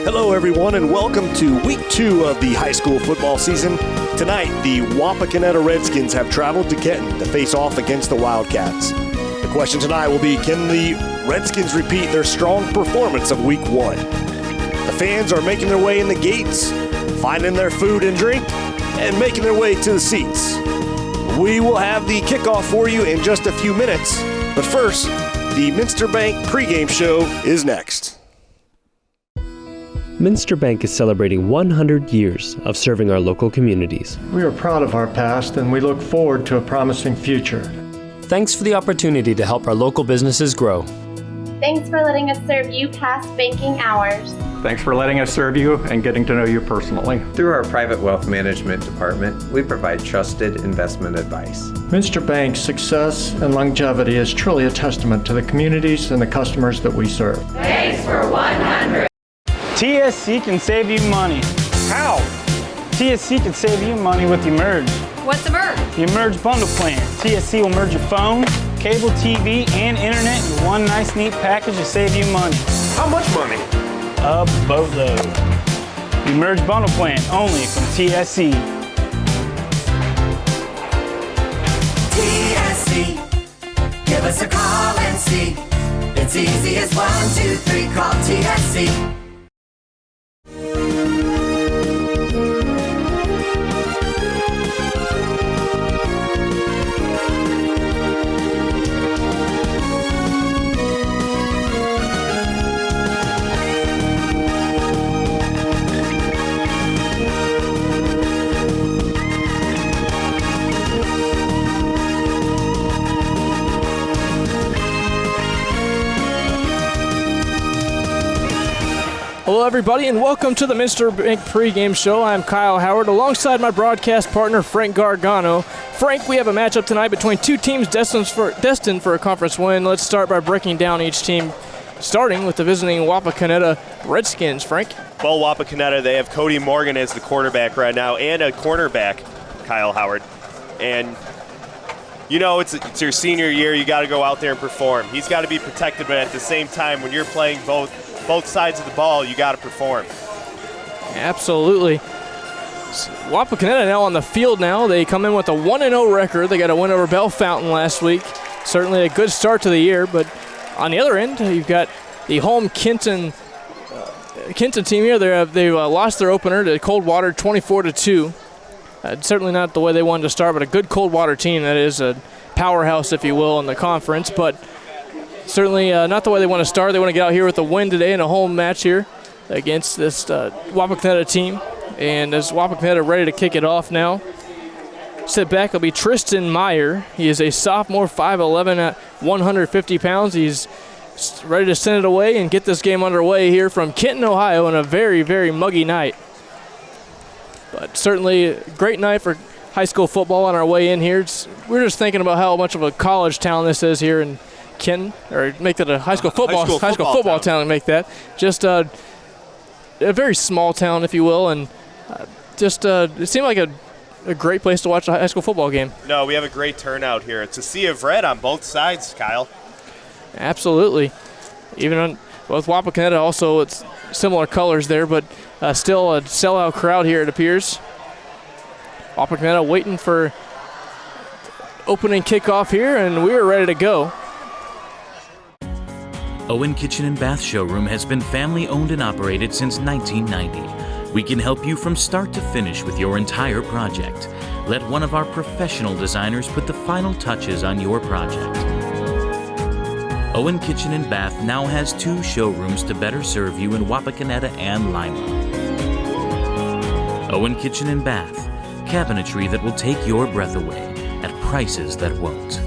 Hello, everyone, and welcome to Week 2 of the high school football season. Tonight, the Wapakoneta Redskins have traveled to Kenton to face off against the Wildcats. The question tonight will be, can the Redskins repeat their strong performance of Week 1? The fans are making their way in the gates, finding their food and drink, and making their way to the seats. We will have the kickoff for you in just a few minutes, but first, the Minster Bank pregame show is next. Minster Bank is celebrating 100 years of serving our local communities. We are proud of our past and we look forward to a promising future. Thanks for the opportunity to help our local businesses grow. Thanks for letting us serve you past banking hours. Thanks for letting us serve you and getting to know you personally. Through our private wealth management department, we provide trusted investment advice. Minster Bank's success and longevity is truly a testament to the communities and the customers that we serve. Thanks for 100. TSC can save you money. How? TSC can save you money with Emerge. What's Emerge? The Emerge bundle plan. TSC will merge your phone, cable TV, and internet in one nice neat package to save you money. How much money? A boatload. The Emerge bundle plan only from TSC. TSC, give us a call and see. It's easy as 1, 2, 3, call TSC. Hello, everybody, and welcome to the Minster Bank pregame show. I'm Kyle Howard, alongside my broadcast partner, Frank Gargano. Frank, we have a matchup tonight between two teams destined for a conference win. Let's start by breaking down each team, starting with the visiting Wapakoneta Redskins. Frank? Well, Wapakoneta, they have Cody Morgan as the quarterback right now and a cornerback, Kyle Howard. And, you know, it's your senior year. You got to go out there and perform. He's got to be protected, but at the same time, when you're playing both sides of the ball, you got to perform. Absolutely. Wapakoneta now on the field now. They come in with a 1-0 record. They got a win over Bell Fountain last week. Certainly a good start to the year, but on the other end, you've got the home Kenton team here. They lost their opener to Coldwater 24-2. Certainly not the way they wanted to start, but a good Coldwater team that is a powerhouse, if you will, in the conference. But certainly not the way they want to start. They want to get out here with a win today in a home match here against this Wapakoneta team. And as Wapakoneta ready to kick it off now, sit back will be Tristan Meyer. He is a sophomore, 5'11" at 150 pounds. He's ready to send it away and get this game underway here from Kenton, Ohio, on a very, very muggy night. But certainly a great night for high school football on our way in here. We're just thinking about how much of a college town this is here in Kenton, or make that a high school football town and make that. Just a very small town, if you will, and it seemed like a great place to watch a high school football game. No, we have a great turnout here. It's a sea of red on both sides, Kyle. Absolutely. Even on both Wapakoneta, also it's similar colors there, but still a sellout crowd here, it appears. Wapakoneta waiting for opening kickoff here, and we're ready to go. Owen Kitchen and Bath Showroom has been family owned and operated since 1990. We can help you from start to finish with your entire project. Let one of our professional designers put the final touches on your project. Owen Kitchen and Bath now has 2 showrooms to better serve you in Wapakoneta and Lima. Owen Kitchen and Bath, cabinetry that will take your breath away at prices that won't.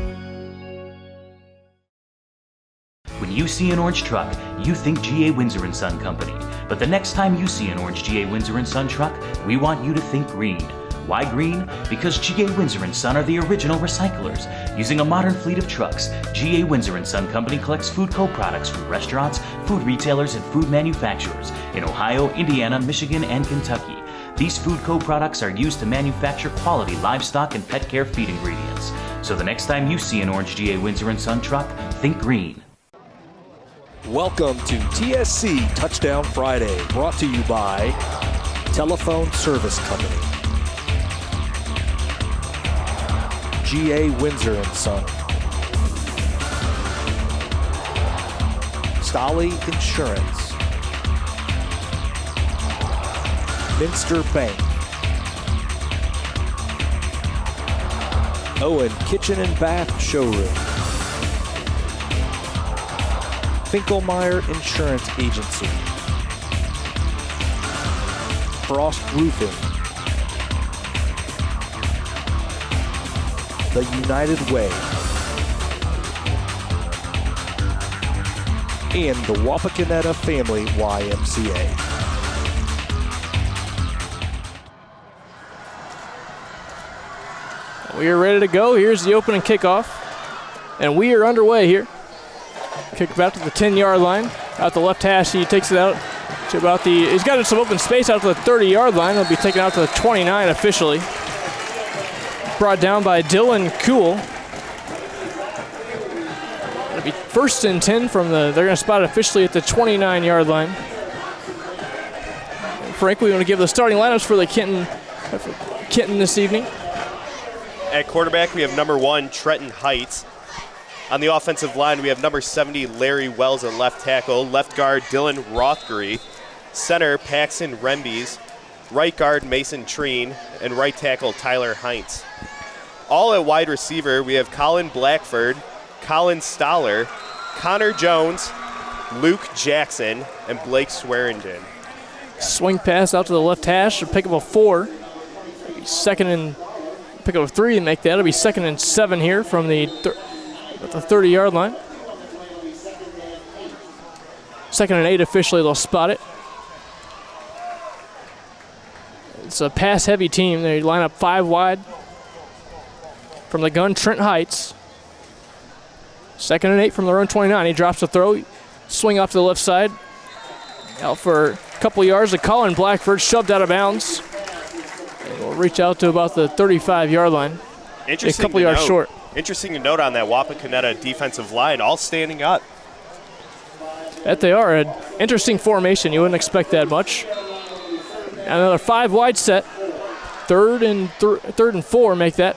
When you see an orange truck, you think G.A. Windsor & Son Company. But the next time you see an orange G.A. Windsor & Son truck, we want you to think green. Why green? Because G.A. Windsor & Son are the original recyclers. Using a modern fleet of trucks, G.A. Windsor & Son Company collects food co-products from restaurants, food retailers, and food manufacturers in Ohio, Indiana, Michigan, and Kentucky. These food co-products are used to manufacture quality livestock and pet care feed ingredients. So the next time you see an orange G.A. Windsor & Son truck, think green. Welcome to TSC Touchdown Friday, brought to you by Telephone Service Company, G.A. Windsor & Son, Stolly Insurance, Minster Bank, Owen Kitchen and Bath Showroom, Finkelmeyer Insurance Agency, Frost Roofing, The United Way, and the Wapakoneta Family YMCA. We are ready to go. Here's the opening kickoff, and we are underway here. Kick back to the 10-yard line. Out the left hash, he takes it out to about the, he's got some open space out to the 30-yard line. It'll be taken out to the 29 officially. Brought down by Dylan Kuhl. It'll be 1st and 10 from the, they're going to spot it officially at the 29-yard line. Frank, we want to give the starting lineups for the Kenton this evening. At quarterback, we have number 1, Trenton Heights. On the offensive line, we have number 70, Larry Wells at left tackle. Left guard, Dylan Rothgery. Center, Paxton Rembies. Right guard, Mason Treen. And right tackle, Tyler Heinz. All at wide receiver, we have Colin Blackford, Colin Stoller, Connor Jones, Luke Jackson, and Blake Swearingen. Swing pass out to the left hash to pick up a 4. Pick up a 3 and make that. It'll be 2nd and 7 here from the 30-yard line. 2nd and 8 officially, they'll spot it. It's a pass-heavy team. They line up 5 wide. From the gun, Trent Heights. 2nd and 8 from their own 29. He drops the throw. Swing off to the left side. Out for a couple yards to Colin Blackford, shoved out of bounds. And we'll reach out to about the 35-yard line. A couple yards short. Interesting to note on that Wapakoneta defensive line, all standing up. That they are. An interesting formation. You wouldn't expect that much. Another 5 wide set. 3rd and 4 make that.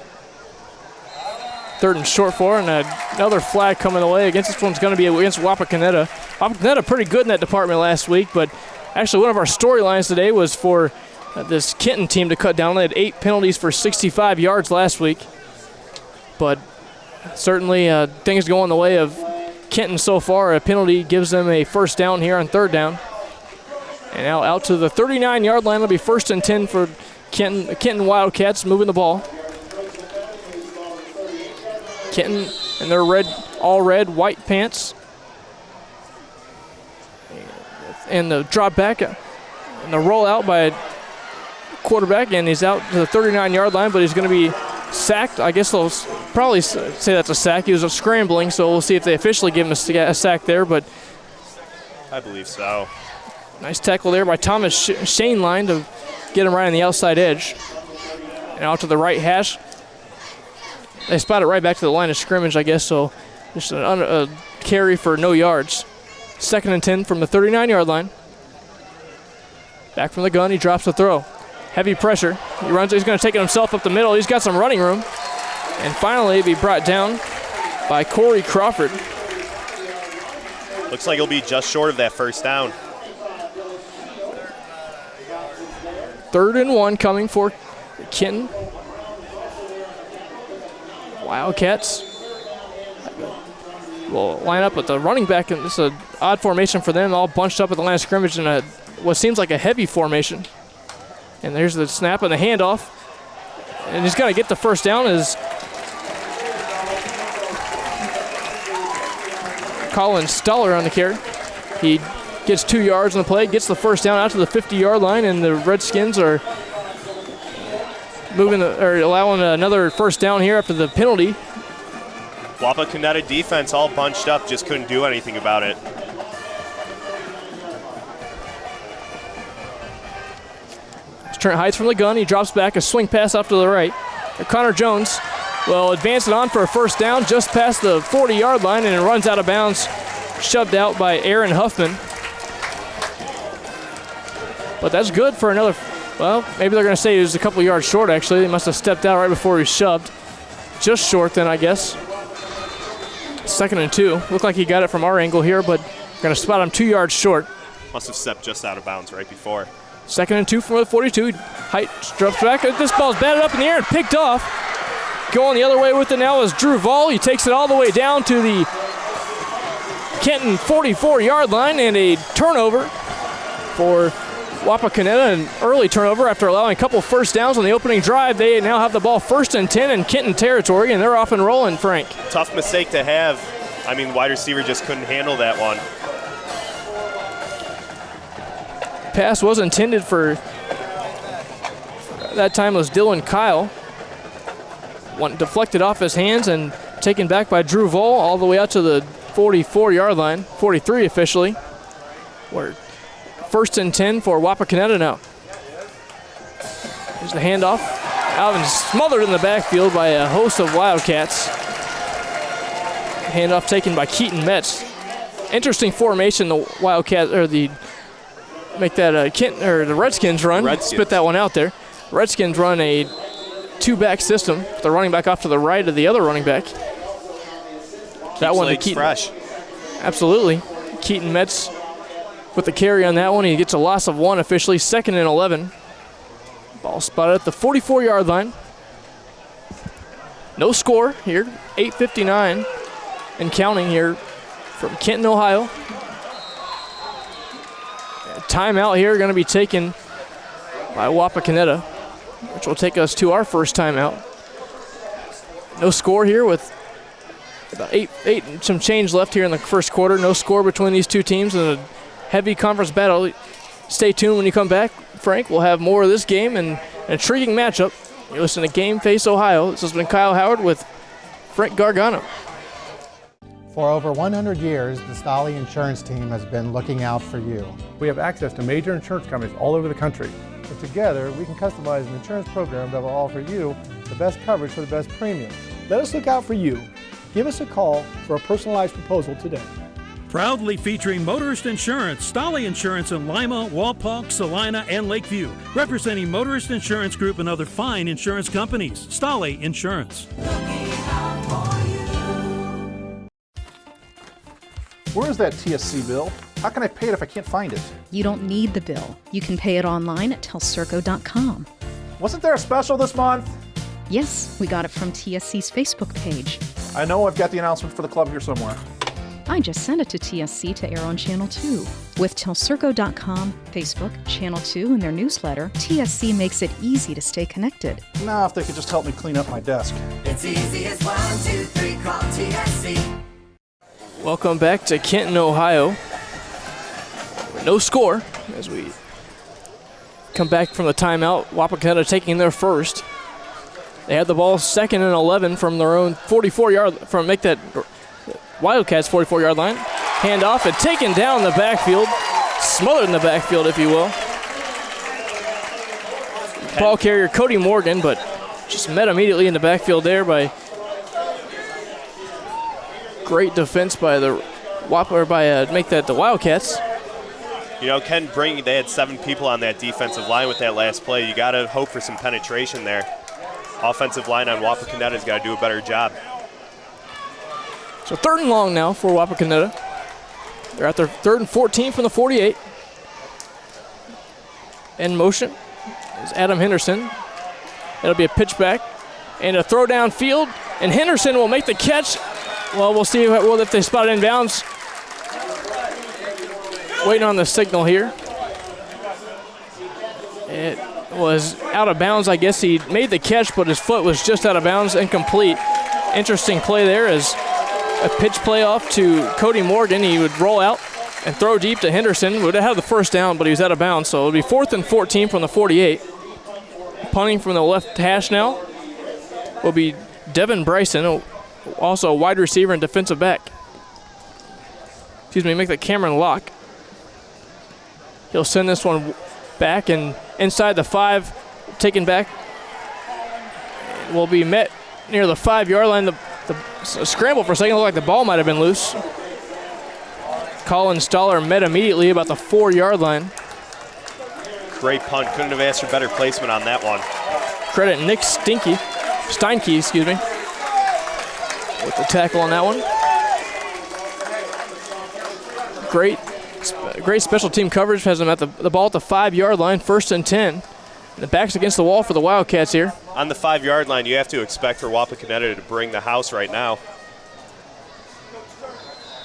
3rd and short 4, and another flag coming away. This one's going to be against Wapakoneta. Wapakoneta pretty good in that department last week, but actually one of our storylines today was for this Kenton team to cut down. They had 8 penalties for 65 yards last week. But certainly things going the way of Kenton so far. A penalty gives them a 1st down here on 3rd down. And now out to the 39-yard line. It'll be 1st and 10 for Kenton Wildcats moving the ball. Kenton in their all red, white pants. And the drop back and the roll out by quarterback, and he's out to the 39-yard line, but he's going to be sacked. I guess they'll probably say that's a sack. He was scrambling, so we'll see if they officially give him a sack there, but I believe so. Nice tackle there by Thomas Shaneline to get him right on the outside edge. And out to the right hash. They spot it right back to the line of scrimmage, I guess, so just a carry for no yards. 2nd and 10 from the 39-yard line. Back from the gun, he drops the throw. Heavy pressure. He runs. He's going to take it himself up the middle. He's got some running room. And finally, be brought down by Corey Crawford. Looks like he'll be just short of that 1st down. 3rd and 1 coming for Kenton. Wildcats will line up with the running back. And this is an odd formation for them, all bunched up at the line of scrimmage in what seems like a heavy formation. And there's the snap and the handoff. And he's got to get the 1st down as Colin Stoller on the carry. He gets 2 yards on the play, gets the 1st down out to the 50-yard line, and the Redskins are allowing another 1st down here after the penalty. Wapakoneta defense all bunched up, just couldn't do anything about it. Trent Heights from the gun. He drops back, a swing pass off to the right. Connor Jones will advance it on for a 1st down just past the 40-yard line, and it runs out of bounds shoved out by Aaron Huffman. But that's good for another, well, maybe they're going to say he was a couple yards short, actually. He must have stepped out right before he was shoved. Just short then, I guess. 2nd and 2. Looked like he got it from our angle here, but we're going to spot him 2 yards short. Must have stepped just out of bounds right before. 2nd and 2 from the 42. Height drops back. This ball's batted up in the air and picked off. Going the other way with it now is Drew Vall. He takes it all the way down to the Kenton 44-yard line, and a turnover for Wapakoneta, an early turnover after allowing a couple first downs on the opening drive. They now have the ball 1st and 10 in Kenton territory, and they're off and rolling, Frank. Tough mistake to have. I mean, wide receiver just couldn't handle that one. Pass was intended for, that time was Dylan Kyle. One deflected off his hands and taken back by Drew Vall all the way out to the 44-yard line, 43 officially. We're 1st and 10 for Wapakoneta now. Here's the handoff. Alvin smothered in the backfield by a host of Wildcats. Handoff taken by Keaton Metz. Interesting formation the Wildcats, or the the Redskins run. Spit that one out there. Redskins run a 2-back system. The running back off to the right of the other running back. That one to Keaton. Fresh. Absolutely. Keaton Metz with the carry on that one. He gets a loss of 1 officially. 2nd and 11. Ball spotted at the 44-yard line. No score here. 8:59 and counting here from Kenton, Ohio. Timeout here going to be taken by Wapakoneta, which will take us to our first timeout. No score here with about eight and some change left here in the first quarter. No score between these two teams in a heavy conference battle. Stay tuned when you come back, Frank. We'll have more of this game and an intriguing matchup. You listen to Game Face Ohio. This has been Kyle Howard with Frank Gargano. For over 100 years, the Stolly Insurance Team has been looking out for you. We have access to major insurance companies all over the country. And together, we can customize an insurance program that will offer you the best coverage for the best premiums. Let us look out for you. Give us a call for a personalized proposal today. Proudly featuring Motorist Insurance, Stolly Insurance in Lima, Walpock, Salina, and Lakeview. Representing Motorist Insurance Group and other fine insurance companies. Stolly Insurance. Where is that TSC bill? How can I pay it if I can't find it? You don't need the bill. You can pay it online at tellcirco.com. Wasn't there a special this month? Yes, we got it from TSC's Facebook page. I know I've got the announcement for the club here somewhere. I just sent it to TSC to air on Channel 2. With tellcirco.com, Facebook, Channel 2, and their newsletter, TSC makes it easy to stay connected. Now, if they could just help me clean up my desk. It's easy as 1, 2, 3, call TSC. Welcome back to Kenton, Ohio. No score as we come back from the timeout. Wapakoneta taking their first. They had the ball 2nd and 11 from their own 44-yard, from make that Wildcats 44-yard line. Handoff and taken down the backfield, smothered in the backfield, if you will. Ball carrier Cody Morgan, but just met immediately in the backfield there by great defense by the the Wildcats. You know, they had 7 people on that defensive line with that last play. You got to hope for some penetration there. Offensive line on Wapakoneta's got to do a better job. So 3rd and long now for Wapakoneta. They're at their 3rd and 14 from the 48. In motion is Adam Henderson. It'll be a pitch back and a throw downfield, and Henderson will make the catch. Well, we'll see if they spot it inbounds. Waiting on the signal here. It was out of bounds. I guess he made the catch, but his foot was just out of bounds, incomplete. Interesting play there as a pitch play off to Cody Morgan. He would roll out and throw deep to Henderson. Would have had the first down, but he was out of bounds. So it'll be 4th and 14 from the 48. Punting from the left hash now will be Devin Bryson, also a wide receiver and defensive back. Make the Cameron Locke. He'll send this one back and inside the 5, taken back. Will be met near the 5-yard line. The scramble for a second looked like the ball might have been loose. Colin Stoller met immediately about the 4-yard line. Great punt. Couldn't have asked for better placement on that one. Credit Nick Steinke, with the tackle on that one. Great special team coverage. Has them at the ball at the 5-yard line, 1st and 10. And the back's against the wall for the Wildcats here. On the 5-yard line, you have to expect for Wapakoneta to bring the house right now.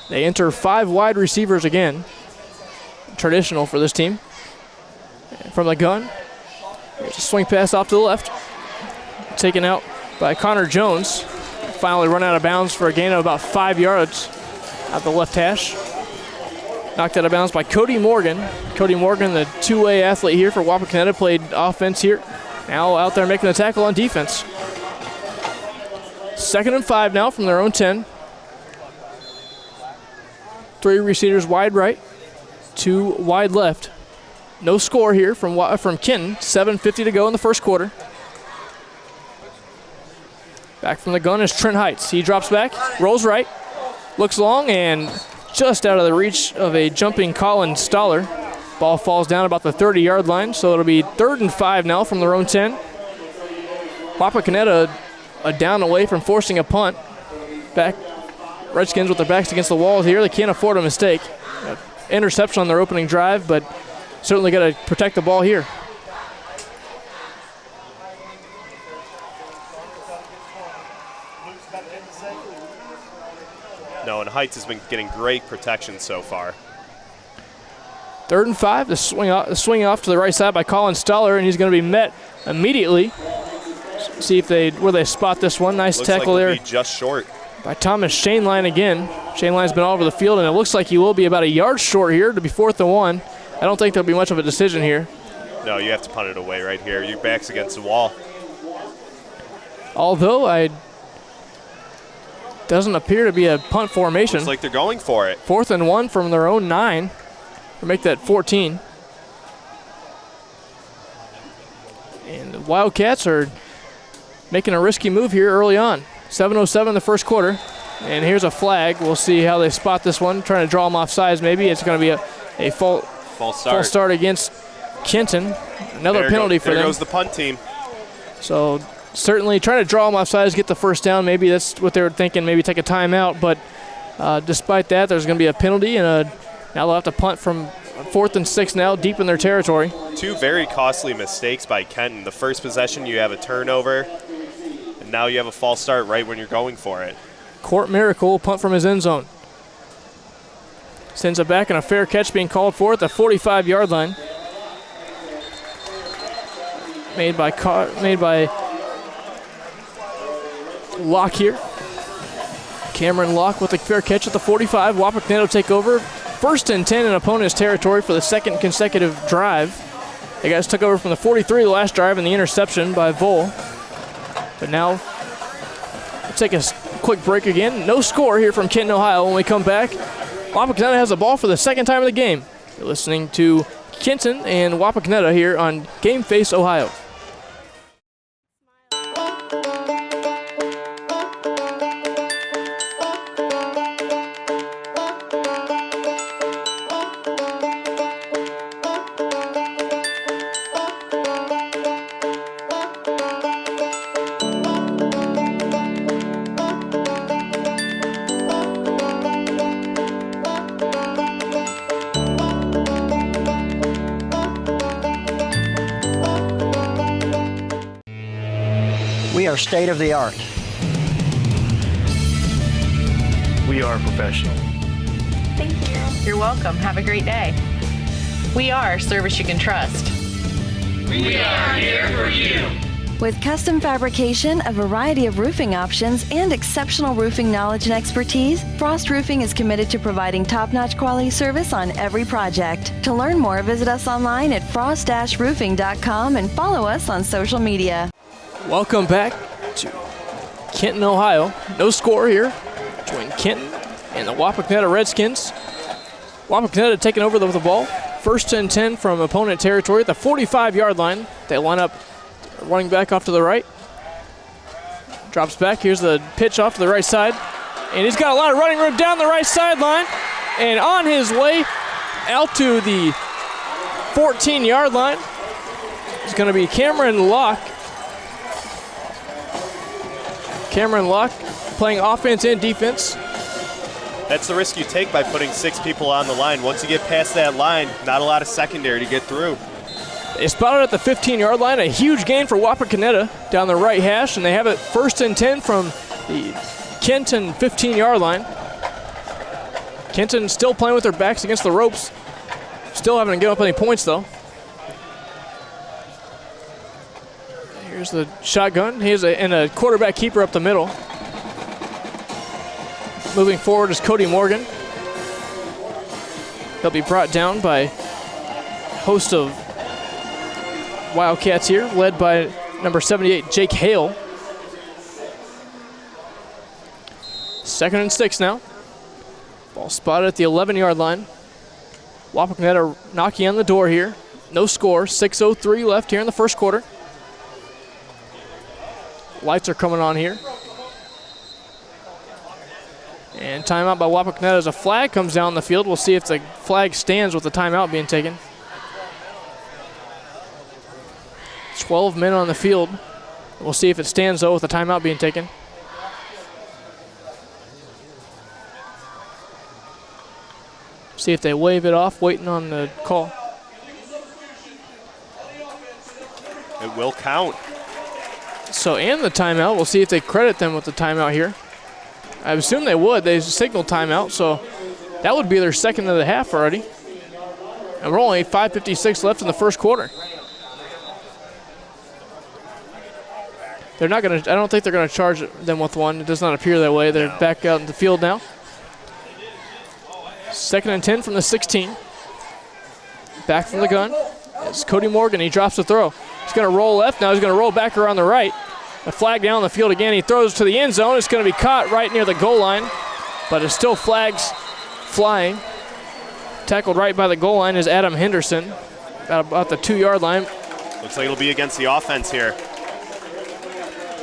They enter 5 wide receivers again. Traditional for this team. And from the gun, there's a swing pass off to the left. Taken out by Connor Jones. Finally run out of bounds for a gain of about 5 yards at the left hash. Knocked out of bounds by Cody Morgan. Cody Morgan, the two-way athlete here for Wapakoneta, played offense here. Now out there making the tackle on defense. 2nd and 5 now from their own 10. 3 receivers wide right, 2 wide left. No score here from Kenton. 7:50 to go in the first quarter. Back from the gun is Trent Heights. He drops back, rolls right, looks long, and just out of the reach of a jumping Colin Stoller. Ball falls down about the 30-yard line, so it'll be 3rd and 5 now from their own 10. Wapakoneta a down away from forcing a punt. Back Redskins with their backs against the wall here. They can't afford a mistake. Interception on their opening drive, but certainly got to protect the ball here. No, and Heights has been getting great protection so far. 3rd and 5, the swing off to the right side by Colin Stoller, and he's going to be met immediately. See if where they spot this one. Nice looks tackle like there. Be just short. By Thomas Shaneline again. Shane-Line's been all over the field, and it looks like he will be about a yard short here to be 4th and 1. I don't think there'll be much of a decision here. No, you have to punt it away right here. Your back's against the wall. Although doesn't appear to be a punt formation. Looks like they're going for it. 4th and 1 from their own 9. Or make that 14. And the Wildcats are making a risky move here early on. 7:07 in the first quarter. And here's a flag. We'll see how they spot this one. Trying to draw them off sides maybe. It's going to be a false start against Kenton. Another penalty for them. There goes the punt team. So certainly trying to draw them off sides, get the first down. Maybe that's what they were thinking. Maybe take a timeout. But despite that, there's going to be a penalty. And now they'll have to punt from 4th and 6 now, deep in their territory. 2 very costly mistakes by Kenton. The first possession, you have a turnover. And now you have a false start right when you're going for it. Court Miracle, punt from his end zone. Sends it back, and a fair catch being called for at the 45-yard line. Made by Locke here. Cameron Locke with a fair catch at the 45. Wapakoneta will take over. 1st and 10 in opponent's territory for the 2nd consecutive drive. The guys took over from the 43 the last drive and the interception by Vole. But now we'll take a quick break again. No score here from Kenton, Ohio. When we come back, Wapakoneta has the ball for the 2nd time of the game. You're listening to Kenton and Wapakoneta here on Game Face Ohio. We are state of the art. We are professional. Thank you. You're welcome. Have a great day. We are service you can trust. We are here for you. With custom fabrication, a variety of roofing options, and exceptional roofing knowledge and expertise, Frost Roofing is committed to providing top-notch quality service on every project. To learn more, visit us online at frost-roofing.com and follow us on social media. Welcome back to Kenton, Ohio. No score here between Kenton and the Wapakoneta Redskins. Wapakoneta taking over with the ball. 1st and 10 from opponent territory at the 45-yard line. They line up running back off to the right. Drops back. Here's the pitch off to the right side. And he's got a lot of running room down the right sideline. and on his way out to the 14-yard line is going to be Cameron Locke. Cameron Locke playing offense and defense. That's the risk you take by putting 6 people on the line. Once you get past that line, not a lot of secondary to get through. They spotted at the 15-yard line, a huge gain for Wapakoneta down the right hash, and they have it 1st and 10 from the Kenton 15-yard line. Kenton still playing with their backs against the ropes. Still haven't given up any points, though. Here's the shotgun. Here's a quarterback keeper up the middle. Moving forward is Cody Morgan. He'll be brought down by a host of Wildcats here, led by number 78, Jake Hale. 2nd and 6 now. Ball spotted at the 11-yard line. Wapakoneta knocking on the door here. No score. 6:03 left here in the first quarter. Lights are coming on here. And timeout by Wapakoneta as a flag comes down the field. We'll see if the flag stands with the timeout being taken. 12 men on the field. We'll see if it stands, though, with the timeout being taken. See if they wave it off, waiting on the call. It will count. So, and the timeout. We'll see if they credit them with the timeout here. I assume they would. They signaled timeout, so that would be their 2nd of the half already. And we're only 5:56 left in the first quarter. They're not going to, I don't think they're going to charge them with one. It does not appear that way. They're back out in the field now. 2nd and 10 from the 16. Back from the gun. It's Cody Morgan. He drops the throw. He's going to roll left. Now he's going to roll back around the right. A flag down the field again. He throws to the end zone. It's going to be caught right near the goal line, but it's still flags flying. Tackled right by the goal line is Adam Henderson at about the 2-yard line. Looks like it'll be against the offense here.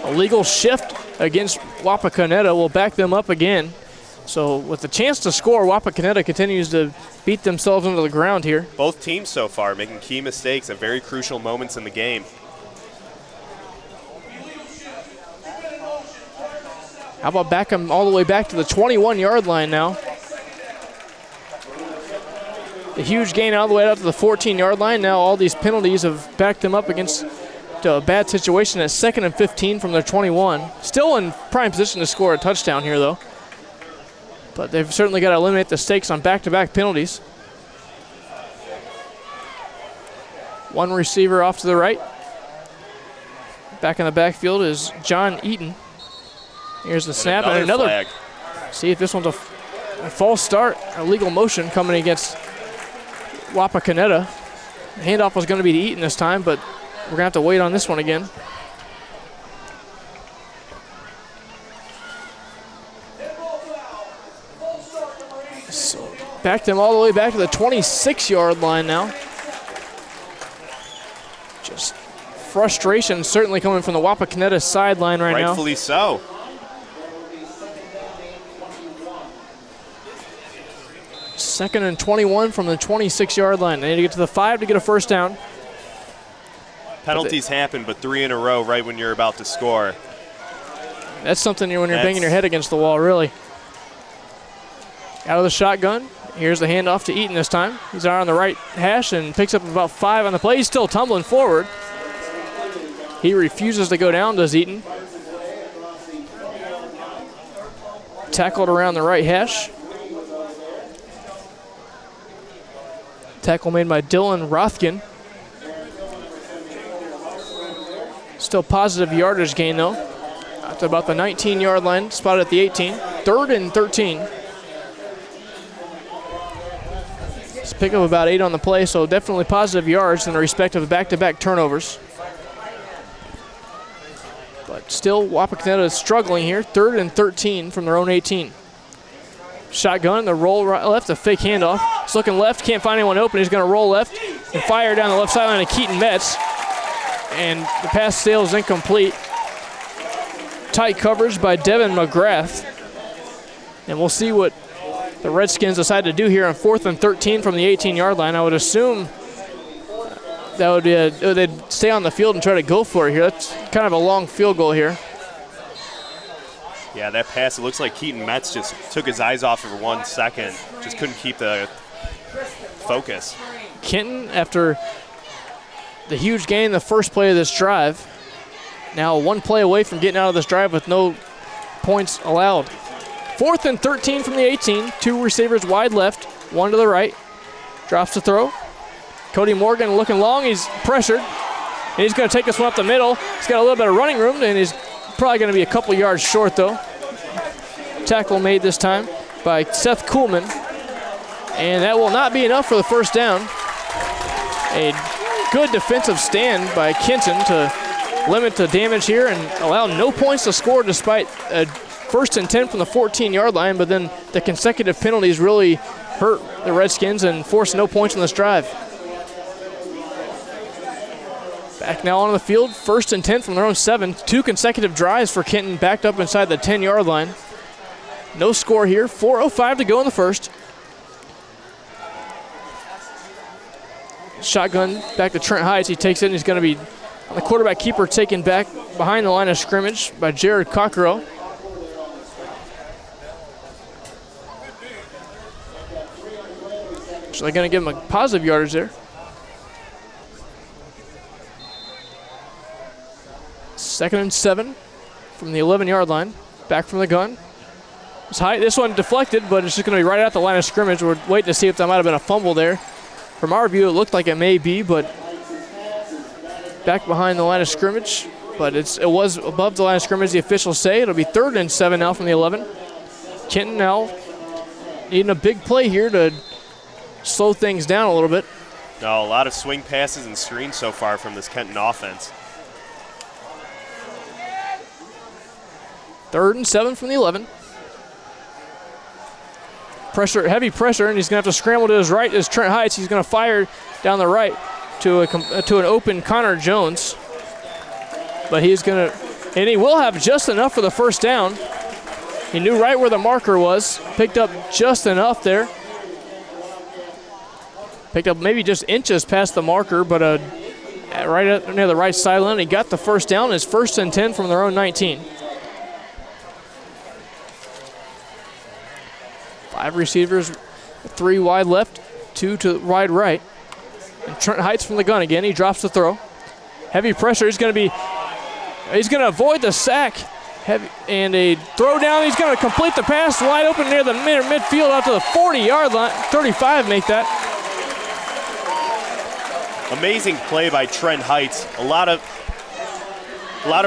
A legal shift against Wapakoneta will back them up again. So with the chance to score, Wapakoneta continues to beat themselves into the ground here. Both teams so far making key mistakes at very crucial moments in the game. How about back them all the way back to the 21-yard line now? A huge gain all the way out to the 14-yard line. Now all these penalties have backed them up against a bad situation at 2nd and 15 from their 21. Still in prime position to score a touchdown here, though. But they've certainly got to eliminate the stakes on back-to-back penalties. One receiver off to the right. Back in the backfield is John Eaton. Here's the snap and another flag. See if this one's a false start, a legal motion coming against Wapakoneta. The handoff was going to be to Eaton this time, but we're going to have to wait on this one again. So back them all the way back to the 26-yard line now. Just frustration certainly coming from the Wapakoneta sideline right now. Rightfully so. Second and 21 from the 26-yard line. They need to get to the 5 to get a first down. Penalties happen, but 3 in a row right when you're about to score. That's something when you're banging your head against the wall, really. Out of the shotgun. Here's the handoff to Eaton this time. He's out on the right hash and picks up about 5 on the play. He's still tumbling forward. He refuses to go down, does Eaton. Tackled around the right hash. Tackle made by Dylan Rothkin. Still positive yardage gain, though. At about the 19-yard line, spotted at the 18. 3rd and 13. Let's pick up about 8 on the play, so definitely positive yards in the respect of the back-to-back turnovers. But still, Wapakoneta is struggling here. 3rd and 13 from their own 18. Shotgun, the roll right left, a fake handoff. He's looking left, can't find anyone open. He's going to roll left and fire down the left sideline to Keaton Metz. And the pass sails incomplete. Tight coverage by Devin McGrath. And we'll see what the Redskins decide to do here on 4th and 13 from the 18-yard line. I would assume that would be they'd stay on the field and try to go for it here. That's kind of a long field goal here. Yeah, that pass, it looks like Keaton Metz just took his eyes off for 1 second. Just couldn't keep the focus. Kenton, after the huge gain the first play of this drive, now one play away from getting out of this drive with no points allowed. 4th and 13 from the 18. 2 receivers wide left, 1 to the right. Drops the throw. Cody Morgan looking long. He's pressured. And he's going to take this one up the middle. He's got a little bit of running room, and he's probably going to be a couple yards short, though. Tackle made this time by Seth Kuhlman. And that will not be enough for the first down. A good defensive stand by Kenton to limit the damage here and allow no points to score despite a 1st and 10 from the 14-yard line, but then the consecutive penalties really hurt the Redskins and forced no points on this drive. Back now on the field, 1st and 10 from their own 7. 2 consecutive drives for Kenton backed up inside the 10-yard line. No score here, 4:05 to go in the first. Shotgun back to Trent Heights. He takes it and he's going to be on the quarterback keeper taken back behind the line of scrimmage by Jared Cockerill. So they're going to give him a positive yardage there. 2nd and 7 from the 11-yard line. Back from the gun. It's high. This one deflected, but it's just going to be right at the line of scrimmage. We're waiting to see if that might have been a fumble there. From our view, it looked like it may be, but back behind the line of scrimmage. But it was above the line of scrimmage, the officials say. It'll be 3rd and 7 now from the 11. Kenton now needing a big play here to slow things down a little bit. No, a lot of swing passes and screens so far from this Kenton offense. 3rd and 7 from the 11. Pressure, heavy pressure, and he's going to have to scramble to his right as Trent Heights. He's going to fire down the right to an open Connor Jones. But he's going to, and he will have just enough for the first down. He knew right where the marker was, picked up just enough there. Picked up maybe just inches past the marker, but right near the right sideline. He got the first down. It's 1st and 10 from their own 19. 5 receivers, 3 wide left, 2 to wide right. And Trent Heights from the gun again. He drops the throw. Heavy pressure. He's going to avoid the sack. And a throw down. He's going to complete the pass wide open near the midfield out to the 40-yard line. 35 make that. Amazing play by Trent Heights. A lot of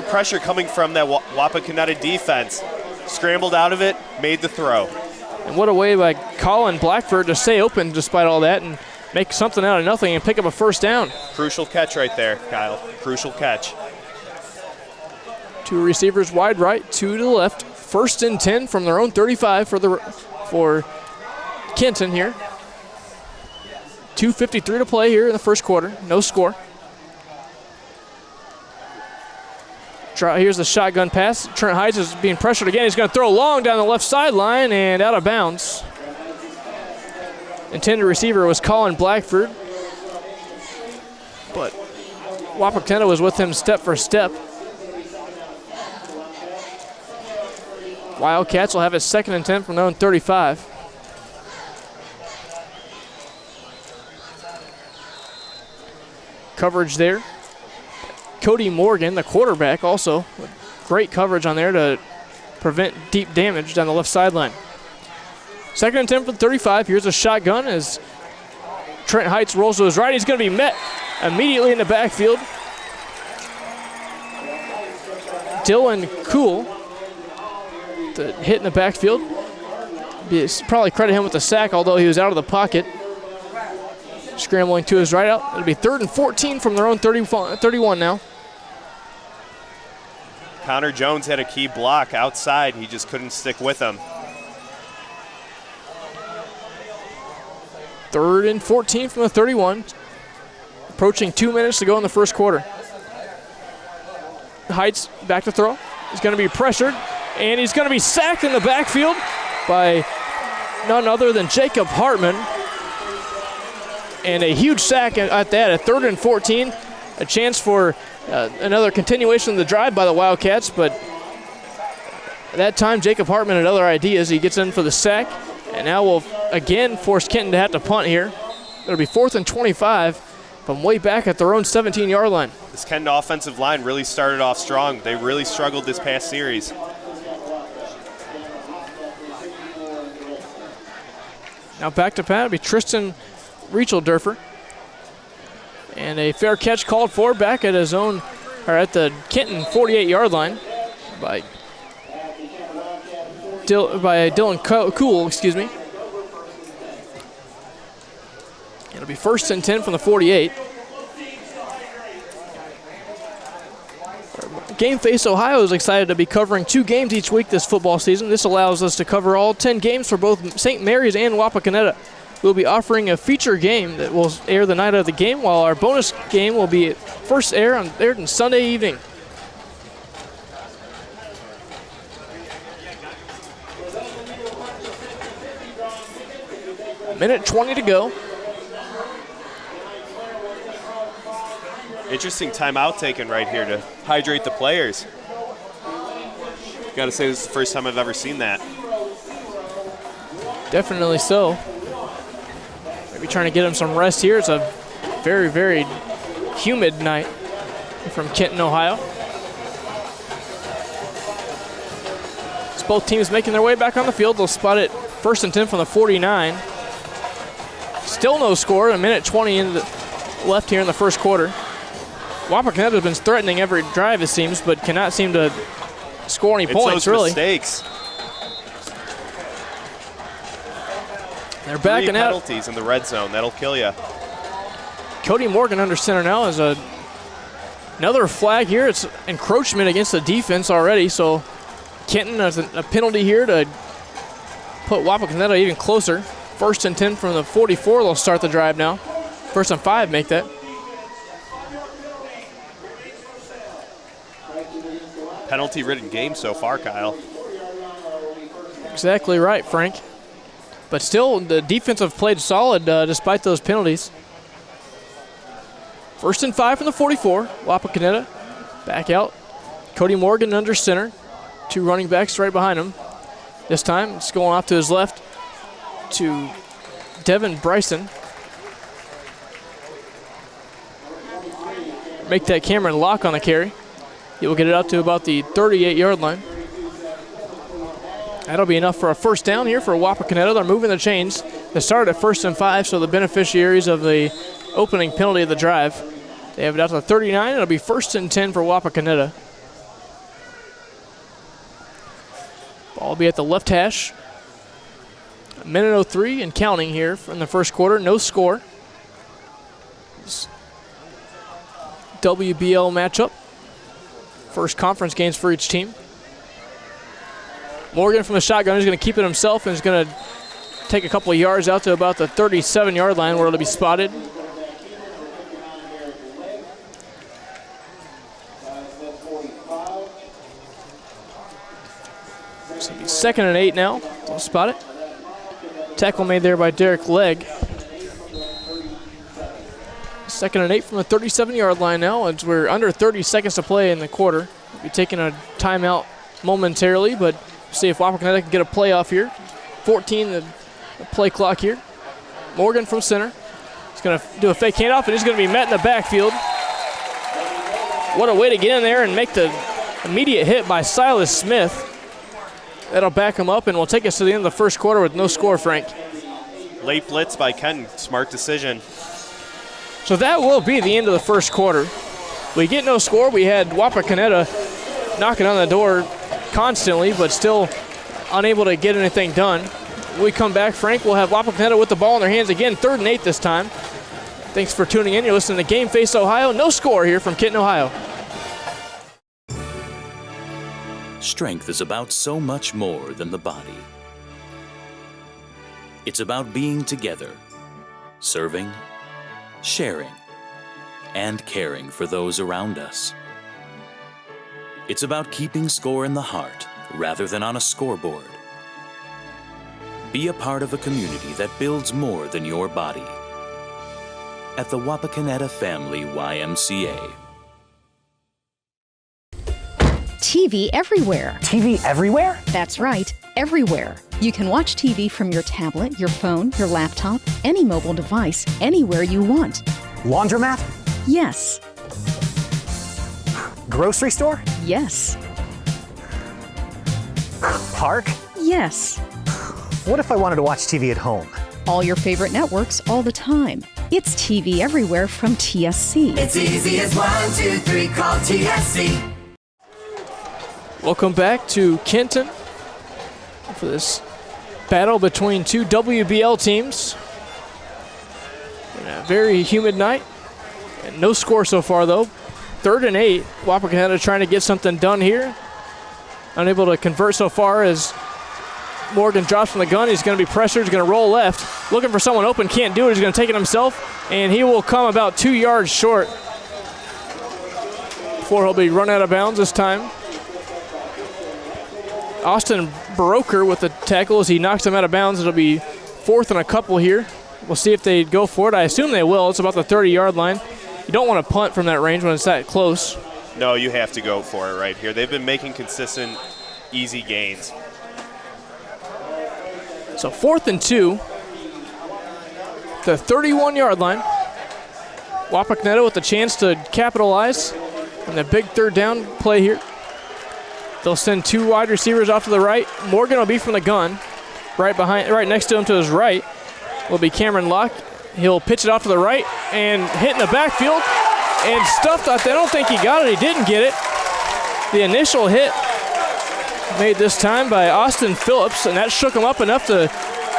pressure coming from that Wapakoneta defense. Scrambled out of it, made the throw. And what a way by Colin Blackford to stay open despite all that and make something out of nothing and pick up a first down. Crucial catch right there, Kyle. Crucial catch. 2 receivers wide right, 2 to the left. 1st and 10 from their own 35 for Kenton here. 2:53 to play here in the first quarter. No score. Here's the shotgun pass. Trent Heights is being pressured again. He's going to throw long down the left sideline and out of bounds. Intended receiver was Colin Blackford, but Wapakoneta was with him step for step. Wildcats will have it 2nd and 10 from their own 35. Coverage there. Cody Morgan, the quarterback, also great coverage on there to prevent deep damage down the left sideline. 2nd and 10 from 35. Here's a shotgun as Trent Heights rolls to his right. He's going to be met immediately in the backfield. Dylan Kuhl to hit in the backfield. Probably credit him with the sack, although he was out of the pocket. Scrambling to his right out. It'll be 3rd and 14 from their own 31 now. Connor Jones had a key block outside. He just couldn't stick with him. 3rd and 14 from the 31. Approaching 2 minutes to go in the first quarter. Heights back to throw. He's going to be pressured, and he's going to be sacked in the backfield by none other than Jacob Hartman. And a huge sack at that, a 3rd and 14. A chance for another continuation of the drive by the Wildcats, but that time Jacob Hartman had other ideas. He gets in for the sack, and now will again force Kenton to have to punt here. It'll be 4th and 25 from way back at their own 17-yard line. This Kenton offensive line really started off strong. They really struggled this past series. Now back to Pat, it'll be Tristan Reichelderfer. And a fair catch called for back at his own, or at the Kenton 48-yard line by Dylan Cool, excuse me. It'll be 1st and 10 from the 48. Game Face Ohio is excited to be covering 2 games each week this football season. This allows us to cover all 10 games for both St. Mary's and Wapakoneta. We'll be offering a feature game that will air the night of the game, while our bonus game will be first aired on Sunday evening. Minute 20 to go. Interesting timeout taken right here to hydrate the players. Got to say, this is the first time I've ever seen that. Definitely so. Maybe trying to get him some rest here. It's a very, very humid night from Kenton, Ohio. As both teams making their way back on the field, they'll spot it 1st and 10 from the 49. Still no score. A minute 20 left here in the first quarter. Wapakoneta has been threatening every drive, it seems, but cannot seem to score any points, really. Mistakes. They're backing out. 3 penalties in the red zone. That'll kill you. Cody Morgan under center now is another flag here. It's encroachment against the defense already, so Kenton has a penalty here to put Wapakoneta even closer. 1st and 10 from the 44. They'll start the drive now. 1st and 5 make that. Penalty-ridden game so far, Kyle. Exactly right, Frank. But still, the defense have played solid despite those penalties. 1st and 5 from the 44. Wapakoneta back out. Cody Morgan under center. 2 running backs right behind him. This time, it's going off to his left to Devin Bryson. Make that Cameron Locke on the carry. He will get it out to about the 38-yard line. That'll be enough for a first down here for Wapakoneta. They're moving the chains. They started at 1st and 5, so the beneficiaries of the opening penalty of the drive. They have it out to the 39. It'll be 1st and 10 for Wapakoneta. Ball will be at the left hash. A minute 03 and counting here from the first quarter. No score. WBL matchup. First conference games for each team. Morgan from the shotgun is going to keep it himself and is going to take a couple of yards out to about the 37-yard line where it'll be spotted. So it'll be 2nd and 8 now. Don't spot it. Tackle made there by Derek Legg. 2nd and 8 from the 37-yard line now, as we're under 30 seconds to play in the quarter. We'll be taking a timeout momentarily, but see if Wapakoneta can get a play off here. 14, the play clock here. Morgan from center. He's going to do a fake handoff, and he's going to be met in the backfield. What a way to get in there and make the immediate hit by Silas Smith. That'll back him up, and will take us to the end of the first quarter with no score, Frank. Late blitz by Kenton. Smart decision. So that will be the end of the first quarter. We get no score. We had Wapakoneta knocking on the door constantly, but still unable to get anything done. When we come back, Frank, we'll have Wapakoneta with the ball in their hands again, 3rd and 8 this time. Thanks for tuning in. You're listening to Game Face Ohio. No score here from Kenton, Ohio. Strength is about so much more than the body. It's about being together, serving, sharing, and caring for those around us. It's about keeping score in the heart rather than on a scoreboard. Be a part of a community that builds more than your body. At the Wapakoneta Family YMCA. TV everywhere. TV everywhere? That's right, everywhere. You can watch TV from your tablet, your phone, your laptop, any mobile device, anywhere you want. Laundromat? Yes. Grocery store? Yes. Park? Yes. What if I wanted to watch TV at home? All your favorite networks all the time. It's TV everywhere from TSC. It's easy as 1, 2, 3, call TSC. Welcome back to Kenton for this battle between two WBL teams. In a very humid night. And no score so far, though. 3rd and 8. Wapakoneta trying to get something done here. Unable to convert so far as Morgan drops from the gun. He's going to be pressured. He's going to roll left. Looking for someone open. Can't do it. He's going to take it himself. And he will come about 2 yards short before he'll be run out of bounds this time. Austin Broker with the tackle as he knocks him out of bounds. It'll be 4th and a couple here. We'll see if they go for it. I assume they will. It's about the 30-yard line. You don't want to punt from that range when it's that close. No, you have to go for it right here. They've been making consistent, easy gains. So 4th and 2. The 31-yard line. Wapakoneta with a chance to capitalize on the big 3rd down play here. They'll send 2 wide receivers off to the right. Morgan will be from the gun. Right next to him to his right will be Cameron Locke. He'll pitch it off to the right and hit in the backfield and stuffed. I don't think he got it. He didn't get it. The initial hit made this time by Austin Phillips, and that shook him up enough to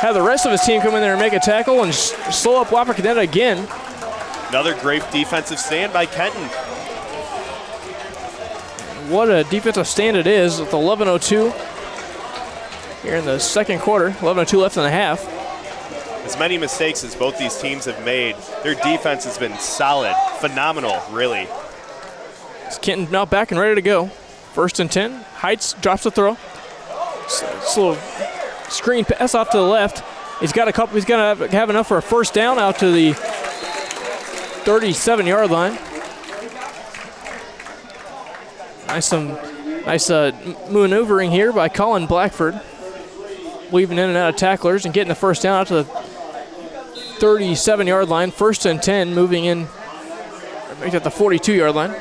have the rest of his team come in there and make a tackle and slow up Wapakoneta again. Another great defensive stand by Kenton. What a defensive stand it is with 11:02 here in the second quarter. 11:02 left in the half. As many mistakes as both these teams have made, their defense has been solid, phenomenal, really. It's Kenton now back and ready to go. 1st and 10. Heights drops the throw. It's a little screen pass off to the left. He's got a couple. He's going to have enough for a 1st down out to the 37-yard line. Nice maneuvering here by Colin Blackford. Weaving in and out of tacklers and getting the 1st down out to the 37-yard line. 1st and 10, moving in right at the 42-yard line.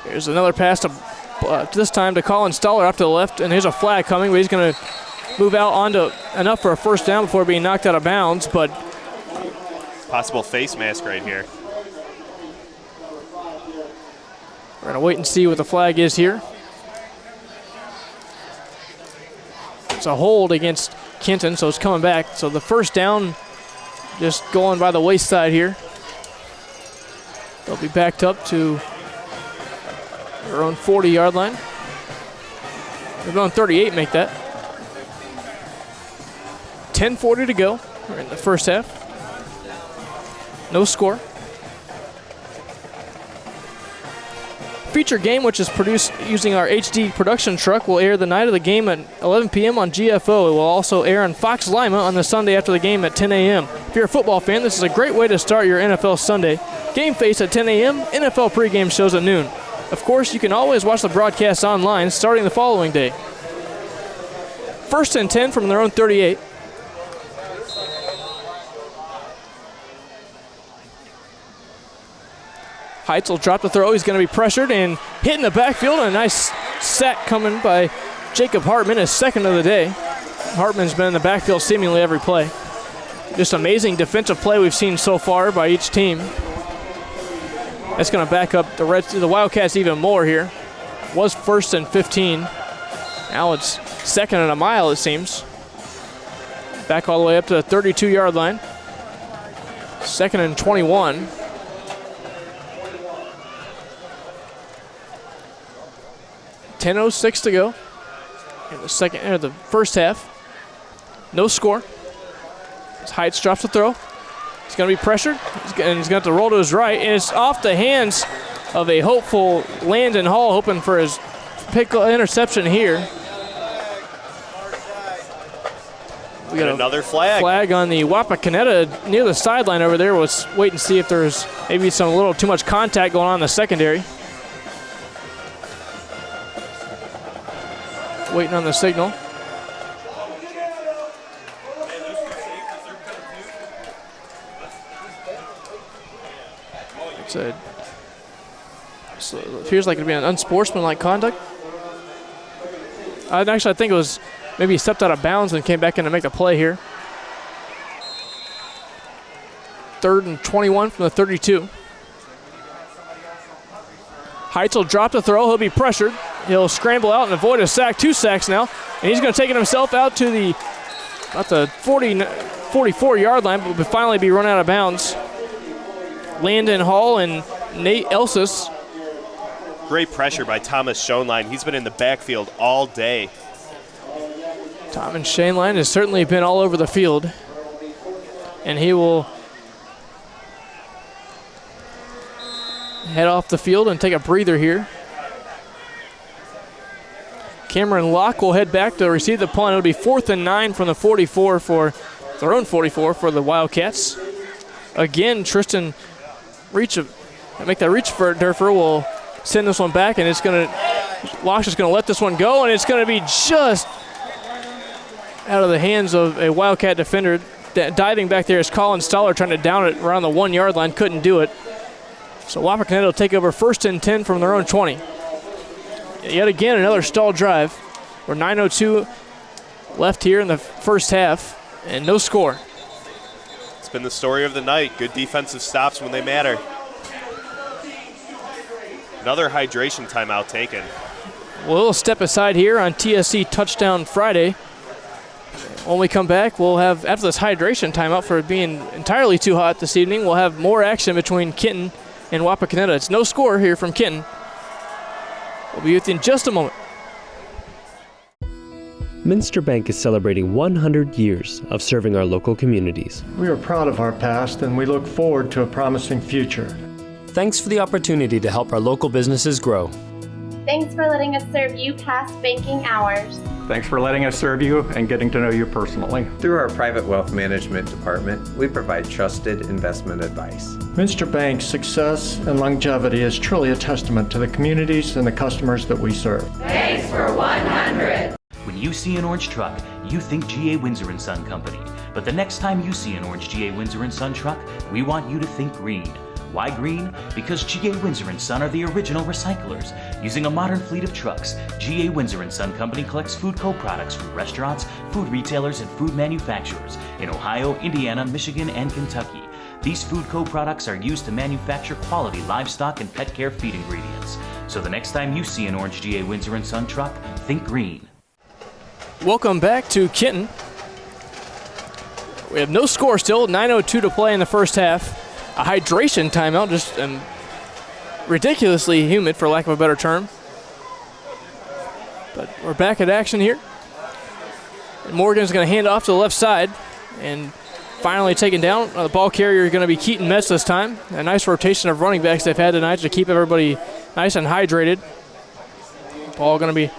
Here's another pass to this time to Colin Stoller off to the left, and here's a flag coming, but he's going to move out onto enough for a 1st down before being knocked out of bounds. But possible face mask right here. We're going to wait and see what the flag is here. It's a hold against Kenton, so it's coming back. So the 1st down just going by the wayside here. They'll be backed up to their own 40-yard line. They're going 38, make that. 10:40 to go. We're in the first half. No score. Feature game, which is produced using our HD production truck, will air the night of the game at 11 p.m. on GFO. It will also air on Fox Lima on the Sunday after the game at 10 a.m. If you're a football fan, this is a great way to start your NFL Sunday. Game Face at 10 a.m., NFL pregame shows at noon. Of course, you can always watch the broadcast online starting the following day. 1st and 10 from their own 38. Heights will drop the throw. He's going to be pressured and hit in the backfield. And a nice sack coming by Jacob Hartman, his 2nd of the day. Hartman's been in the backfield seemingly every play. Just amazing defensive play we've seen so far by each team. That's going to back up the Wildcats even more here. It was 1st and 15. Now it's 2nd and a mile, it seems. Back all the way up to the 32-yard line. 2nd and 21. .06 to go in the first half. No score. As Heights drops the throw. He's going to be pressured, and he's going to have to roll to his right, and it's off the hands of a hopeful Landon Hall, hoping for his pick interception here. got another flag. Flag on the Wapakoneta near the sideline over there. Let's wait and see if there's maybe a little too much contact going on in the secondary. Waiting on the signal. So it appears like it'd be an unsportsmanlike conduct. I think it was maybe he stepped out of bounds and came back in to make the play here. 3rd and 21 from the 32. Heights will drop the throw. He'll be pressured. He'll scramble out and avoid a sack. 2 sacks now. And he's going to take it himself out to about the 44-yard line, but will finally be run out of bounds. Landon Hall and Nate Elsis. Great pressure by Thomas Schoenlein. He's been in the backfield all day. Thomas Schoenlein has certainly been all over the field. And he will head off the field and take a breather here. Cameron Locke will head back to receive the punt. It'll be 4th and 9 from the 44 for their own 44 for the Wildcats. Again, Tristan make that reach for Durfer will send this one back, and it's going to, Locke's just going to let this one go, and it's going to be just out of the hands of a Wildcat defender. Diving back there is Colin Stoller trying to down it around the 1-yard line, couldn't do it. So Wapakoneta will take over 1st and 10 from their own 20. Yet again, another stalled drive. We're 9:02 left here in the first half, and no score. It's been the story of the night. Good defensive stops when they matter. Another hydration timeout taken. We'll step aside here on TSC Touchdown Friday. When we come back, we'll have, after this hydration timeout for being entirely too hot this evening, we'll have more action between Kenton and Wapakoneta. It's no score here from Kenton. We'll be with you in just a moment. Minster Bank is celebrating 100 years of serving our local communities. We are proud of our past and we look forward to a promising future. Thanks for the opportunity to help our local businesses grow. Thanks for letting us serve you past banking hours. Thanks for letting us serve you and getting to know you personally. Through our private wealth management department, we provide trusted investment advice. Minster Bank's success and longevity is truly a testament to the communities and the customers that we serve. Thanks for 100. When you see an orange truck, you think GA Windsor & Son Company. But the next time you see an orange GA Windsor & Son truck, we want you to think green. Why green? Because GA Windsor & Son are the original recyclers. Using a modern fleet of trucks, GA Windsor & Son Company collects food co-products from restaurants, food retailers, and food manufacturers in Ohio, Indiana, Michigan, and Kentucky. These food co-products are used to manufacture quality livestock and pet care feed ingredients. So the next time you see an orange GA Windsor & Son truck, think green. Welcome back to Kenton. We have no score still, 9:02 to play in the first half. A hydration timeout, just ridiculously humid for lack of a better term. But we're back at action here. And Morgan's going to hand off to the left side and finally taken down. The ball carrier is going to be Keaton Metz this time. A nice rotation of running backs they've had tonight to keep everybody nice and hydrated. Ball going to be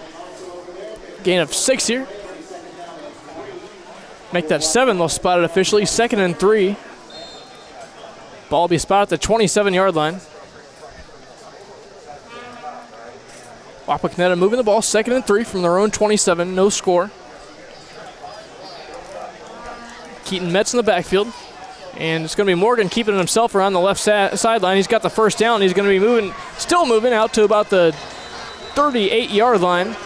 gain of 6 here. Make that 7, they'll spot it officially. 2nd and 3. Ball will be spotted at the 27-yard line. Wapakoneta moving the ball, 2nd and 3 from their own 27, no score. Keaton Metz in the backfield. And it's going to be Morgan keeping himself around the left sideline. He's got the first down. He's going to be still moving out to about the 38-yard line.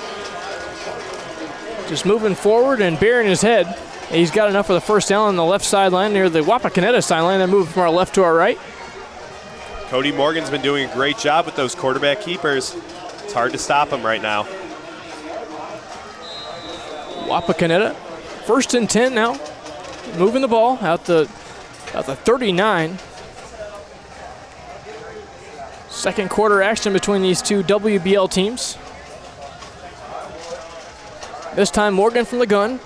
Just moving forward and bearing his head. He's got enough for the first down on the left sideline near the Wapakoneta sideline. They're moving from our left to our right. Cody Morgan's been doing a great job with those quarterback keepers. It's hard to stop him right now. Wapakoneta, 1st and 10 now. Moving the ball out the 39. Second quarter action between these two WBL teams. This time Morgan from the gun.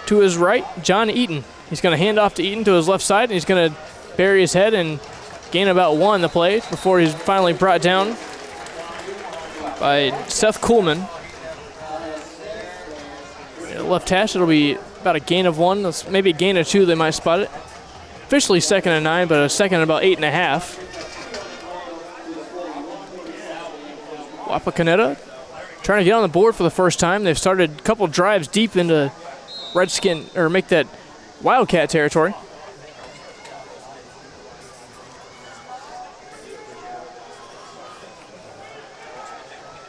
To his right, John Eaton. He's going to hand off to Eaton to his left side, and he's going to bury his head and gain about 1 the play before he's finally brought down by Seth Kuhlman. Left hash, it'll be about a gain of 1, maybe a gain of 2, they might spot it. Officially 2nd and 9, but a second and about 8.5. Wapakoneta trying to get on the board for the first time. They've started a couple drives deep into Redskin, or make that Wildcat territory.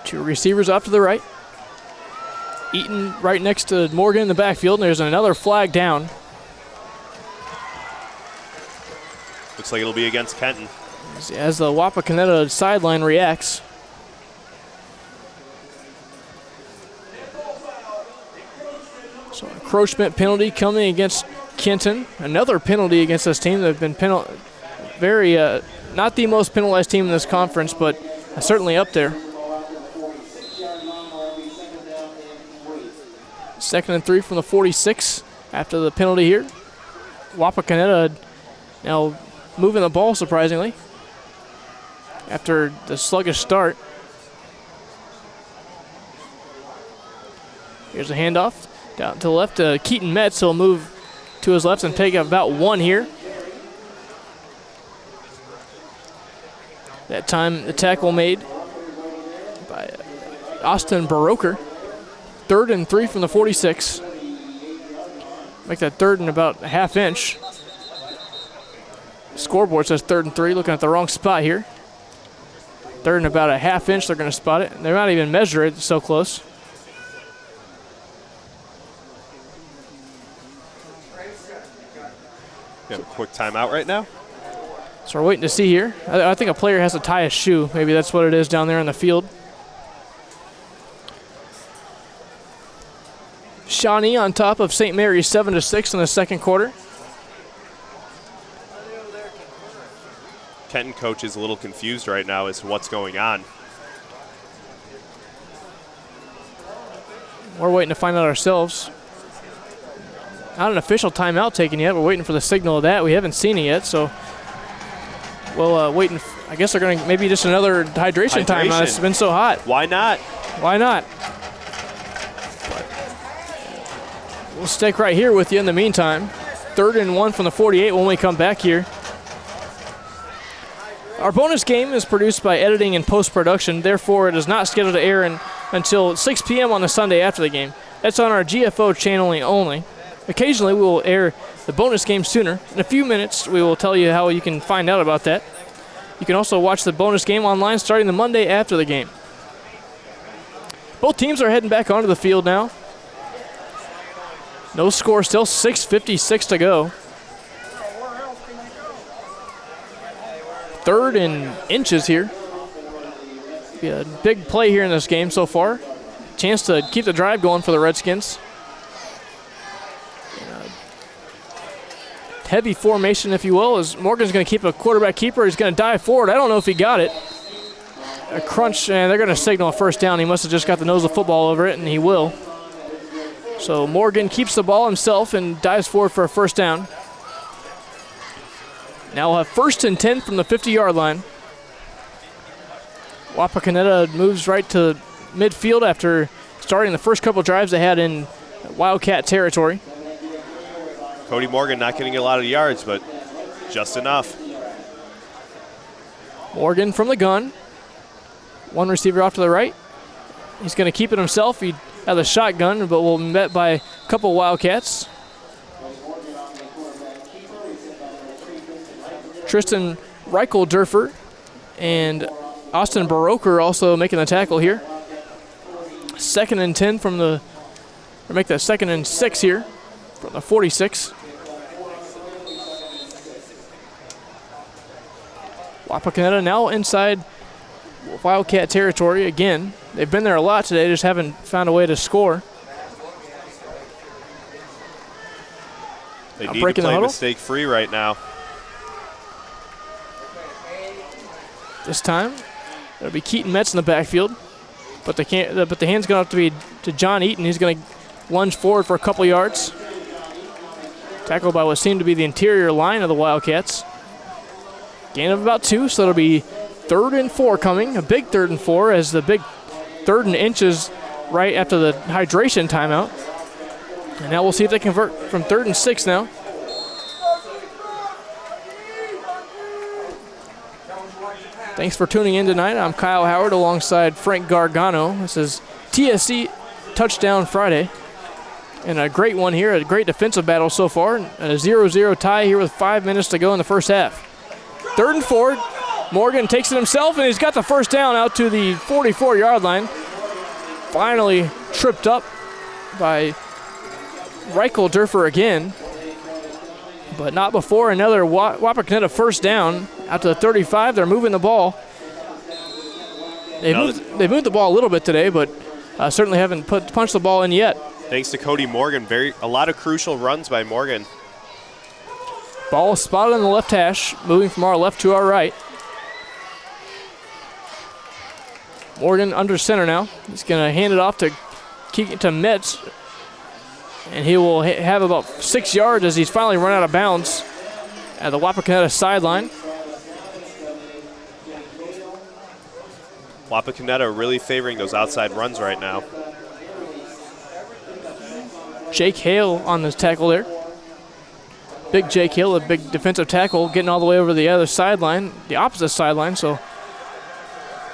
Two receivers off to the right. Eaton right next to Morgan in the backfield, and there's another flag down. Looks like it'll be against Kenton. As the Wapakoneta sideline reacts. So encroachment penalty coming against Kenton. Another penalty against this team. They've been very, not the most penalized team in this conference, but certainly up there. 2nd and 3 from the 46 after the penalty here. Wapakoneta now moving the ball surprisingly after the sluggish start. Here's a handoff down to the left to Keaton Metz. He'll move to his left and take about 1 here. That time the tackle made by Austin Baroker. 3rd and 3 from the 46. Make that 3rd and about a ½ inch. Scoreboard says 3rd and 3, looking at the wrong spot here. 3rd and about a ½ inch, they're going to spot it. They're not even measure it, it's so close. We have a quick timeout right now. So we're waiting to see here. I think a player has to tie a shoe. Maybe that's what it is down there in the field. Shawnee on top of St. Mary's 7-6 in the second quarter. Kenton coach is a little confused right now as to what's going on. We're waiting to find out ourselves. Not an official timeout taken yet. We're waiting for the signal of that. We haven't seen it yet, so we'll wait. I guess they're going to maybe just another hydration timeout. It's been so hot. Why not? Why not? We'll stick right here with you in the meantime. 3rd and 1 from the 48 when we come back here. Our bonus game is produced by editing and post-production. Therefore, it is not scheduled to air until 6 p.m. on the Sunday after the game. That's on our GFO channel only. Occasionally, we will air the bonus game sooner. In a few minutes, we will tell you how you can find out about that. You can also watch the bonus game online starting the Monday after the game. Both teams are heading back onto the field now. No score, still 6:56 to go. 3rd and inches here. Be a big play here in this game so far. Chance to keep the drive going for the Redskins. Heavy formation, if you will, as Morgan's going to keep a quarterback keeper. He's going to dive forward. I don't know if he got it. A crunch, and they're going to signal a first down. He must have just got the nose of the football over it, and he will. So Morgan keeps the ball himself and dives forward for a first down. Now we'll have 1st and 10 from the 50-yard line. Wapakoneta moves right to midfield after starting the first couple drives they had in Wildcat territory. Cody Morgan not getting a lot of yards, but just enough. Morgan from the gun. 1 receiver off to the right. He's going to keep it himself. He has a shotgun, but will be met by a couple Wildcats. Tristan Reichelderfer and Austin Baroker also making the tackle here. 2nd and 10 from the, or make that 2nd and 6 here from the 46. Wapakoneta now inside Wildcat territory again. They've been there a lot today, just haven't found a way to score. They need to play mistake-free right now. This time, it'll be Keaton Metz in the backfield, but the hand's going to have to be to John Eaton. He's going to lunge forward for a couple yards. Tackled by what seemed to be the interior line of the Wildcats. Gain of about 2, so it'll be 3rd and 4 coming. A big 3rd and 4 as the big 3rd and inches right after the hydration timeout. And now we'll see if they convert from 3rd and 6 now. Thanks for tuning in tonight. I'm Kyle Howard alongside Frank Gargano. This is TSC Touchdown Friday. And a great one here, a great defensive battle so far. And a 0-0 tie here with 5 minutes to go in the first half. 3rd and 4. Morgan takes it himself, and he's got the first down out to the 44-yard line. Finally tripped up by Reichelderfer again, but not before another Wapakoneta first down out to the 35. They're moving the ball. They moved the ball a little bit today, but certainly haven't punched the ball in yet. Thanks to Cody Morgan, a lot of crucial runs by Morgan. Ball spotted on the left hash, moving from our left to our right. Morgan under center now. He's going to hand it off to Metz, and he will have about 6 yards as he's finally run out of bounds at the Wapakoneta sideline. Wapakoneta really favoring those outside runs right now. Jake Hale on this tackle there. Big Jake Hale, a big defensive tackle, getting all the way over the other sideline, the opposite sideline. So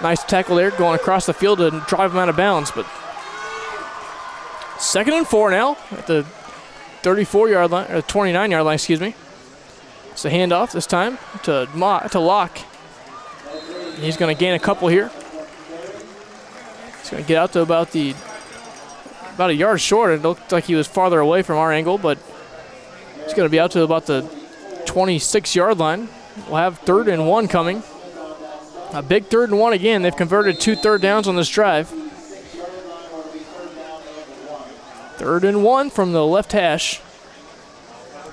nice tackle there, going across the field to drive him out of bounds. But 2nd and 4 now at the 34-yard line, or 29-yard line, excuse me. It's a handoff this time to Locke. He's going to gain a couple here. He's going to get out to about a yard short. It looked like he was farther away from our angle, but he's going to be out to about the 26-yard line. We'll have 3rd and 1 coming. A big 3rd and 1 again. They've converted 2 third downs on this drive. 3rd and 1 from the left hash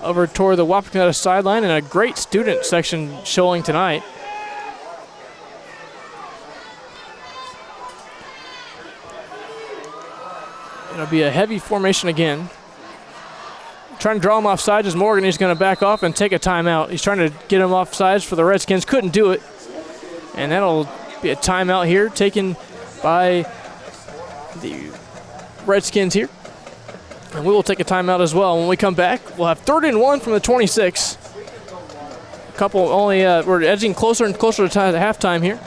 over toward the Wapakoneta sideline, and a great student section showing tonight. It'll be a heavy formation again. Trying to draw him off sides as Morgan. He's going to back off and take a timeout. He's trying to get him off sides for the Redskins. Couldn't do it. And that'll be a timeout here taken by the Redskins here. And we will take a timeout as well. When we come back, we'll have 3rd and 1 from the 26. We're edging closer and closer to halftime here.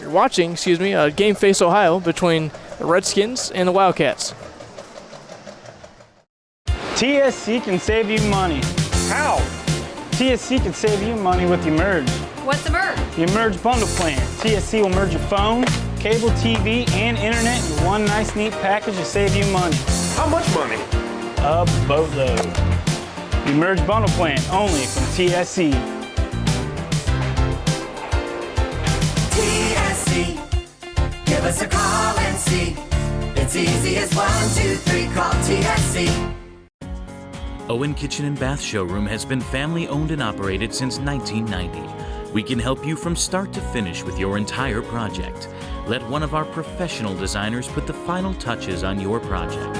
You're watching, Game Face Ohio between the Redskins and the Wildcats. TSC can save you money. How? TSC can save you money with Emerge. What's Emerge? The Emerge bundle plan. TSC will merge your phone, cable TV, and internet in one nice, neat package to save you money. How much money? A boatload. The Emerge bundle plan, only from TSC. TSC, give us a call and see. It's easy as 1, 2, 3, call TSC. Owen Kitchen and Bath Showroom has been family owned and operated since 1990. We can help you from start to finish with your entire project. Let one of our professional designers put the final touches on your project.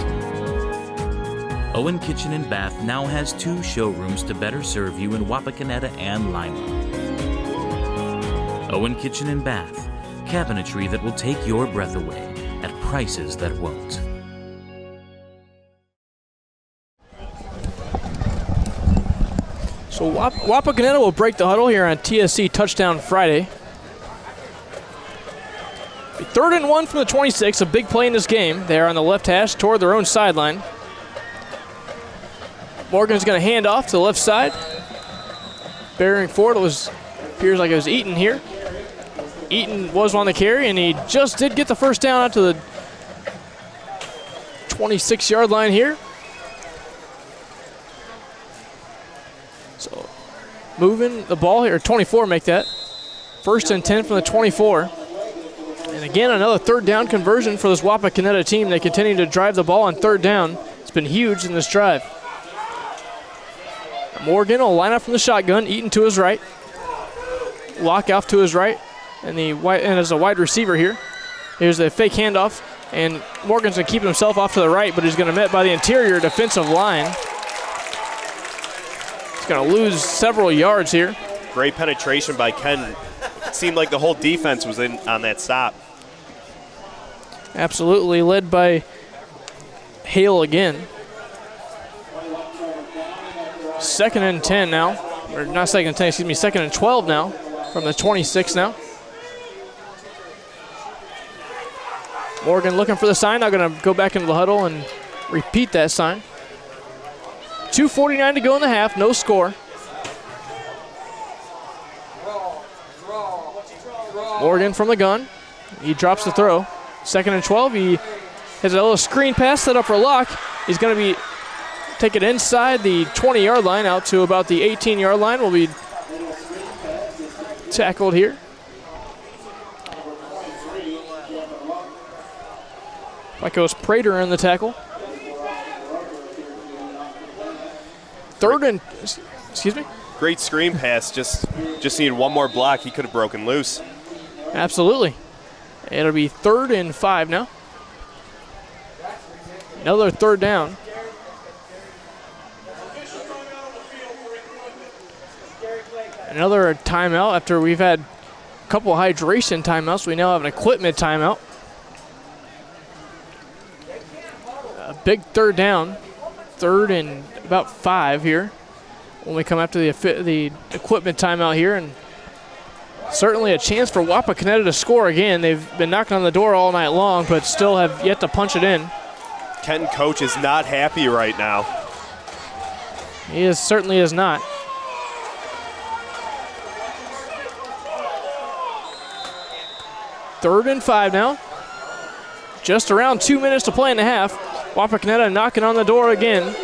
Owen Kitchen and Bath now has 2 showrooms to better serve you in Wapakoneta and Lima. Owen Kitchen and Bath, cabinetry that will take your breath away at prices that won't. So Wapakoneta will break the huddle here on TSC Touchdown Friday. 3rd and 1 from the 26, a big play in this game. They're on the left hash toward their own sideline. Morgan's going to hand off to the left side. Bearing forward, appears like it was Eaton here. Eaton was on the carry, and he just did get the first down out to the 26-yard line here. So moving the ball here, 24 make that. 1st and 10 from the 24. And again, another 3rd down conversion for this Wapakoneta team. They continue to drive the ball on 3rd down. It's been huge in this drive. Morgan will line up from the shotgun, Eaton to his right. Locke off to his right, and as a wide receiver here. Here's the fake handoff, and Morgan's going to keep himself off to the right, but he's going to be met by the interior defensive line. Going to lose several yards here. Great penetration by Kenton. It seemed like the whole defense was in on that stop. Absolutely, led by Hale again. 2nd and 10 now. Or not 2nd and 10, excuse me, 2nd and 12 now from the 26 now. Morgan looking for the sign. Now going to go back into the huddle and repeat that sign. 2:49 to go in the half. No score. Morgan from the gun. He drops the throw. 2nd and 12. He has a little screen pass set up for Locke. He's going to be take it inside the 20-yard line out to about the 18-yard line. Will be tackled here. Like it was Prater in the tackle. 3rd and, excuse me? Great screen pass. Just needed one more block. He could have broken loose. Absolutely. It'll be 3rd and 5 now. Another 3rd down. Another timeout after we've had a couple hydration timeouts. We now have an equipment timeout. A big 3rd down. 3rd and about 5 here when we come after the equipment timeout here. And certainly a chance for Wapakoneta to score again. They've been knocking on the door all night long, but still have yet to punch it in. Kenton coach is not happy right now. He certainly is not. Third and 5 now. Just around 2 minutes to play in the half. Wapakoneta knocking on the door again.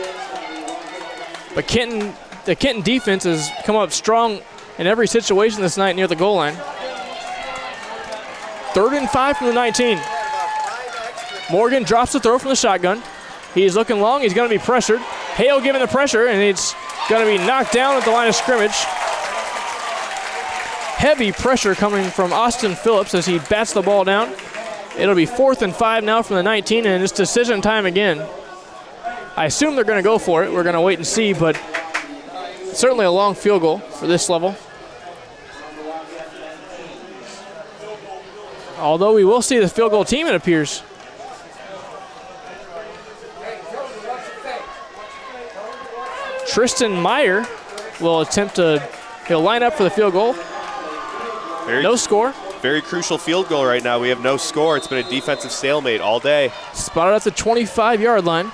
But the Kenton defense has come up strong in every situation this night near the goal line. 3rd and 5 from the 19. Morgan drops the throw from the shotgun. He's looking long. He's going to be pressured. Hale giving the pressure, and it's going to be knocked down at the line of scrimmage. Heavy pressure coming from Austin Phillips as he bats the ball down. It'll be 4th and 5 now from the 19, and it's decision time again. I assume they're going to go for it. We're going to wait and see, but certainly a long field goal for this level. Although we will see the field goal team, it appears. Tristan Meyer will attempt he'll line up for the field goal. No score. Very crucial field goal right now. We have no score. It's been a defensive stalemate all day. Spotted at the 25-yard line.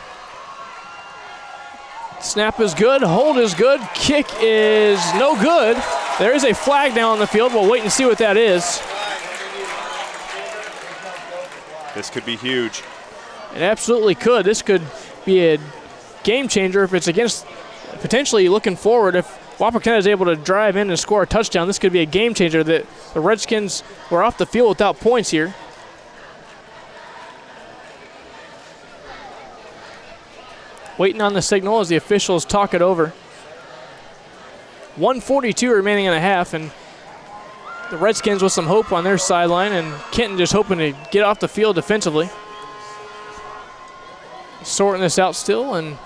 Snap is good. Hold is good. Kick is no good. There is a flag down on the field. We'll wait and see what that is. This could be huge. It absolutely could. This could be a game changer if it's against, potentially looking forward, if Wapakoneta is able to drive in and score a touchdown. This could be a game changer. The Redskins were off the field without points here. Waiting on the signal as the officials talk it over. 1:42 remaining in a half, and the Redskins with some hope on their sideline, and Kenton just hoping to get off the field defensively. Sorting this out still, and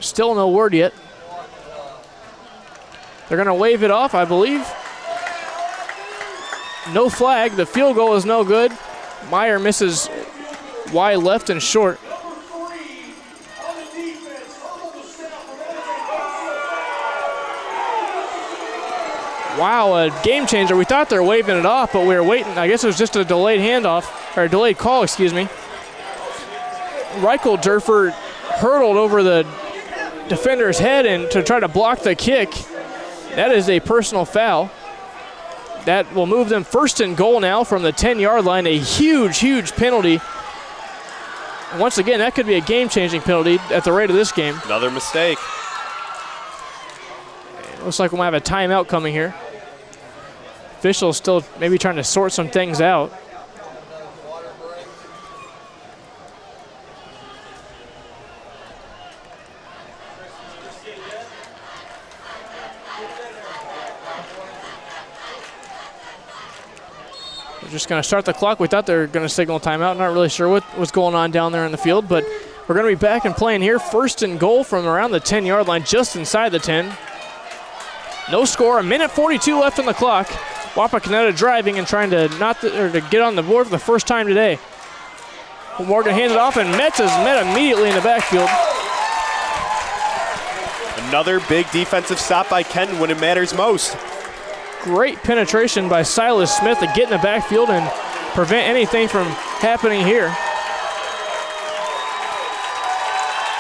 still no word yet. They're going to wave it off, I believe. No flag. The field goal is no good. Meyer misses wide left and short. Wow, a game changer. We thought they were waving it off, but we were waiting. I guess it was just a delayed handoff, or a delayed call, excuse me. Reichelderfer hurdled over the defender's head and to try to block the kick. That is a personal foul. That will move them 1st and goal now from the 10-yard line. A huge, huge penalty. And once again, that could be a game-changing penalty at the rate of this game. Another mistake. It looks like we might have a timeout coming here. Officials still maybe trying to sort some things out. We're just going to start the clock. We thought they were going to signal timeout. Not really sure what was going on down there in the field, but we're going to be back and playing here. 1st and goal from around the 10-yard line, just inside the 10. No score. 1:42 left on the clock. Wapakoneta driving and trying to to get on the board for the first time today. Morgan hands it off, and Metz is met immediately in the backfield. Another big defensive stop by Kenton when it matters most. Great penetration by Silas Smith to get in the backfield and prevent anything from happening here.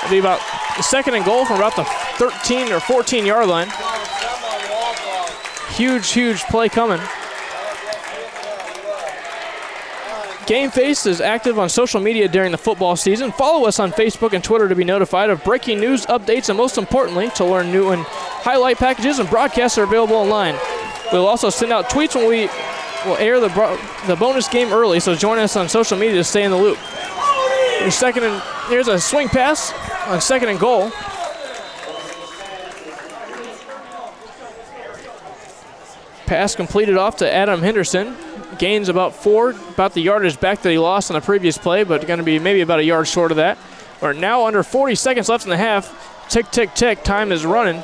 It'll be about a 2nd and goal from about the 13 or 14-yard line. Huge play coming. Game Face is active on social media during the football season. Follow us on Facebook and Twitter to be notified of breaking news, updates, and most importantly, to learn new and highlight packages and broadcasts are available online. We'll also send out tweets when we will air the bonus game early, so join us on social media to stay in the loop. Here's a swing pass on 2nd and goal. Pass completed off to Adam Henderson. Gains about 4, about the yardage back that he lost on the previous play, but going to be maybe about a yard short of that. We're now under 40 seconds left in the half. Tick, tick, tick. Time is running.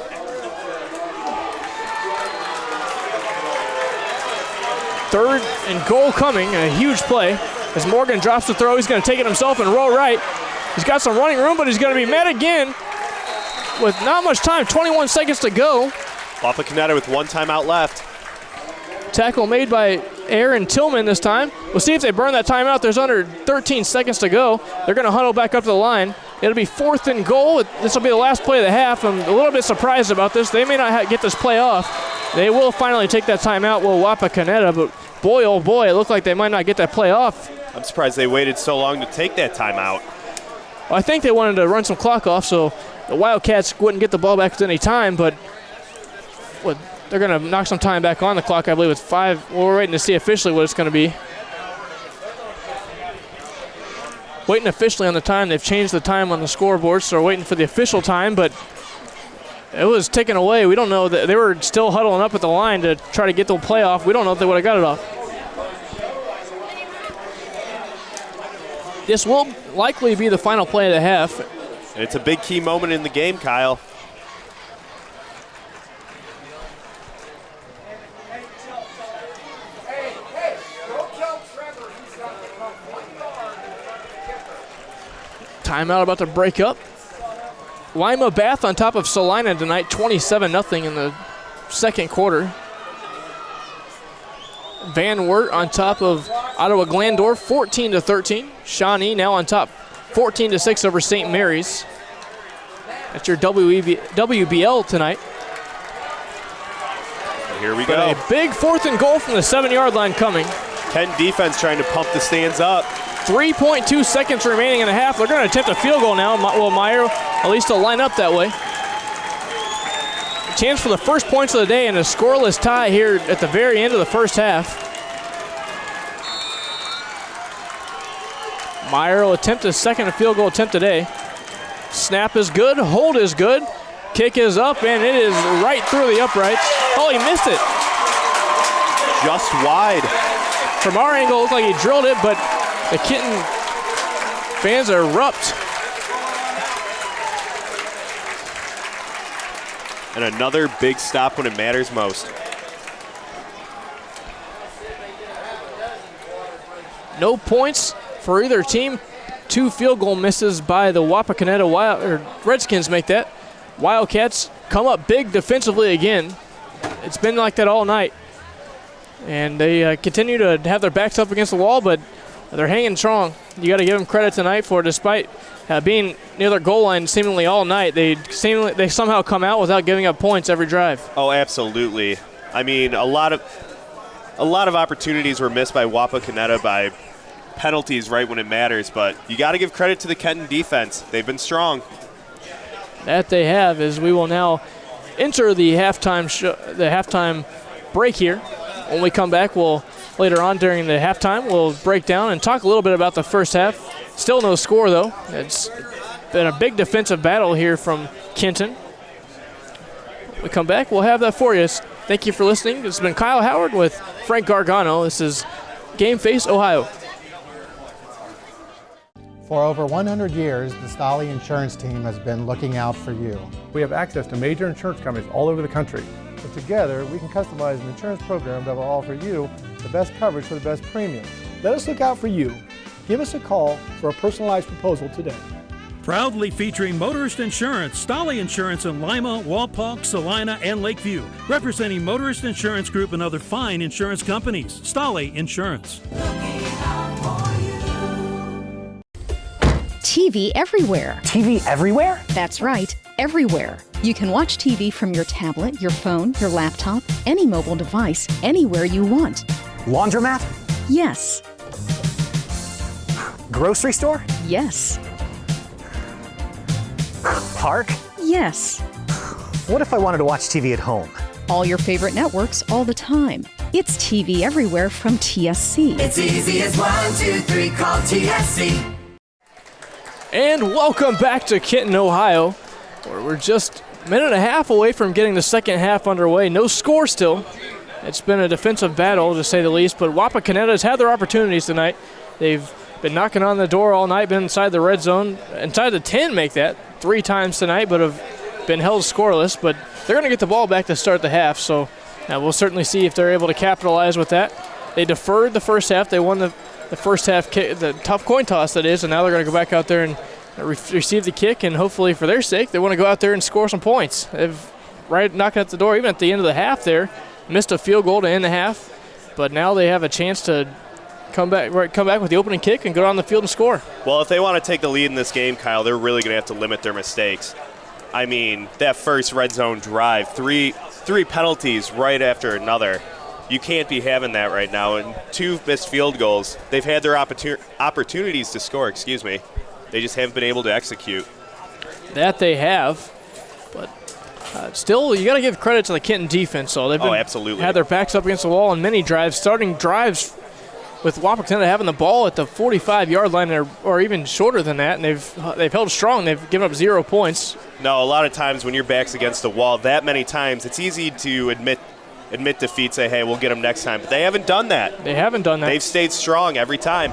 Third and goal coming. A huge play. As Morgan drops the throw, he's going to take it himself and roll right. He's got some running room, but he's going to be met again with not much time. 21 seconds to go. Wapakoneta with 1 timeout left. Tackle made by Aaron Tillman this time. We'll see if they burn that timeout. There's under 13 seconds to go. They're going to huddle back up to the line. It'll be 4th and goal. This will be the last play of the half. I'm a little bit surprised about this. They may not get this play off. They will finally take that timeout, Wapakoneta, but boy, oh boy, it looked like they might not get that play off. I'm surprised they waited so long to take that timeout. Well, I think they wanted to run some clock off so the Wildcats wouldn't get the ball back at any time, but they're going to knock some time back on the clock, I believe, with 5. We're waiting to see officially what it's going to be. Waiting officially on the time. They've changed the time on the scoreboard, so we're waiting for the official time, but it was taken away. We don't know. That they were still huddling up at the line to try to get the play off. We don't know if they would have got it off. This will likely be the final play of the half. And it's a big key moment in the game, Kyle. Timeout about to break up. Lima Bath on top of Salina tonight, 27-0 in the 2nd quarter. Van Wert on top of Ottawa Glandorf, 14-13. Shawnee now on top, 14-6 over St. Mary's. That's your WBL tonight. Here we go. A big 4th and goal from the 7-yard line coming. Kenton defense trying to pump the stands up. 3.2 seconds remaining in the half. They're going to attempt a field goal now. Well, Meyer, at least to line up that way. Chance for the first points of the day and a scoreless tie here at the very end of the first half. Meyer will attempt his 2nd field goal attempt today. Snap is good, hold is good, kick is up, and it is right through the uprights. Oh, he missed it. Just wide. From our angle, it looked like he drilled it, but the Kenton fans erupt. And another big stop when it matters most. No points for either team. 2 field goal misses by the Wapakoneta Redskins make that. Wildcats come up big defensively again. It's been like that all night. And they continue to have their backs up against the wall, but they're hanging strong. You got to give them credit tonight for, despite being near their goal line seemingly all night, they somehow come out without giving up points every drive. Oh, absolutely. I mean, a lot of opportunities were missed by Wapakoneta by penalties right when it matters, but you got to give credit to the Kenton defense. They've been strong. That they have, as we will now enter the halftime break here. When we come back, later on during the halftime, we'll break down and talk a little bit about the first half. Still no score, though. It's been a big defensive battle here from Kenton. When we come back, we'll have that for you. Thank you for listening. This has been Kyle Howard with Frank Gargano. This is Game Face, Ohio. For over 100 years, the Stolly Insurance Team has been looking out for you. We have access to major insurance companies all over the country. But together, we can customize an insurance program that will offer you the best coverage for the best premiums. Let us look out for you. Give us a call for a personalized proposal today. Proudly featuring Motorist Insurance, Stolly Insurance in Lima, Walpock, Salina, and Lakeview. Representing Motorist Insurance Group and other fine insurance companies. Stolly Insurance. TV everywhere. TV everywhere? That's right, everywhere. You can watch TV from your tablet, your phone, your laptop, any mobile device, anywhere you want. Laundromat? Yes. Grocery store? Yes. Park? Yes. What if I wanted to watch TV at home? All your favorite networks all the time. It's TV everywhere from TSC. It's easy as 1, 2, 3, call TSC. And welcome back to Kenton, Ohio, where we're just a minute and a half away from getting the second half underway. No score still. It's been a defensive battle, to say the least, but Wapakoneta's had their opportunities tonight. They've been knocking on the door all night, been inside the red zone, inside the 10 make that 3 times tonight, but have been held scoreless. But they're going to get the ball back to start the half, so we'll certainly see if they're able to capitalize with that. They deferred the first half. They won the first half kick, the tough coin toss that is, and now they're going to go back out there and receive the kick, and hopefully for their sake, they want to go out there and score some points. They've knocking at the door, even at the end of the half there, missed a field goal to end the half, but now they have a chance to come back with the opening kick and go down the field and score. Well, if they want to take the lead in this game, Kyle, they're really going to have to limit their mistakes. I mean, that first red zone drive, three penalties right after another. You can't be having that right now. And 2 missed field goals. They've had their opportunities to score, They just haven't been able to execute. That they have, but still, you got to give credit to the Kenton defense. So they've absolutely had their backs up against the wall on many drives, starting drives with Wapakoneta having the ball at the 45-yard line or even shorter than that, and they've held strong. They've given up 0 points. No, a lot of times when your back's against the wall that many times, it's easy to admit defeat, say, hey, we'll get them next time. But they haven't done that. They've stayed strong every time.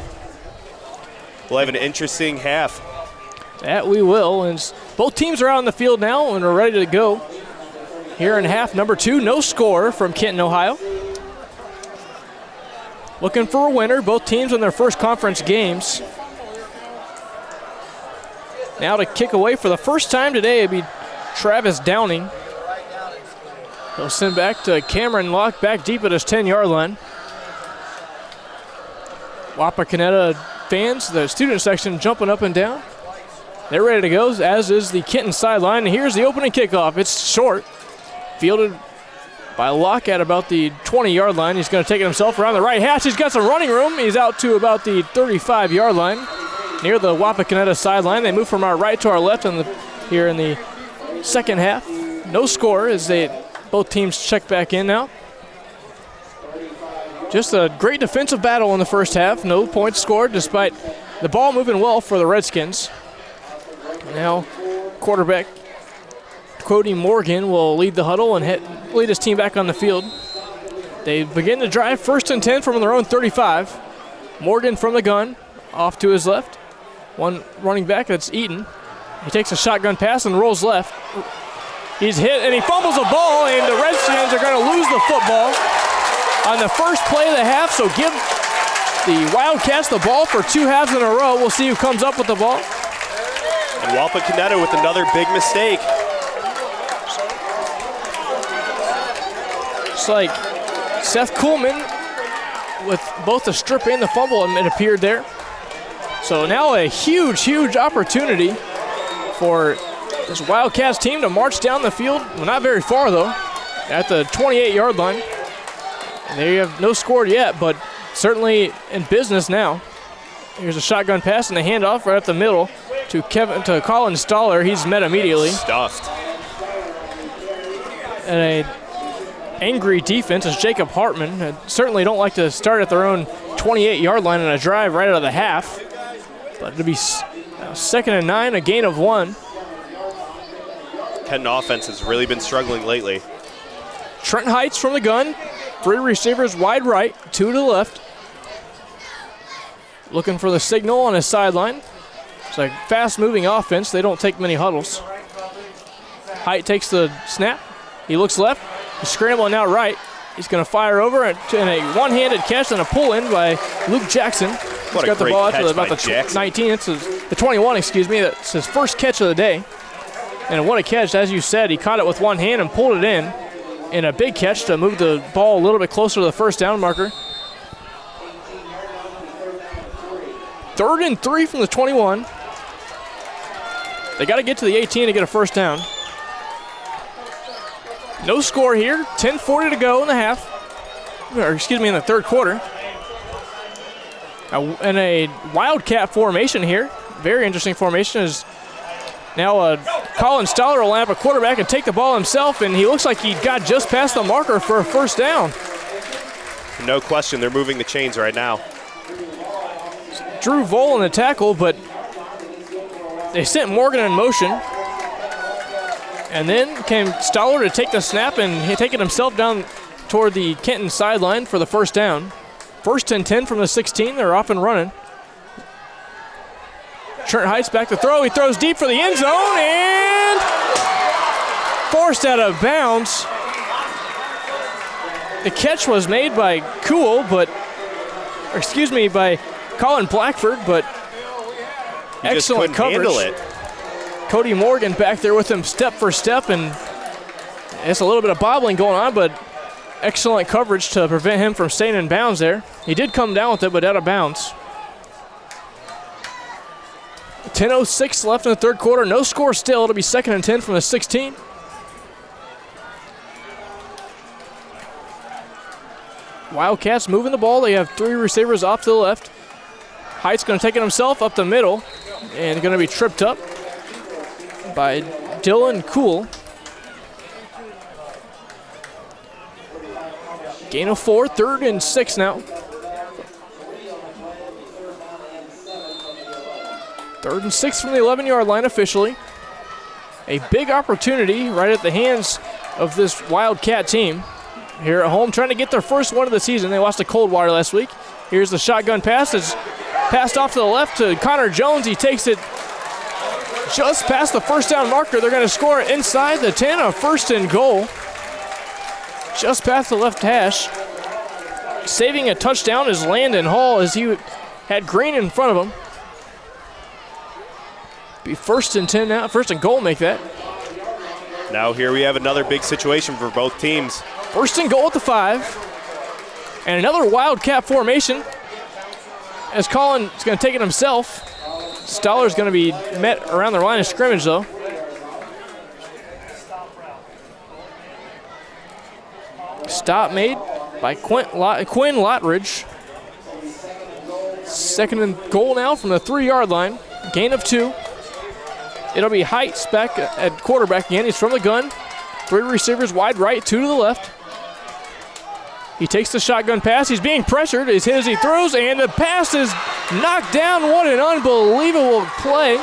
We'll have an interesting half. That we will. And both teams are out on the field now and are ready to go. Here in half number 2, no score from Kenton, Ohio. Looking for a winner. Both teams in their first conference games. Now to kick away for the first time today, it'd be Travis Downing. He'll send back to Cameron Locke, back deep at his 10-yard line. Wapakoneta fans, the student section, jumping up and down. They're ready to go, as is the Kenton sideline. And here's the opening kickoff. It's short, fielded by Locke at about the 20-yard line. He's going to take it himself around the right hash. He's got some running room. He's out to about the 35-yard line, near the Wapakoneta sideline. They move from our right to our left here in the second half. No score as both teams check back in now. Just a great defensive battle in the first half. No points scored despite the ball moving well for the Redskins. Now quarterback Cody Morgan will lead the huddle and lead his team back on the field. They begin to drive 1st and 10 from their own 35. Morgan from the gun, off to his left. One running back, that's Eaton. He takes a shotgun pass and rolls left. He's hit and he fumbles the ball, and the Redskins are going to lose the football on the first play of the half. So give the Wildcats the ball for 2 halves in a row. We'll see who comes up with the ball. And Wapakoneta with another big mistake. It's like Seth Kuhlman with both the strip and the fumble, it appeared there. So now a huge, huge opportunity for this Wildcats team to march down the field. Well, not very far, though, at the 28-yard line. They have no scored yet, but certainly in business now. Here's a shotgun pass and a handoff right up the middle to Colin Stoller. He's met immediately. Stuffed. And a angry defense is Jacob Hartman. Certainly don't like to start at their own 28-yard line in a drive right out of the half. But it'll be 2nd and 9, a gain of 1. Kenton offense has really been struggling lately. Trent Heights from the gun. 3 receivers wide right, 2 to the left. Looking for the signal on his sideline. It's a fast-moving offense. They don't take many huddles. Height takes the snap. He looks left. He's scrambling out right. He's going to fire over in a one-handed catch and a pull-in by Luke Jackson. What He's got a the ball great out to catch about by the Jackson. 19. It's the 21, excuse me. That's his first catch of the day. And what a catch, as you said. He caught it with one hand and pulled it in a big catch to move the ball a little bit closer to the first down marker. 3rd and 3 from the 21. They got to get to the 18 to get a first down. No score here. 10:40 to go in the half. Or excuse me, in the third quarter. In a Wildcat formation here. Very interesting formation. Is now Colin Stoller will line up a quarterback and take the ball himself, and he looks like he got just past the marker for a first down. No question, they're moving the chains right now. Drew Vole in the tackle, but they sent Morgan in motion. And then came Stoller to take the snap and take it himself down toward the Kenton sideline for the first down. 1st and 10 from the 16. They're off and running. Trent Heights back to throw. He throws deep for the end zone and forced out of bounds. The catch was made by by Colin Blackford, but excellent coverage. Handle it. Cody Morgan back there with him step for step, and it's a little bit of bobbling going on, but excellent coverage to prevent him from staying in bounds there. He did come down with it, but out of bounds. 10:06 left in the third quarter. No score still. It'll be 2nd and 10 from the 16. Wildcats moving the ball. They have 3 receivers off to the left. Heights going to take it himself up the middle and going to be tripped up by Dylan Kuhl. Gain of 4, 3rd and 6 now. 3rd and 6 from the 11-yard line officially. A big opportunity right at the hands of this Wildcat team here at home, trying to get their first one of the season. They lost to Coldwater last week. Here's the shotgun pass. It's passed off to the left to Connor Jones. He takes it just past the first down marker. They're going to score inside the 10, a 1st and goal. Just past the left hash. Saving a touchdown is Landon Hall, as he had Green in front of him. Be 1st and 10 now. 1st and goal, make that. Now here we have another big situation for both teams. 1st and goal at the 5. And another Wildcat formation, as Colin is going to take it himself. Stoller's going to be met around the line of scrimmage, though. Stop made by Quinn Lottridge. 2nd and goal now from the 3-yard line. Gain of 2. It'll be Heights back at quarterback again. He's from the gun. 3 receivers wide right, 2 to the left. He takes the shotgun pass. He's being pressured. He's hit as he throws, and the pass is knocked down. What an unbelievable play.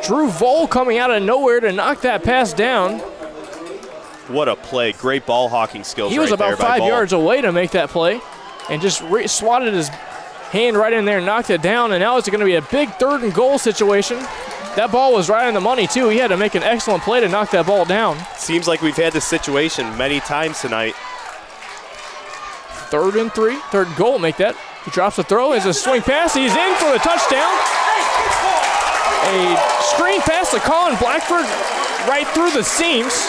Drew Vole coming out of nowhere to knock that pass down. What a play. Great ball hawking skills. He was about 5 yards away to make that play and just swatted his hand right in there and knocked it down, and now it's going to be a big 3rd and goal situation. That ball was right on the money, too. He had to make an excellent play to knock that ball down. Seems like we've had this situation many times tonight. 3rd and 3, 3rd and goal, make that. He drops the throw. It's a swing pass. He's in for the touchdown. A screen pass to Colin Blackford right through the seams.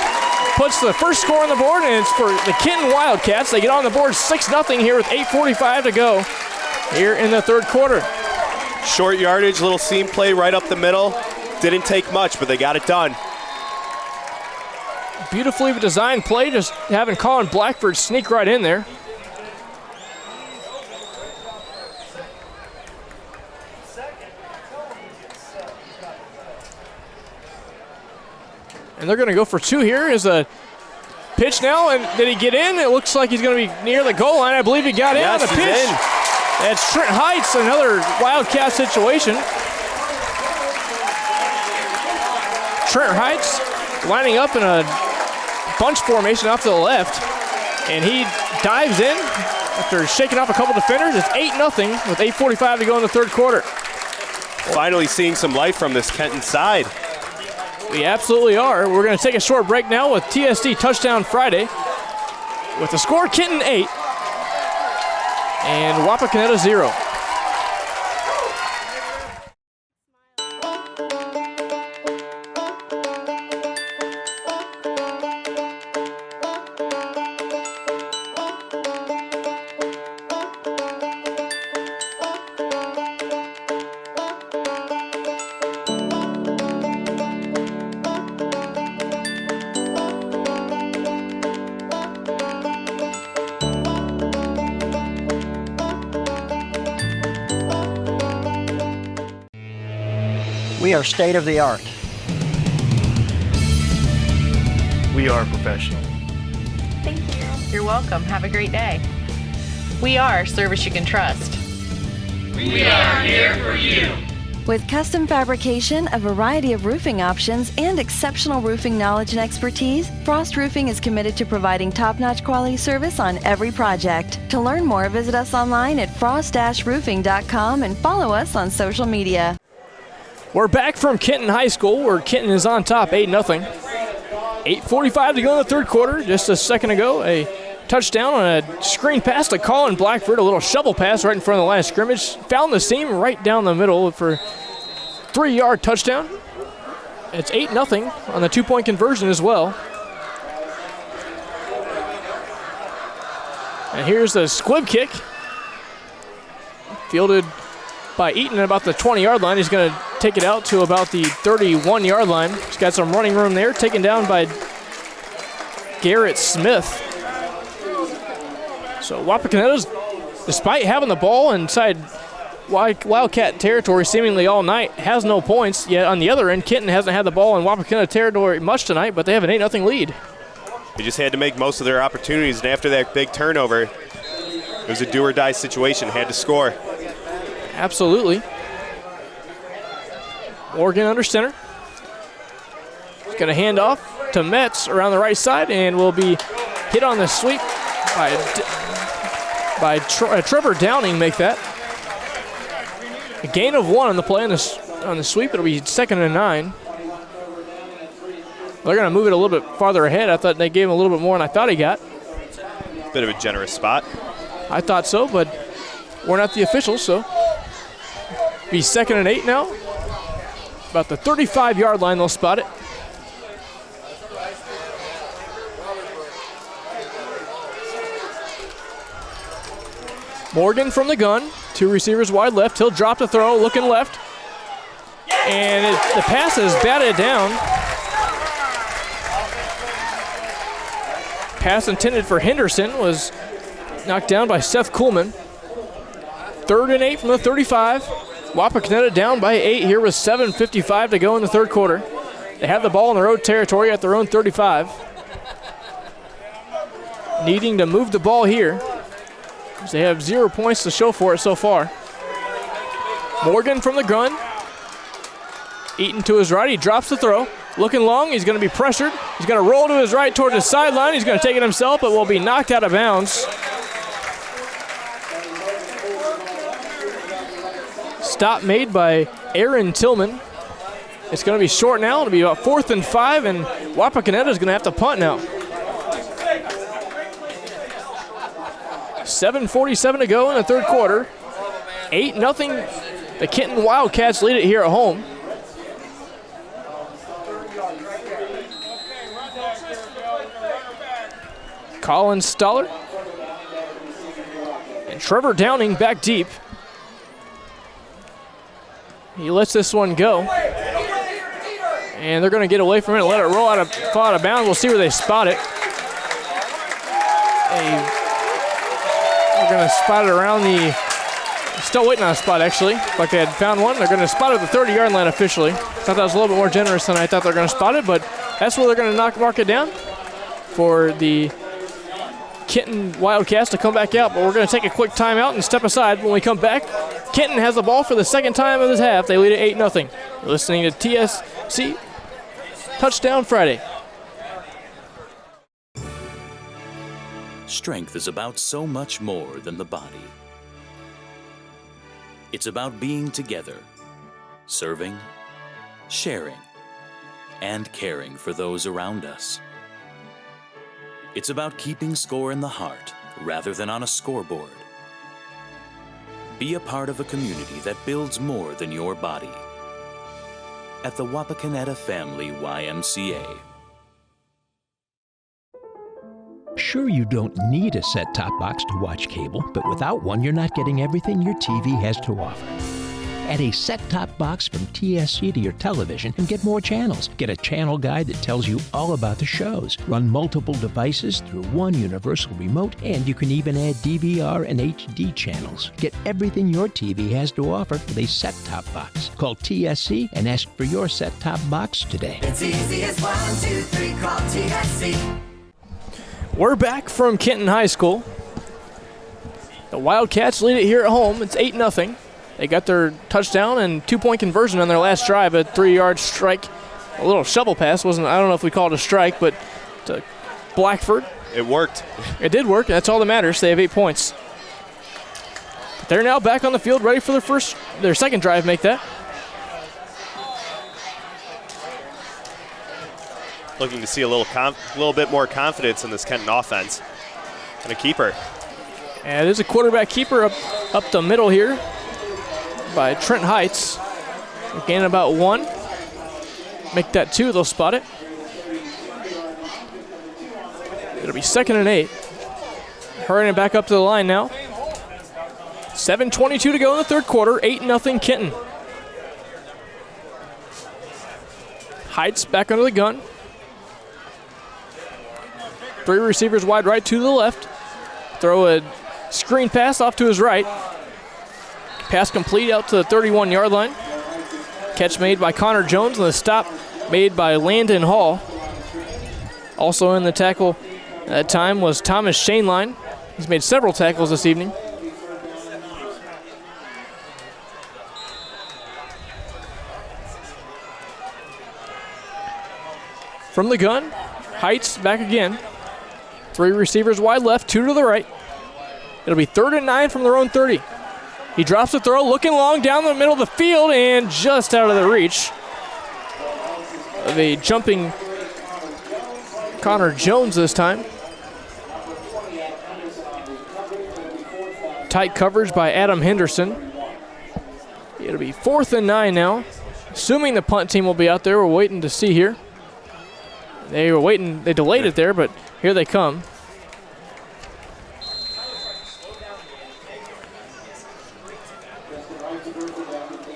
Puts the first score on the board, and it's for the Kenton Wildcats. They get on the board 6-0 here with 8:45 to go here in the third quarter. Short yardage, little seam play right up the middle. Didn't take much, but they got it done. Beautifully designed play, just having Colin Blackford sneak right in there. And they're going to go for 2 here. Is a pitch now, and did he get in? It looks like he's going to be near the goal line. I believe he got in on the pitch. In. That's Trent Heights, another Wildcat situation. Trent Heights lining up in a bunch formation off to the left, and he dives in after shaking off a couple defenders. It's 8-0 with 8:45 to go in the third quarter. Finally seeing some life from this Kenton side. We absolutely are. We're going to take a short break now with TSC Touchdown Friday. With the score, Kenton 8 and Wapakoneta 0. We are state of the art. We are professional. Thank you. You're welcome. Have a great day. We are service you can trust. We are here for you. With custom fabrication, a variety of roofing options, and exceptional roofing knowledge and expertise, Frost Roofing is committed to providing top-notch quality service on every project. To learn more, visit us online at frost-roofing.com and follow us on social media. We're back from Kenton High School, where Kenton is on top 8-0. 8:45 to go in the third quarter. Just a second ago, a touchdown on a screen pass to Colin Blackford, a little shovel pass right in front of the line of scrimmage. Found the seam right down the middle for 3-yard touchdown. It's 8-0 on the two-point conversion as well. And here's the squib kick. Fielded by Eaton at about the 20-yard line. He's going to take it out to about the 31-yard line. He's got some running room there, taken down by Garrett Smith. So Wapakoneta's, despite having the ball inside Wildcat territory seemingly all night, has no points. Yet on the other end, Kenton hasn't had the ball in Wapakoneta territory much tonight, but they have an 8-0 lead. They just had to make most of their opportunities, and after that big turnover, it was a do-or-die situation, had to score. Absolutely. Morgan under center. He's going to hand off to Metz around the right side and will be hit on the sweep by Trevor Downing. Make that a gain of 1 on the play on the sweep. It'll be 2nd and 9. They're going to move it a little bit farther ahead. I thought they gave him a little bit more than I thought he got. Bit of a generous spot. I thought so, but we're not the officials, so be 2nd and 8 now. About the 35-yard line, they'll spot it. Morgan from the gun, 2 receivers wide left. He'll drop the throw, looking left. And the pass is batted down. Pass intended for Henderson was knocked down by Seth Kuhlman. 3rd and 8 from the 35. Wapakoneta down by 8 here with 7:55 to go in the third quarter. They have the ball in their own territory at their own 35. Needing to move the ball here, as they have 0 points to show for it so far. Morgan from the gun. Eaton to his right, he drops the throw. Looking long, he's going to be pressured. He's going to roll to his right toward the sideline. He's going to take it himself, but will be knocked out of bounds. Stop made by Aaron Tillman. It's going to be short now. It'll be about 4th and 5, and Wapakoneta is going to have to punt now. 7:47 to go in the third quarter. 8-0. The Kenton Wildcats lead it here at home. Colin Stoller and Trevor Downing back deep. He lets this one go. And they're going to get away from it and let it fall out of bounds. We'll see where they spot it. They're going to spot it around the... Still waiting on a spot, actually. Like they had found one. They're going to spot it at the 30-yard line officially. Thought that was a little bit more generous than I thought they were going to spot it, but that's where they're going to mark it down for the Kenton Wildcats to come back out. But we're going to take a quick timeout and step aside. When we come back, Kenton has the ball for the second time of this half. They lead it 8-0. You're listening to TSC Touchdown Friday. Strength is about so much more than the body. It's about being together, serving, sharing, and caring for those around us. It's about keeping score in the heart rather than on a scoreboard. Be a part of a community that builds more than your body. At the Wapakoneta Family YMCA. Sure, you don't need a set-top box to watch cable, but without one, you're not getting everything your TV has to offer. Add a set-top box from TSC to your television and get more channels. Get a channel guide that tells you all about the shows. Run multiple devices through one universal remote, and you can even add DVR and HD channels. Get everything your TV has to offer with a set-top box. Call TSC and ask for your set-top box today. It's easy as 1, 2, 3, call TSC. We're back from Kenton High School. The Wildcats lead it here at home. It's 8-0. They got their touchdown and 2-point conversion on their last drive, a 3-yard strike. A little shovel pass. I don't know if we call it a strike, but to Blackford. It worked. It did work. That's all that matters. They have 8 points. They're now back on the field, ready for their second drive, make that. Looking to see a little bit more confidence in this Kenton offense. And a keeper. And it is a quarterback keeper up the middle here by Trent Heights. Gain about 1. Make that 2, they'll spot it. It'll be 2nd and 8. Hurrying back up to the line now. 7:22 to go in the third quarter, 8-0 Kenton. Heights back under the gun. 3 receivers wide right, 2 to the left. Throw a screen pass off to his right. Pass complete out to the 31-yard line. Catch made by Connor Jones, and the stop made by Landon Hall. Also in the tackle at that time was Thomas Shaneline. He's made several tackles this evening. From the gun, Heights back again. 3 receivers wide left, 2 to the right. It'll be 3rd and 9 from their own 30. He drops the throw, looking long down the middle of the field and just out of the reach of a jumping Connor Jones this time. Tight coverage by Adam Henderson. It'll be 4th and 9 now. Assuming the punt team will be out there, we're waiting to see here. They were waiting, they delayed it there, but here they come.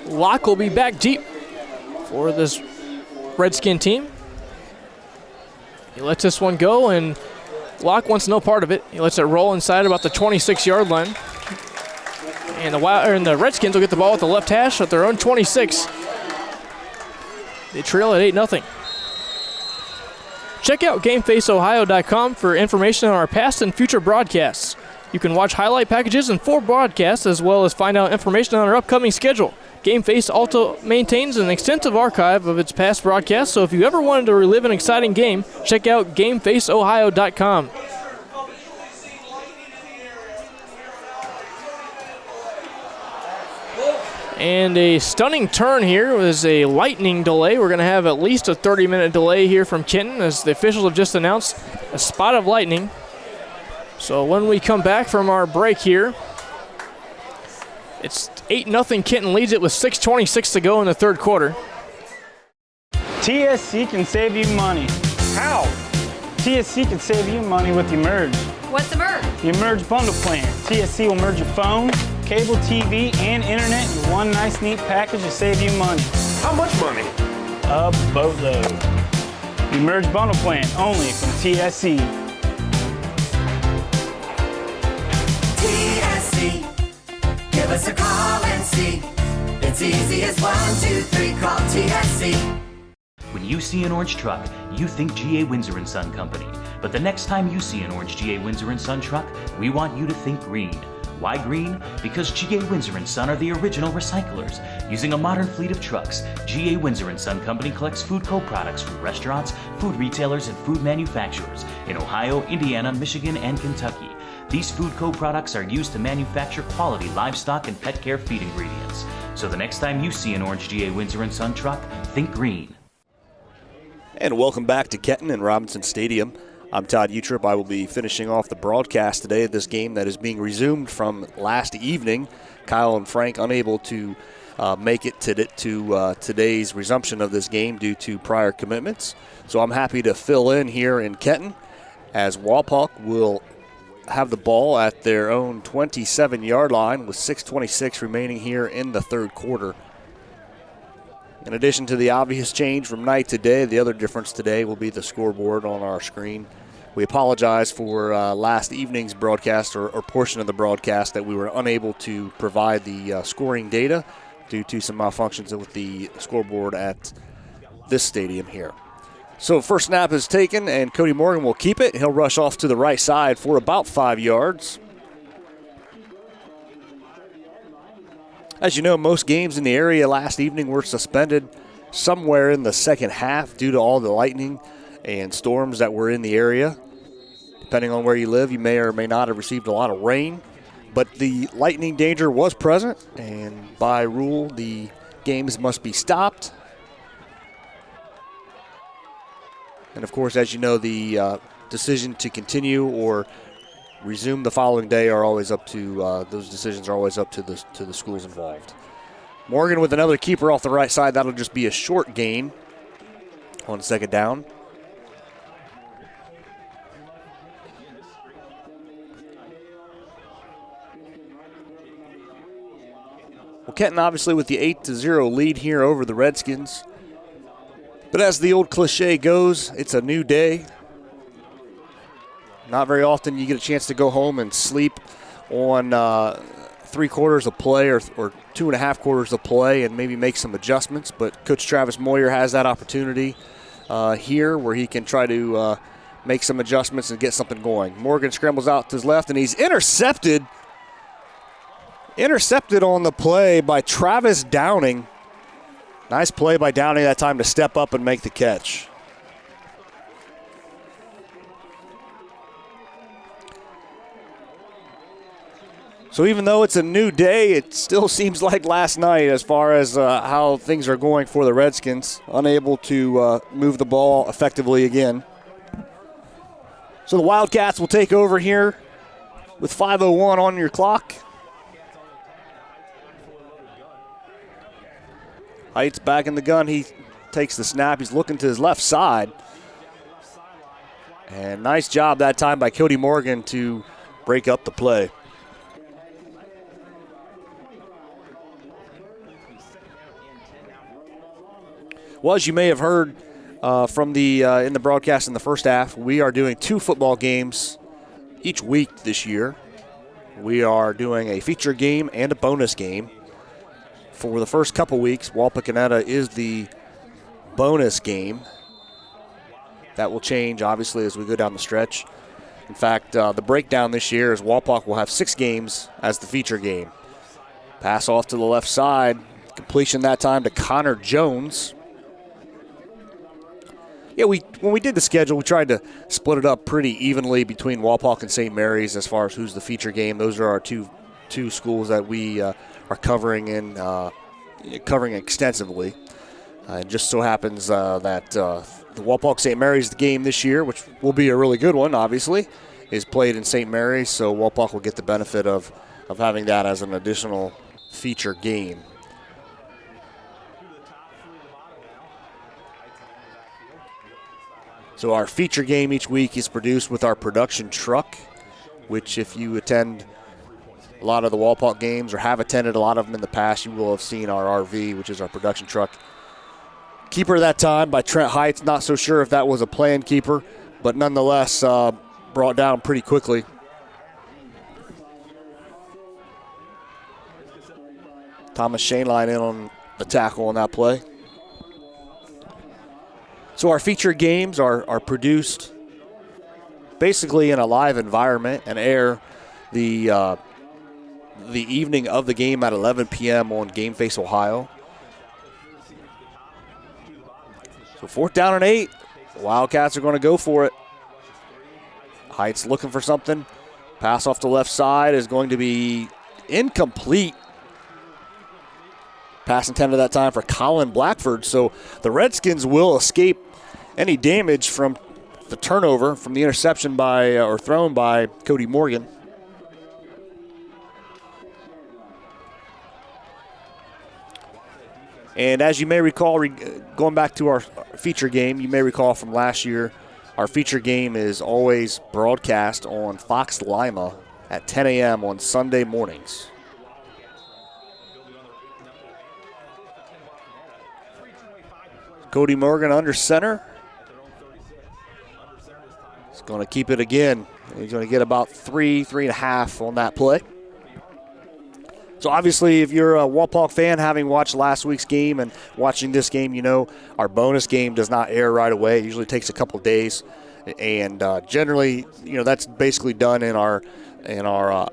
Locke will be back deep for this Redskin team. He lets this one go, and Locke wants no part of it. He lets it roll inside about the 26-yard line. And the Redskins will get the ball at the left hash at their own 26. They trail at 8-0. Check out GameFaceOhio.com for information on our past and future broadcasts. You can watch highlight packages and 4 broadcasts, as well as find out information on our upcoming schedule. GameFace also maintains an extensive archive of its past broadcasts, so if you ever wanted to relive an exciting game, check out GameFaceOhio.com. And a stunning turn here was a lightning delay. We're going to have at least a 30-minute delay here from Kenton, as the officials have just announced a spot of lightning. So when we come back from our break here, it's 8-0. Kenton leads it with 6:26 to go in the third quarter. TSC can save you money. How? TSC can save you money with Emerge. What's Emerge? The Emerge bundle plan. TSC will merge your phone, cable TV, and internet in one nice, neat package to save you money. How much money? A boatload. The Emerge bundle plan, only from TSC. TSC, give us a call and see. It's easy as 1, 2, 3, call TSC. When you see an orange truck, you think GA Windsor & Son Company. But the next time you see an orange GA Windsor & Son truck, we want you to think green. Why green? Because GA Windsor & Son are the original recyclers. Using a modern fleet of trucks, GA Windsor & Son Company collects food co-products from restaurants, food retailers, and food manufacturers in Ohio, Indiana, Michigan, and Kentucky. These food co-products are used to manufacture quality livestock and pet care feed ingredients. So the next time you see an orange GA Windsor & Son truck, think green. And welcome back to Kenton and Robinson Stadium. I'm Todd Utrup. I will be finishing off the broadcast today of this game that is being resumed from last evening. Kyle and Frank unable to make it to today's resumption of this game due to prior commitments. So I'm happy to fill in here in Kenton as Wapak will have the ball at their own 27-yard line with 6:26 remaining here in the third quarter. In addition to the obvious change from night to day, the other difference today will be the scoreboard on our screen. We apologize for last evening's broadcast or portion of the broadcast that we were unable to provide the scoring data due to some malfunctions with the scoreboard at this stadium here. So first snap is taken, and Cody Morgan will keep it. He'll rush off to the right side for about 5 yards. As you know, most games in the area last evening were suspended somewhere in the second half due to all the lightning and storms that were in the area. Depending on where you live, you may or may not have received a lot of rain, but the lightning danger was present, and by rule, the games must be stopped. And of course, as you know, the decision to continue or resume the following day are always up to those decisions are always up to the schools involved. Morgan with another keeper off the right side. That'll just be a short gain on second down. Well, Kenton obviously with the 8-0 lead here over the Redskins. But as the old cliche goes, it's a new day. Not very often you get a chance to go home and sleep on 3 quarters of play or 2.5 quarters of play and maybe make some adjustments. But Coach Travis Moyer has that opportunity here where he can try to make some adjustments and get something going. Morgan scrambles out to his left, and he's intercepted. Intercepted on the play by Travis Downing. Nice play by Downing that time to step up and make the catch. So even though it's a new day, it still seems like last night as far as how things are going for the Redskins. Unable to move the ball effectively again. So the Wildcats will take over here with 5:01 on your clock. Heights back in the gun. He takes the snap. He's looking to his left side. And nice job that time by Cody Morgan to break up the play. Well, as you may have heard from in the broadcast in the first half, we are doing 2 football games each week this year. We are doing a feature game and a bonus game. For the first couple weeks, Wapakoneta is the bonus game. That will change, obviously, as we go down the stretch. In fact, the breakdown this year is Wapak will have 6 games as the feature game. Pass off to the left side. Completion that time to Connor Jones. Yeah, when we did the schedule, we tried to split it up pretty evenly between Wapak and St. Mary's as far as who's the feature game. Those are our two schools that we are covering extensively. It just so happens that the Wapak St. Mary's game this year, which will be a really good one, obviously, is played in St. Mary's, so Wapak will get the benefit of having that as an additional feature game. So our feature game each week is produced with our production truck, which if you attend a lot of the Wapak games or have attended a lot of them in the past, you will have seen our RV, which is our production truck. Keeper that time by Trent Heights. Not so sure if that was a planned keeper, but nonetheless brought down pretty quickly. Thomas Shaneline in on the tackle on that play. So our feature games are produced basically in a live environment and air the evening of the game at 11 p.m. on Game Face Ohio. So 4th down and 8. The Wildcats are going to go for it. Heights looking for something. Pass off the left side is going to be incomplete. Pass intended that time for Colin Blackford. So the Redskins will escape any damage from the turnover, from the interception by or thrown by Cody Morgan. And as you may recall, going back to our feature game, you may recall from last year, our feature game is always broadcast on Fox Lima at 10 a.m. on Sunday mornings. Cody Morgan under center. He's going to keep it again. He's going to get about 3.5 on that play. So obviously, if you're a Wapak fan, having watched last week's game and watching this game, you know our bonus game does not air right away. It usually takes a couple days, and generally, you know, that's basically done in our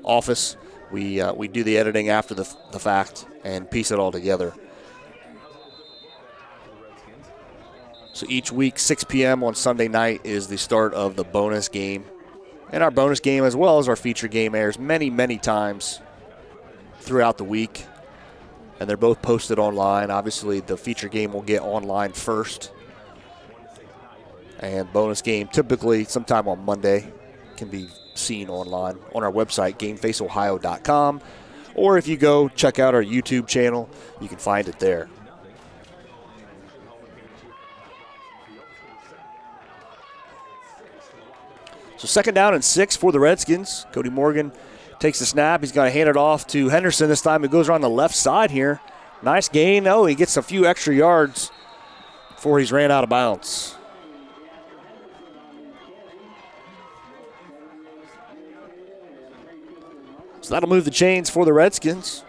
office. We do the editing after the fact and piece it all together. So each week, 6 p.m. on Sunday night is the start of the bonus game, and our bonus game, as well as our feature game, airs many, many times throughout the week, and they're both posted online. Obviously, the feature game will get online first, and bonus game typically sometime on Monday can be seen online on our website, gamefaceohio.com, or if you go check out our YouTube channel, you can find it there. So 2nd down and 6 for the Redskins. Cody Morgan takes the snap. He's going to hand it off to Henderson this time. It goes around the left side here. Nice gain. Oh, he gets a few extra yards before he's ran out of bounds. So that'll move the chains for the Redskins.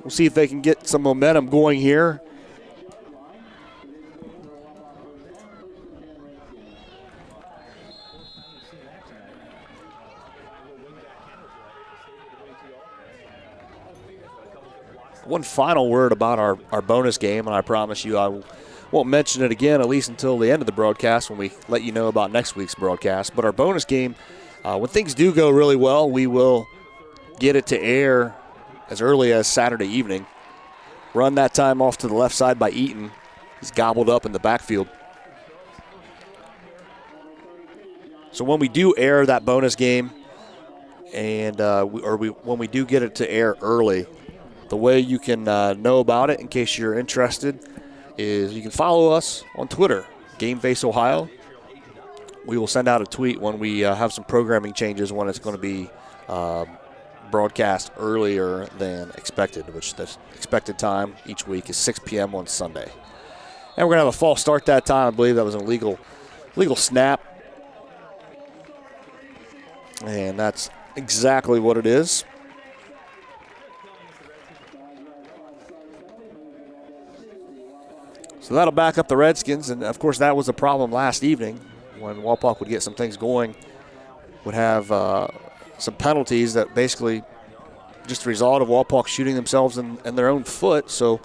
We'll see if they can get some momentum going here. One final word about our bonus game, and I promise you I won't mention it again, at least until the end of the broadcast when we let you know about next week's broadcast. But our bonus game, when things do go really well, we will get it to air as early as Saturday evening. Run that time off to the left side by Eaton. He's gobbled up in the backfield. So when we do air that bonus game, and when we do get it to air early, the way you can know about it, in case you're interested, is you can follow us on Twitter, GameFace Ohio. We will send out a tweet when we have some programming changes, when it's going to be broadcast earlier than expected, which the expected time each week is 6 p.m. on Sunday. And we're going to have a false start that time. I believe that was an illegal snap. And that's exactly what it is. So that'll back up the Redskins, and of course that was a problem last evening when Wapak would get some things going, would have some penalties that basically just the result of Wapak shooting themselves in their own foot. So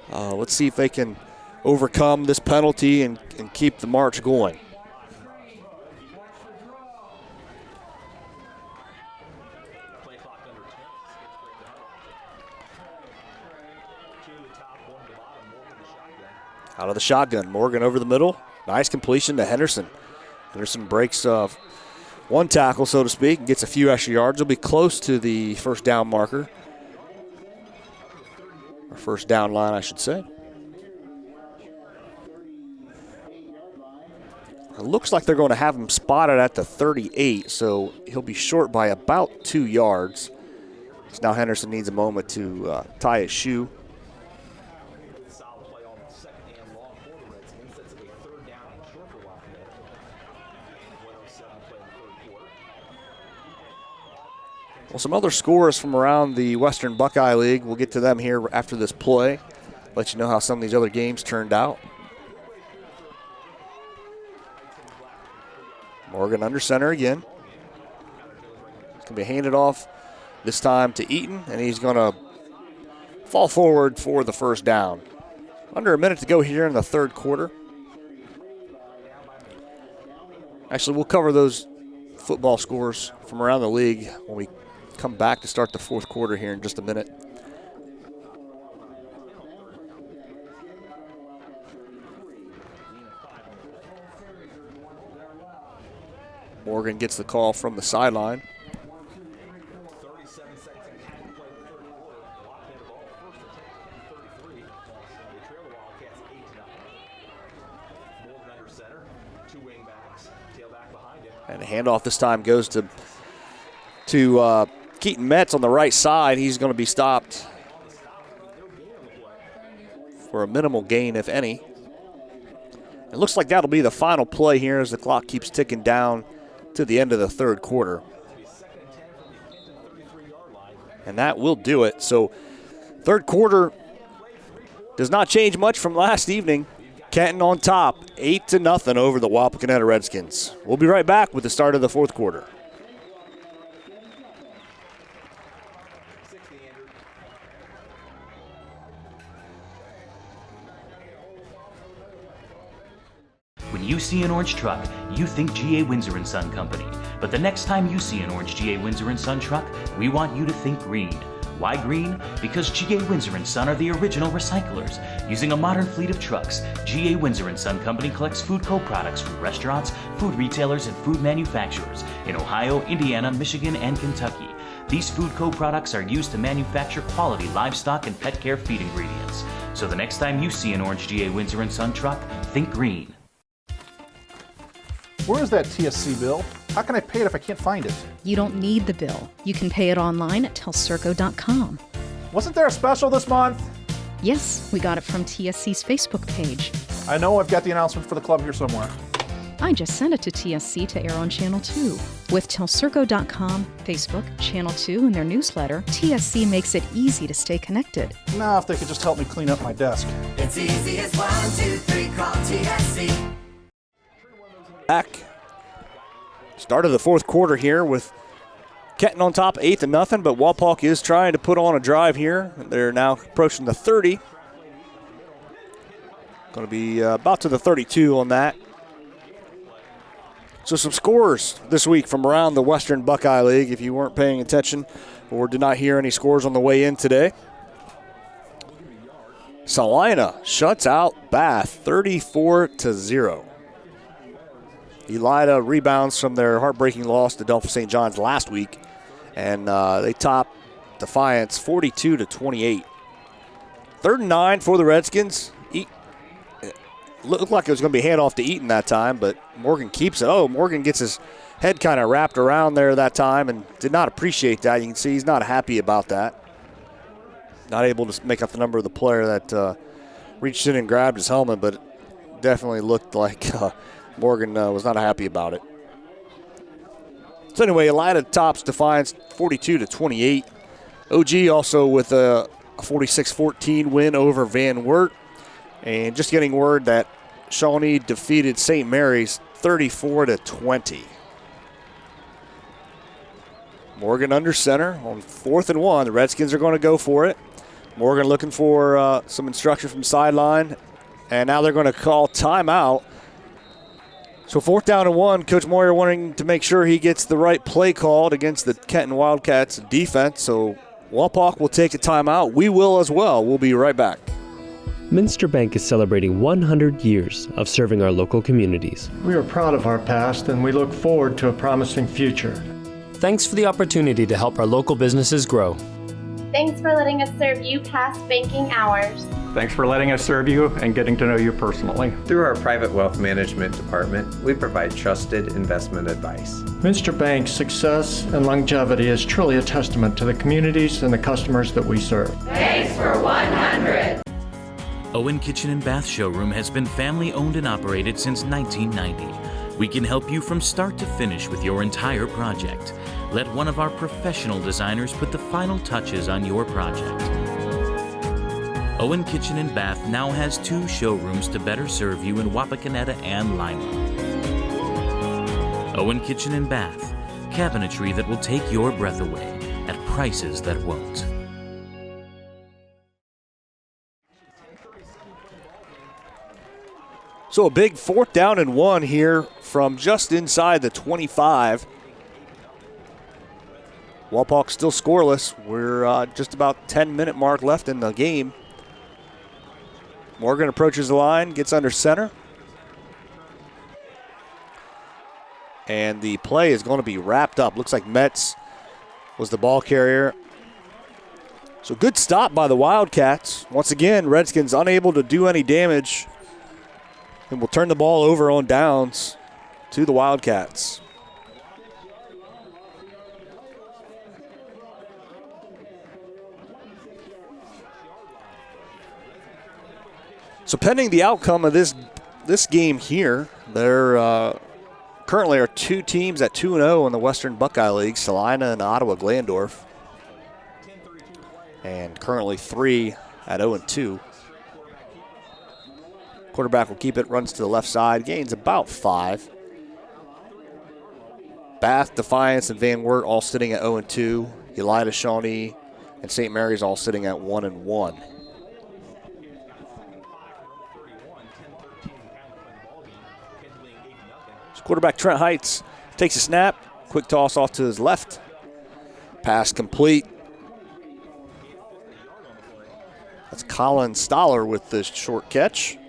let's see if they can overcome this penalty and keep the march going. Out of the shotgun, Morgan over the middle. Nice completion to Henderson. Henderson breaks one tackle, so to speak, and gets a few extra yards. He'll be close to the first down marker. Or first down line, I should say. It looks like they're going to have him spotted at the 38, so he'll be short by about 2 yards. So now Henderson needs a moment to tie his shoe. Well, some other scores from around the Western Buckeye League. We'll get to them here after this play. Let you know how some of these other games turned out. Morgan under center again. It's going to be handed off this time to Eaton, and he's going to fall forward for the first down. Under a minute to go here in the third quarter. Actually, we'll cover those football scores from around the league when we come back to start the fourth quarter here in just a minute. Morgan gets the call from the sideline. And the handoff this time goes to Keaton Metz on the right side. He's going to be stopped for a minimal gain, if any. It looks like that'll be the final play here as the clock keeps ticking down to the end of the third quarter. And that will do it. So third quarter does not change much from last evening. Kenton on top, 8-0 over the Wapakoneta Redskins. We'll be right back with the start of the fourth quarter. When you see an orange truck, you think GA Windsor & Son Company. But the next time you see an orange GA Windsor & Son truck, we want you to think green. Why green? Because GA Windsor & Son are the original recyclers. Using a modern fleet of trucks, GA Windsor & Son Company collects food co-products from restaurants, food retailers, and food manufacturers in Ohio, Indiana, Michigan, and Kentucky. These food co-products are used to manufacture quality livestock and pet care feed ingredients. So the next time you see an orange GA Windsor & Son truck, think green. Where is that TSC bill? How can I pay it if I can't find it? You don't need the bill. You can pay it online at telcirco.com. Wasn't there a special this month? Yes, we got it from TSC's Facebook page. I know I've got the announcement for the club here somewhere. I just sent it to TSC to air on Channel 2. With telcirco.com, Facebook, Channel 2, and their newsletter, TSC makes it easy to stay connected. Now, if they could just help me clean up my desk. It's easy as 1, 2, 3, call TSC. Back. Start of the fourth quarter here with Kenton on top, 8-0, but Wapak is trying to put on a drive here. They're now approaching the 30. Going to be about to the 32 on that. So some scores this week from around the Western Buckeye League, if you weren't paying attention or did not hear any scores on the way in today. Salina shuts out Bath 34-0. Elida rebounds from their heartbreaking loss to Delphos St. John's last week, and they top Defiance 42-28. 3rd and 9 for the Redskins. Looked like it was going to be handoff to Eaton that time, but Morgan keeps it. Oh, Morgan gets his head kind of wrapped around there that time and did not appreciate that. You can see he's not happy about that. Not able to make up the number of the player that reached in and grabbed his helmet, but definitely looked like Morgan was not happy about it. So anyway, Elida tops Defiance 42-28. OG also with a 46-14 win over Van Wert. And just getting word that Shawnee defeated St. Mary's 34-20. Morgan under center on 4th and 1. The Redskins are going to go for it. Morgan looking for some instruction from sideline. And now they're going to call timeout. So 4th down and 1, Coach Moyer wanting to make sure he gets the right play called against the Kenton Wildcats defense. So Wapak will take a timeout. We will as well. We'll be right back. Minster Bank is celebrating 100 years of serving our local communities. We are proud of our past and we look forward to a promising future. Thanks for the opportunity to help our local businesses grow. Thanks for letting us serve you past banking hours. Thanks for letting us serve you and getting to know you personally. Through our private wealth management department, we provide trusted investment advice. Minster Bank's success and longevity is truly a testament to the communities and the customers that we serve. Thanks for 100. Owen Kitchen and Bath Showroom has been family owned and operated since 1990. We can help you from start to finish with your entire project. Let one of our professional designers put the final touches on your project. Owen Kitchen and Bath now has 2 showrooms to better serve you in Wapakoneta and Lima. Owen Kitchen and Bath, cabinetry that will take your breath away at prices that won't. So a big 4th down and 1 here from just inside the 25. Wapak still scoreless. We're just about 10-minute mark left in the game. Morgan approaches the line, gets under center. And the play is going to be wrapped up. Looks like Metz was the ball carrier. So good stop by the Wildcats. Once again, Redskins unable to do any damage. And will turn the ball over on downs to the Wildcats. So pending the outcome of this game here, there currently are 2 teams at 2-0 in the Western Buckeye League, Salina and Ottawa Glandorf. And currently 3 at 0-2. Quarterback will keep it, runs to the left side, gains about 5. Bath, Defiance, and Van Wert all sitting at 0-2. Elida, Shawnee, and St. Mary's all sitting at 1-1. So quarterback Trent Heights takes a snap, quick toss off to his left. Pass complete. That's Colin Stoller with the short catch.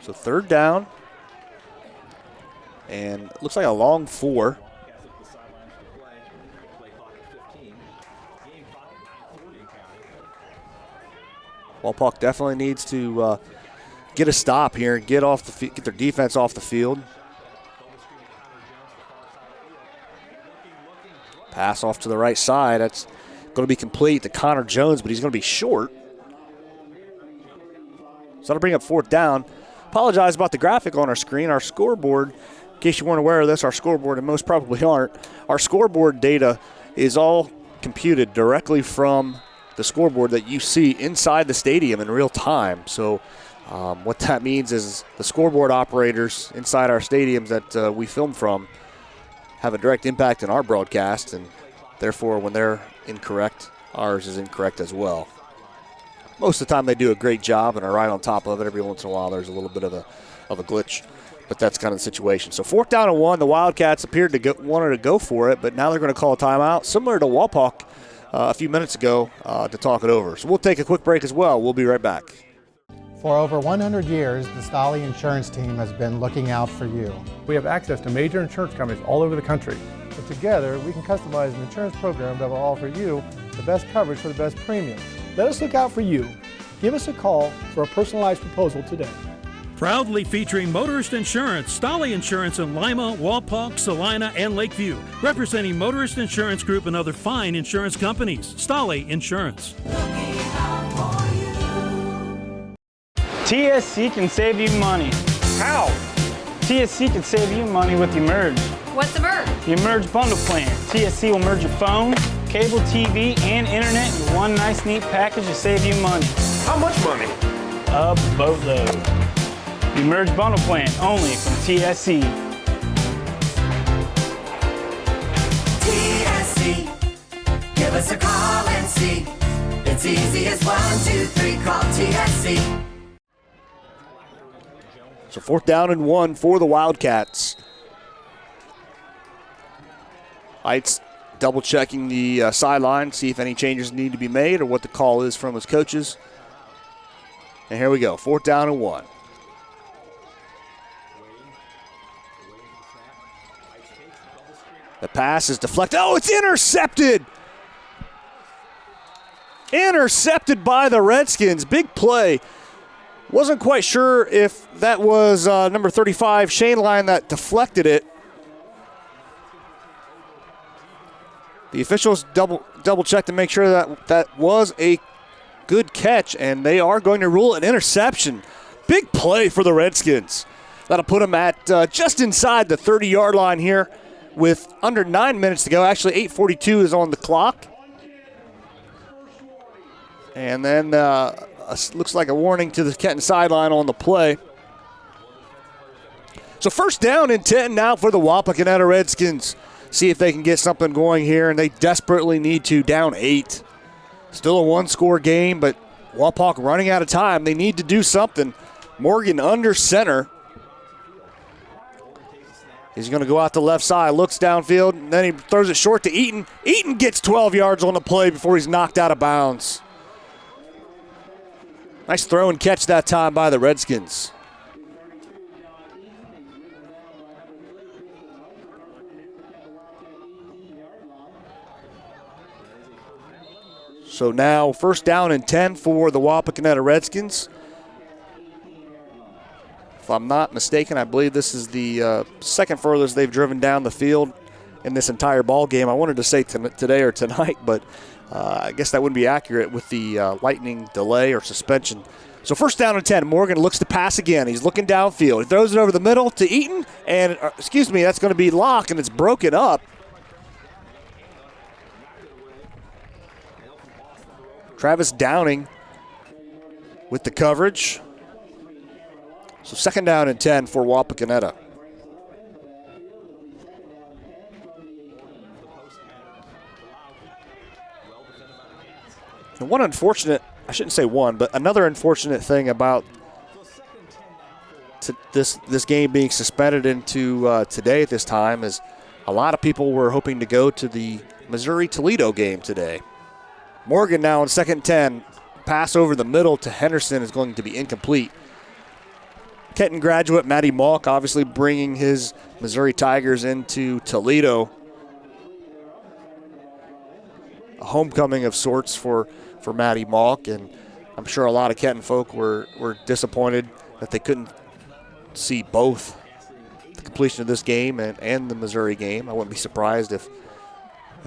So third down. And it looks like a long 4. Walpock definitely needs to get a stop here and get their defense off the field. Pass off to the right side. That's going to be complete to Connor Jones, but he's going to be short. So that'll bring up 4th down. Apologize about the graphic on our screen. Our scoreboard, in case you weren't aware of this, our scoreboard, and most probably aren't, our scoreboard data is all computed directly from the scoreboard that you see inside the stadium in real time. So what that means is the scoreboard operators inside our stadiums that we film from have a direct impact on our broadcast, and therefore when they're incorrect, ours is incorrect as well. Most of the time they do a great job and are right on top of it. Every once in a while there's a little bit of a glitch, but that's kind of the situation. So 4th down and 1, the Wildcats appeared to wanted to go for it, but now they're going to call a timeout, similar to Walpock a few minutes ago, to talk it over. So we'll take a quick break as well. We'll be right back. For over 100 years, the Stolly Insurance Team has been looking out for you. We have access to major insurance companies all over the country. But together, we can customize an insurance program that will offer you the best coverage for the best premiums. Let us look out for you. Give us a call for a personalized proposal today. Proudly featuring Motorist Insurance, Stolly Insurance in Lima, Walpock, Salina, and Lakeview. Representing Motorist Insurance Group and other fine insurance companies. Stolly Insurance. TSC can save you money. How? TSC can save you money with Emerge. What's Emerge? The Emerge Bundle Plan. TSC will merge your phone, cable TV, and internet in one nice, neat package to save you money. How much money? A boatload. The Emerge Bundle Plan, only from TSC. TSC, give us a call and see. It's easy as 1, 2, 3, call TSC. So 4th down and 1 for the Wildcats. Heights double checking the sideline, see if any changes need to be made or what the call is from his coaches. And here we go, 4th down and 1. The pass is deflected. Oh, it's intercepted! Intercepted by the Redskins. Big play. Wasn't quite sure if that was number 35, Shane Lyon, that deflected it. The officials double checked to make sure that that was a good catch, and they are going to rule an interception. Big play for the Redskins. That'll put them at just inside the 30-yard line here with under 9 minutes to go. Actually, 8:42 is on the clock. And then looks like a warning to the Kenton sideline on the play. So 1st down and 10 now for the Wapakoneta Redskins. See if they can get something going here, and they desperately need to, down 8. Still a 1-score game, but Wapak running out of time. They need to do something. Morgan under center. He's going to go out the left side, looks downfield, and then he throws it short to Eaton. Eaton gets 12 yards on the play before he's knocked out of bounds. Nice throw and catch that time by the Redskins. So now first down and 10 for the Wapakoneta Redskins. If I'm not mistaken, I believe this is the second furthest they've driven down the field in this entire ball game. I wanted to say today or tonight, but I guess that wouldn't be accurate with the lightning delay or suspension. So first down and 10. Morgan looks to pass again. He's looking downfield. He throws it over the middle to Eaton, and that's going to be Locke, and it's broken up. Travis Downing with the coverage. So second down and 10 for Wapakoneta. And one unfortunate, I shouldn't say one, but another unfortunate thing about this game being suspended into today at this time is a lot of people were hoping to go to the Missouri-Toledo game today. Morgan now on second and 10. Pass over the middle to Henderson is going to be incomplete. Kenton graduate Matty Malk obviously bringing his Missouri Tigers into Toledo. A homecoming of sorts for Matty Malk, and I'm sure a lot of Kenton folk were disappointed that they couldn't see both the completion of this game and the Missouri game. I wouldn't be surprised if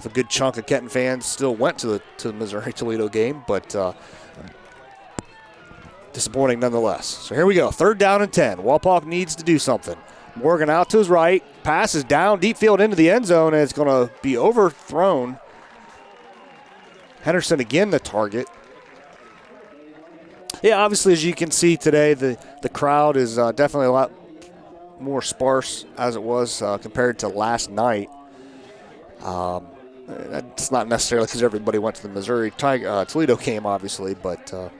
a good chunk of Kenton fans still went to the Missouri-Toledo game, but disappointing nonetheless. So here we go, third down and 10. Wapak needs to do something. Morgan out to his right, passes down deep field into the end zone, and it's going to be overthrown. Henderson again the target. Yeah, obviously, as you can see today, the crowd is definitely a lot more sparse as it was compared to last night. It's not necessarily because everybody went to the Missouri-Toledo game, obviously, but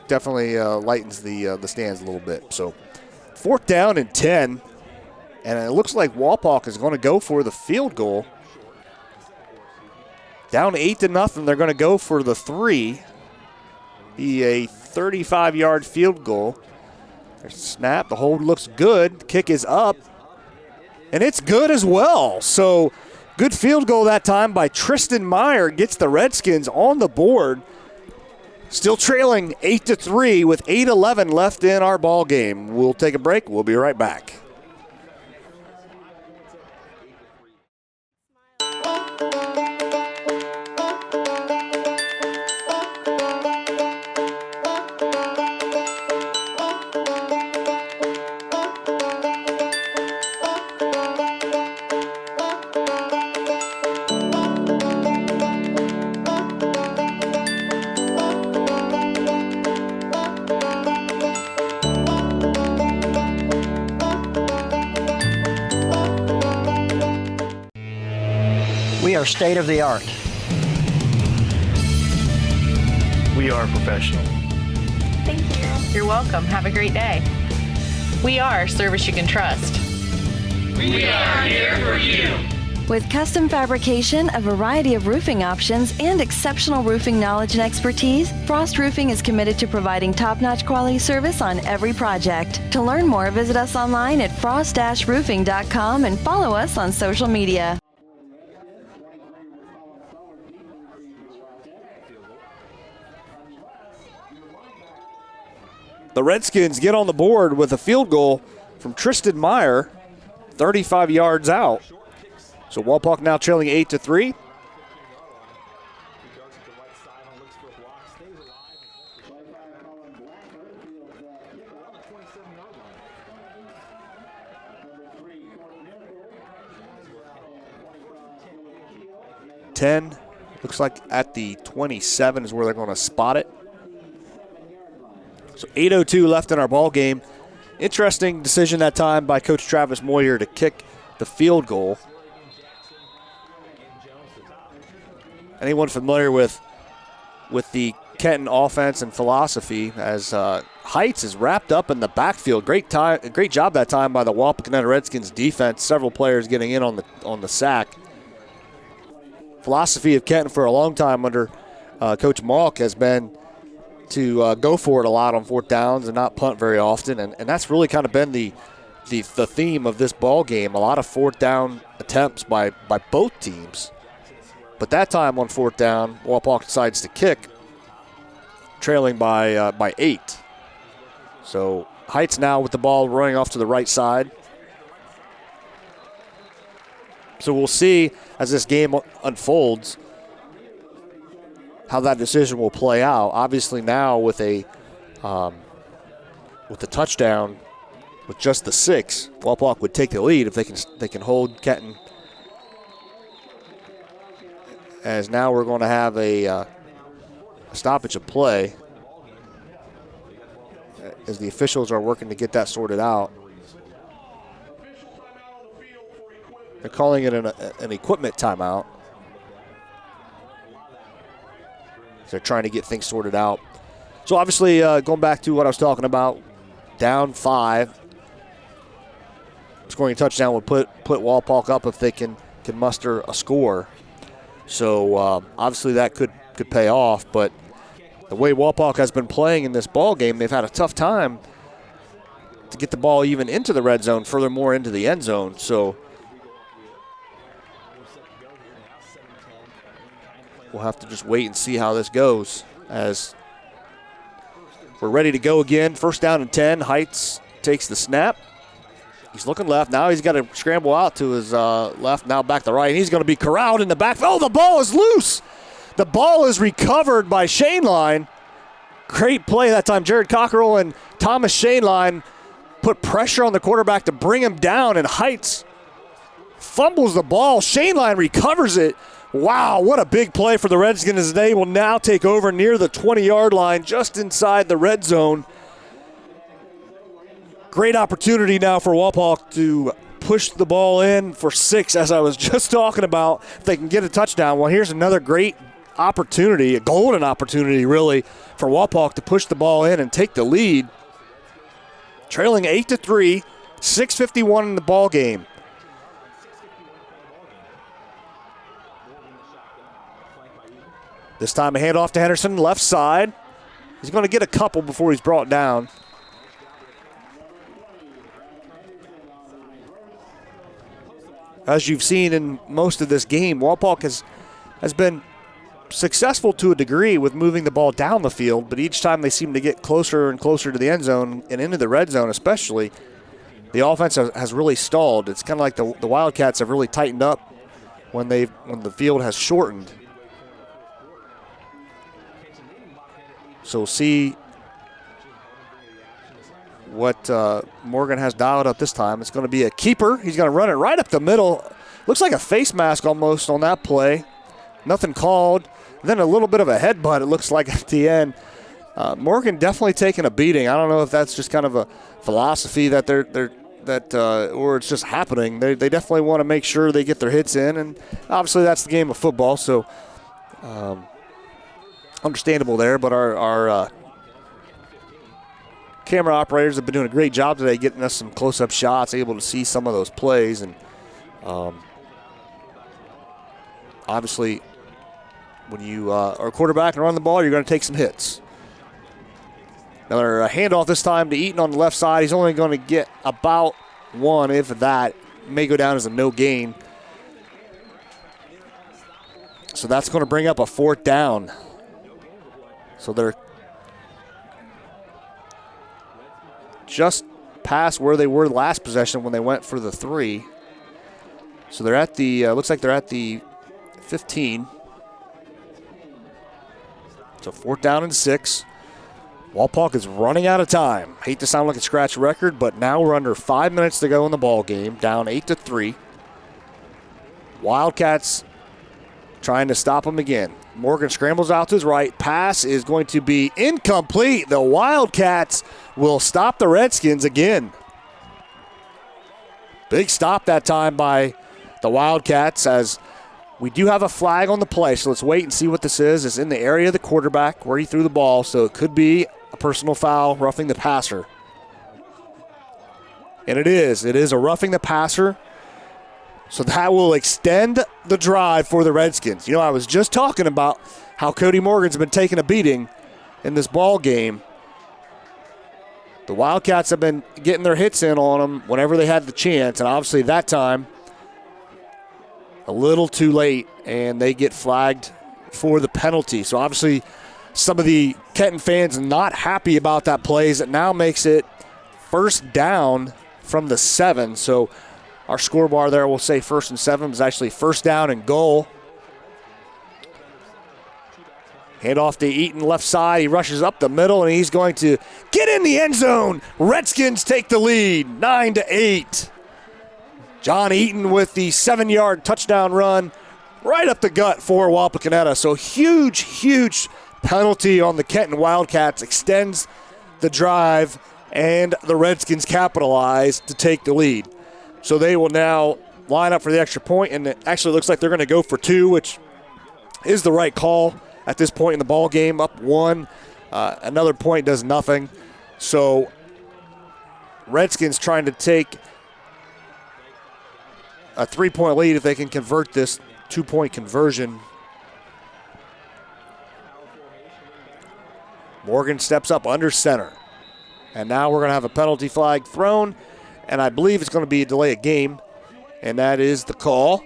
definitely lightens the stands a little bit. So fourth down and 10, and it looks like Wapak is going to go for the field goal. Down 8-0, they're going to go for the 3. Be a 35-yard field goal. There's a snap. The hold looks good. The kick is up, and it's good as well. So good field goal that time by Tristan Meyer. Gets the Redskins on the board. Still trailing 8-3 with 8:11 left in our ball game. We'll take a break. We'll be right back. We are state of the art. We are professional. Thank you. You're welcome. Have a great day. We are service you can trust. We are here for you. With custom fabrication, a variety of roofing options, and exceptional roofing knowledge and expertise, Frost Roofing is committed to providing top-notch quality service on every project. To learn more, visit us online at frost-roofing.com and follow us on social media. The Redskins get on the board with a field goal from Tristan Meyer, 35 yards out. So Wapak now trailing 8-3. Looks like at the 27 is where they're going to spot it. So 8:02 left in our ball game. Interesting decision that time by Coach Travis Moyer to kick the field goal. Anyone familiar with the Kenton offense and philosophy, as Heights is wrapped up in the backfield. Great job that time by the Wapakoneta Redskins defense. Several players getting in on the sack. Philosophy of Kenton for a long time under Coach Malk has been to go for it a lot on fourth downs and not punt very often, and that's really kind of been the theme of this ball game. A lot of fourth down attempts by both teams. But that time on fourth down, Wapak decides to kick, trailing by 8. So Heights now with the ball running off to the right side. So we'll see as this game unfolds how that decision will play out. Obviously now with the touchdown, with just the 6, Wapak would take the lead if they can hold Kenton. As now we're going to have a stoppage of play as the officials are working to get that sorted out. They're calling it an equipment timeout. They're trying to get things sorted out. So obviously, going back to what I was talking about, down 5. Scoring a touchdown would put Wapak up if they can muster a score. So obviously that could pay off, but the way Wapak has been playing in this ball game, they've had a tough time to get the ball even into the red zone, furthermore into the end zone. So we'll have to just wait and see how this goes as we're ready to go again. First down and 10. Heights takes the snap. He's looking left. Now he's got to scramble out to his left, now back to right. And he's going to be corralled in the back. Oh, the ball is loose. The ball is recovered by Shaneline. Great play that time. Jared Cockerell and Thomas Shaneline put pressure on the quarterback to bring him down, and Heights fumbles the ball. Shaneline recovers it. Wow, what a big play for the Redskins. They will now take over near the 20-yard line, just inside the red zone. Great opportunity now for Wapak to push the ball in for 6, as I was just talking about. If they can get a touchdown, well, here's another great opportunity, a golden opportunity, really, for Wapak to push the ball in and take the lead. Trailing 8-3, 6:51 in the ball game. This time a handoff to Henderson, left side. He's going to get a couple before he's brought down. As you've seen in most of this game, Wapak has been successful to a degree with moving the ball down the field, but each time they seem to get closer and closer to the end zone and into the red zone especially, the offense has really stalled. It's kind of like the Wildcats have really tightened up when the field has shortened. So we'll see what Morgan has dialed up this time. It's going to be a keeper. He's going to run it right up the middle. Looks like a face mask almost on that play. Nothing called. Then a little bit of a headbutt, it looks like, at the end. Morgan definitely taking a beating. I don't know if that's just kind of a philosophy that or it's just happening. They definitely want to make sure they get their hits in, and obviously that's the game of football, so understandable there. But our camera operators have been doing a great job today getting us some close-up shots, able to see some of those plays. And obviously when you are a quarterback and run the ball, you're going to take some hits. Another handoff this time to Eaton on the left side. He's only going to get about one, if that. May go down as a no gain. So that's going to bring up a 4th down. So they're just past where they were last possession when they went for the 3. So they're at the, looks like they're at the 15. So 4th down and 6. Wapak is running out of time. Hate to sound like a scratch record, but now we're under 5 minutes to go in the ball game, down 8-3. Wildcats trying to stop them again. Morgan scrambles out to his right. Pass is going to be incomplete. The Wildcats will stop the Redskins again. Big stop that time by the Wildcats, as we do have a flag on the play, so let's wait and see what this is. It's in the area of the quarterback where he threw the ball, so it could be a personal foul, roughing the passer. And it is. It is a roughing the passer. So that will extend the drive for the Redskins. You know, I was just talking about how Cody Morgan's been taking a beating. in this ball game. The Wildcats have been getting their hits in on them whenever they had the chance, and obviously that time a little too late, and they get flagged for the penalty. So obviously some of the Kenton fans not happy about that play, as it now makes it first down from the 7. So our scoreboard there will say 1st and 7 was actually first down and goal. Hand off to Eaton, left side. He rushes up the middle, and he's going to get in the end zone. Redskins take the lead, 9-8. John Eaton with the 7-yard touchdown run right up the gut for Wapakoneta. So huge, huge penalty on the Kenton Wildcats extends the drive, and the Redskins capitalize to take the lead. So they will now line up for the extra point, and it actually looks like they're going to go for 2, which is the right call at this point in the ball game. Up 1, another point does nothing. So Redskins trying to take a 3-point lead if they can convert this 2-point conversion. Morgan steps up under center. And now we're going to have a penalty flag thrown, and I believe it's going to be a delay of game, and that is the call.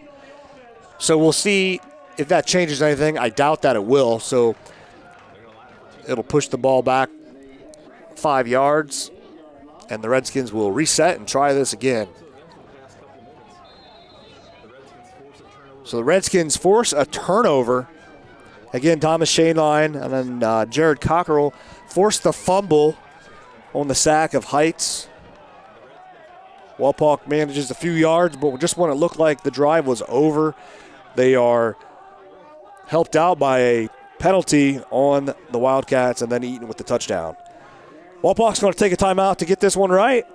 So we'll see if that changes anything. I doubt that it will. So it'll push the ball back 5 yards, and the Redskins will reset and try this again. So the Redskins force a turnover. Again, Thomas Shaneline and then Jared Cockerell forced the fumble on the sack of Heights. Walpock manages a few yards, but just when it looked like the drive was over, they are helped out by a penalty on the Wildcats and then Eaton with the touchdown. Walpock's going to take a timeout to get this one right.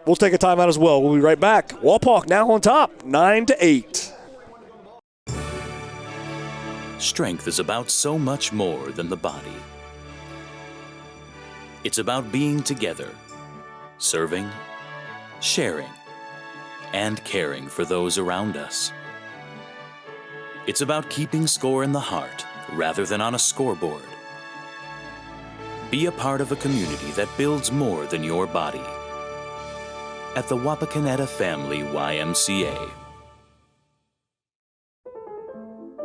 We'll take a timeout as well. We'll be right back. Walpock now on top, 9-8. Strength is about so much more than the body. It's about being together, serving, sharing, and caring for those around us. It's about keeping score in the heart rather than on a scoreboard. Be a part of a community that builds more than your body. At the Wapakoneta Family YMCA.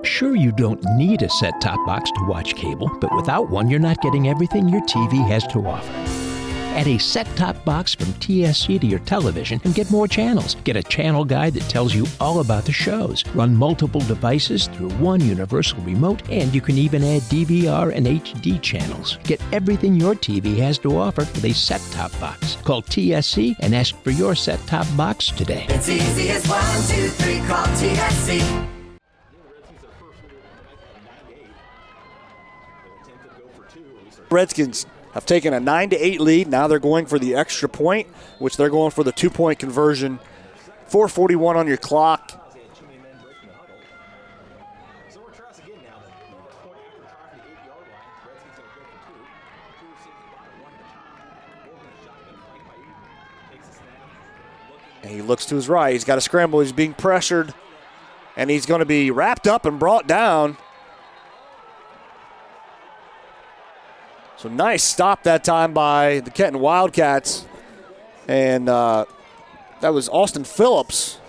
Sure, you don't need a set-top box to watch cable, but without one, you're not getting everything your TV has to offer. Add a set-top box from TSC to your television and get more channels. Get a channel guide that tells you all about the shows. Run multiple devices through one universal remote, and you can even add DVR and HD channels. Get everything your TV has to offer with a set-top box. Call TSC and ask for your set-top box today. It's easy as 1, 2, 3, call TSC. Redskins have taken a 9-8 lead. Now they're going for the extra point, which they're going for the 2-point conversion. 4:41 on your clock. And he looks to his right. He's got to scramble. He's being pressured, and he's going to be wrapped up and brought down. So nice stop that time by the Kenton Wildcats. And that was Austin Phillips.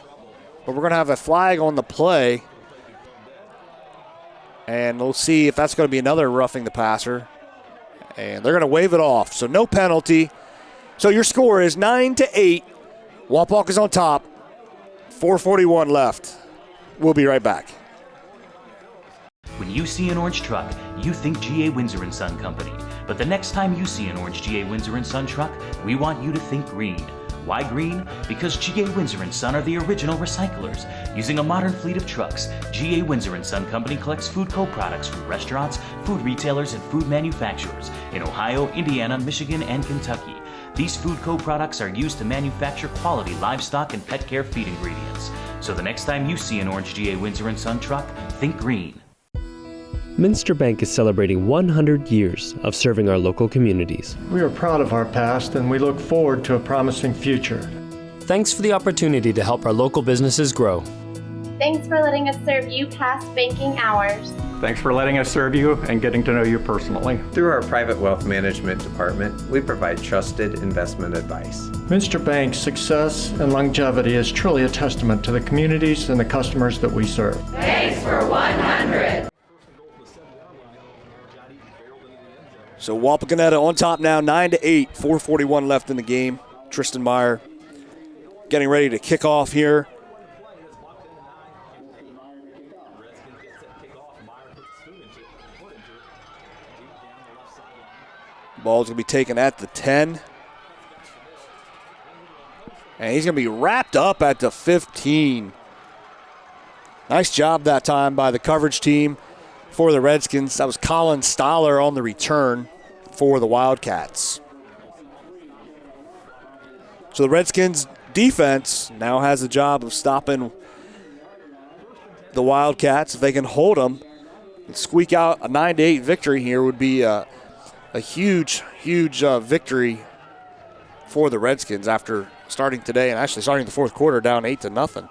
But we're going to have a flag on the play. And we'll see if that's going to be another roughing the passer. And they're going to wave it off. So no penalty. So your score is 9-8. Walpock is on top. 4:41 left. We'll be right back. When you see an orange truck, you think G.A. Windsor & Son Company. But the next time you see an orange G.A. Windsor & Son truck, we want you to think green. Why green? Because G.A. Windsor & Son are the original recyclers. Using a modern fleet of trucks, G.A. Windsor & Son Company collects food co-products from restaurants, food retailers, and food manufacturers in Ohio, Indiana, Michigan, and Kentucky. These food co-products are used to manufacture quality livestock and pet care feed ingredients. So the next time you see an orange G.A. Windsor & Son truck, think green. Minster Bank is celebrating 100 years of serving our local communities. We are proud of our past and we look forward to a promising future. Thanks for the opportunity to help our local businesses grow. Thanks for letting us serve you past banking hours. Thanks for letting us serve you and getting to know you personally. Through our private wealth management department, we provide trusted investment advice. Minster Bank's success and longevity is truly a testament to the communities and the customers that we serve. Thanks for 100. So Wapakoneta on top now, 9-8, 4:41 left in the game. Tristan Meyer getting ready to kick off here. Ball's going to be taken at the 10. And he's going to be wrapped up at the 15. Nice job that time by the coverage team for the Redskins. That was Colin Stoller on the return for the Wildcats. So the Redskins defense now has the job of stopping the Wildcats. If they can hold them and squeak out a 9-8 victory here would be a huge victory for the Redskins after starting today and actually starting the fourth quarter down 8-0.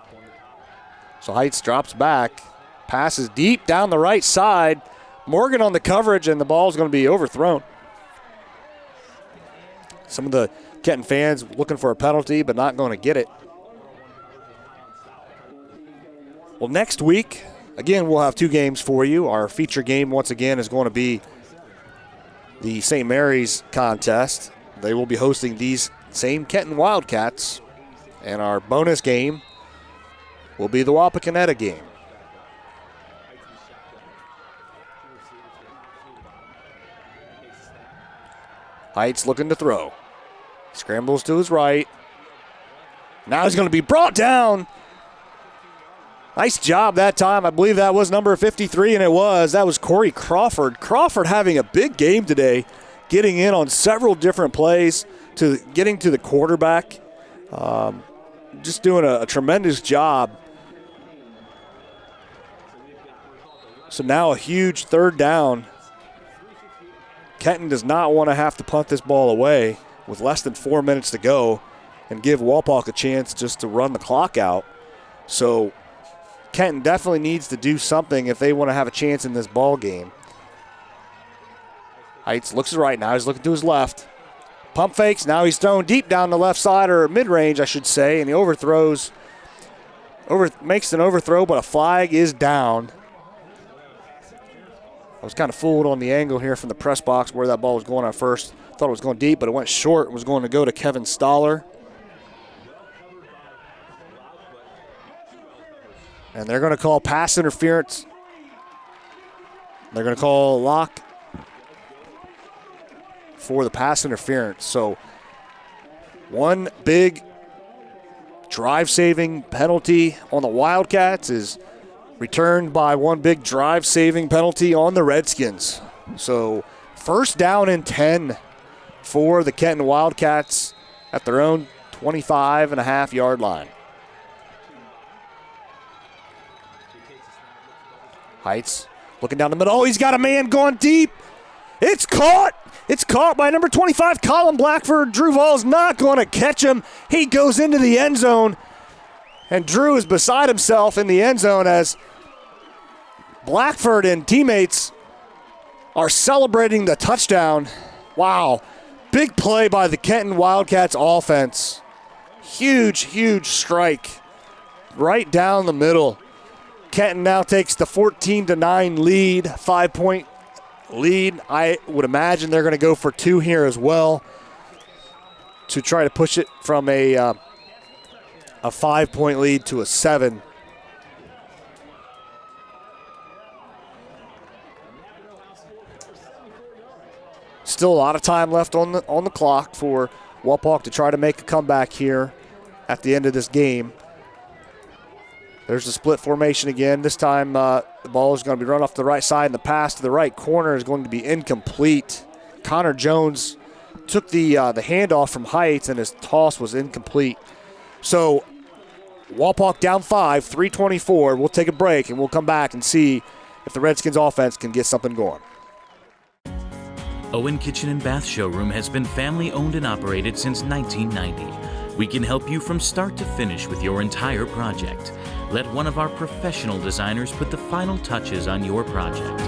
So Heights drops back, passes deep down the right side. Morgan on the coverage, and the ball's going to be overthrown. Some of the Kenton fans looking for a penalty, but not going to get it. Well, next week, again, we'll have two games for you. Our feature game, once again, is going to be the St. Mary's contest. They will be hosting these same Kenton Wildcats. And our bonus game will be the Wapakoneta game. Heights looking to throw. Scrambles to his right. Now he's going to be brought down. Nice job that time. I believe that was number 53, and it was. That was Corey Crawford. Crawford having a big game today, getting in on several different plays, to getting to the quarterback. Just doing a tremendous job. So now a huge third down. Kenton does not want to have to punt this ball away with less than 4 minutes to go and give Walpock a chance just to run the clock out. So Kenton definitely needs to do something if they want to have a chance in this ball game. Heights looks right now. He's looking to his left. Pump fakes. Now he's thrown deep down the left side, or mid-range, I should say, and he makes an overthrow, but a flag is down. I was kind of fooled on the angle here from the press box where that ball was going at first. Thought it was going deep, but it went short. It was going to go to Kevin Stoller. And they're going to call pass interference. They're going to call a lock for the pass interference. So one big drive-saving penalty on the Wildcats is returned by one big drive-saving penalty on the Redskins. So first down and 10 for the Kenton Wildcats at their own 25.5-yard line. Heights looking down the middle. Oh, he's got a man going deep. It's caught. It's caught by number 25, Colin Blackford. Drew Voll's not going to catch him. He goes into the end zone. And Drew is beside himself in the end zone as Blackford and teammates are celebrating the touchdown. Wow. Big play by the Kenton Wildcats offense. Huge strike right down the middle. Kenton now takes the 14-9 lead, 5-point lead. I would imagine they're going to go for two here as well to try to push it from a 5-point lead to a 7. Still a lot of time left on the clock for Wapakoneta to try to make a comeback here at the end of this game. There's the split formation again. This time the ball is going to be run off the right side, and the pass to the right corner is going to be incomplete. Connor Jones took the handoff from Heights, and his toss was incomplete. So Wapakoneta down 5, 3:24. We'll take a break, and we'll come back and see if the Redskins offense can get something going. Owen Kitchen and Bath Showroom has been family owned and operated since 1990. We can help you from start to finish with your entire project. Let one of our professional designers put the final touches on your project.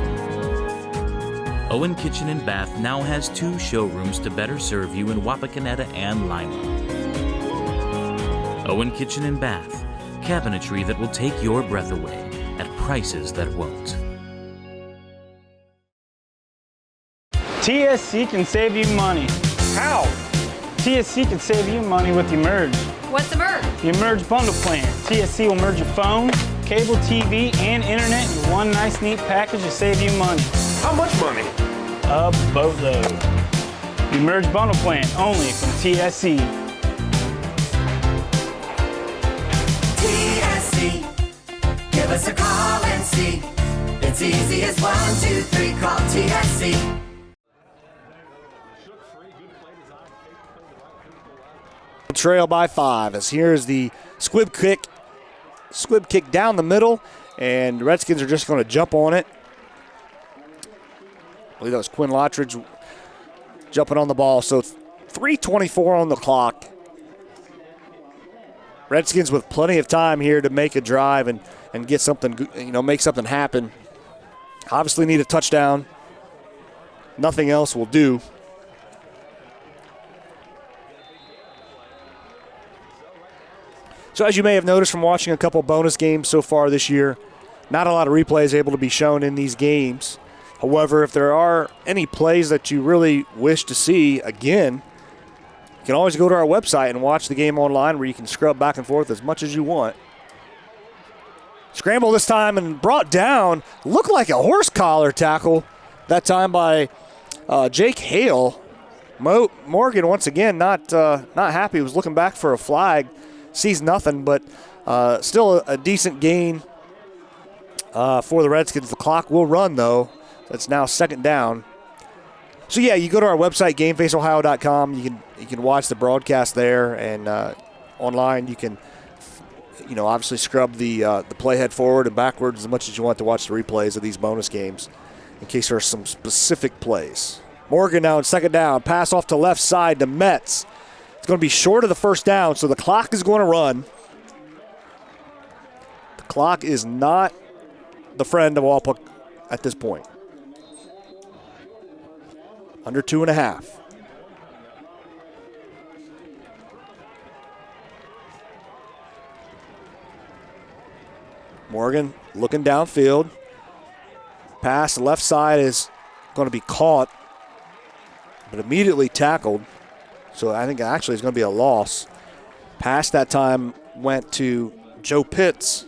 Owen Kitchen and Bath now has 2 showrooms to better serve you in Wapakoneta and Lima. Owen Kitchen and Bath, cabinetry that will take your breath away at prices that won't. TSC can save you money. How? TSC can save you money with Emerge. What's Emerge? The Emerge bundle plan. TSC will merge your phone, cable TV, and internet in one nice neat package to save you money. How much money? A boatload. The Emerge bundle plan only from TSC. TSC, give us a call and see. It's easy as 1, 2, 3, call TSC. Trail by 5 as here's the squib kick down the middle, and the Redskins are just going to jump on it. I believe that was Quinn Lottridge jumping on the ball. So 3:24 on the clock. Redskins with plenty of time here to make a drive and get something, make something happen. Obviously need a touchdown. Nothing else will do. So as you may have noticed from watching a couple bonus games so far this year, not a lot of replays able to be shown in these games. However, if there are any plays that you really wish to see again, you can always go to our website and watch the game online where you can scrub back and forth as much as you want. Scramble this time and brought down, looked like a horse collar tackle that time by Jake Hale. Morgan once again not happy. He was looking back for a flag. Sees nothing, but still a decent gain for the Redskins. The clock will run, though. That's now second down. So, yeah, you go to our website, GameFaceOhio.com. You can watch the broadcast there, and online you can, obviously scrub the playhead forward and backwards as much as you want to watch the replays of these bonus games in case there are some specific plays. Morgan now in second down. Pass off to left side to Metz. It's going to be short of the first down, so the clock is going to run. The clock is not the friend of Walpuck at this point. Under 2.5. Morgan looking downfield. Pass left side is going to be caught, but immediately tackled. So I think actually it's going to be a loss. Pass that time went to Joe Pitts.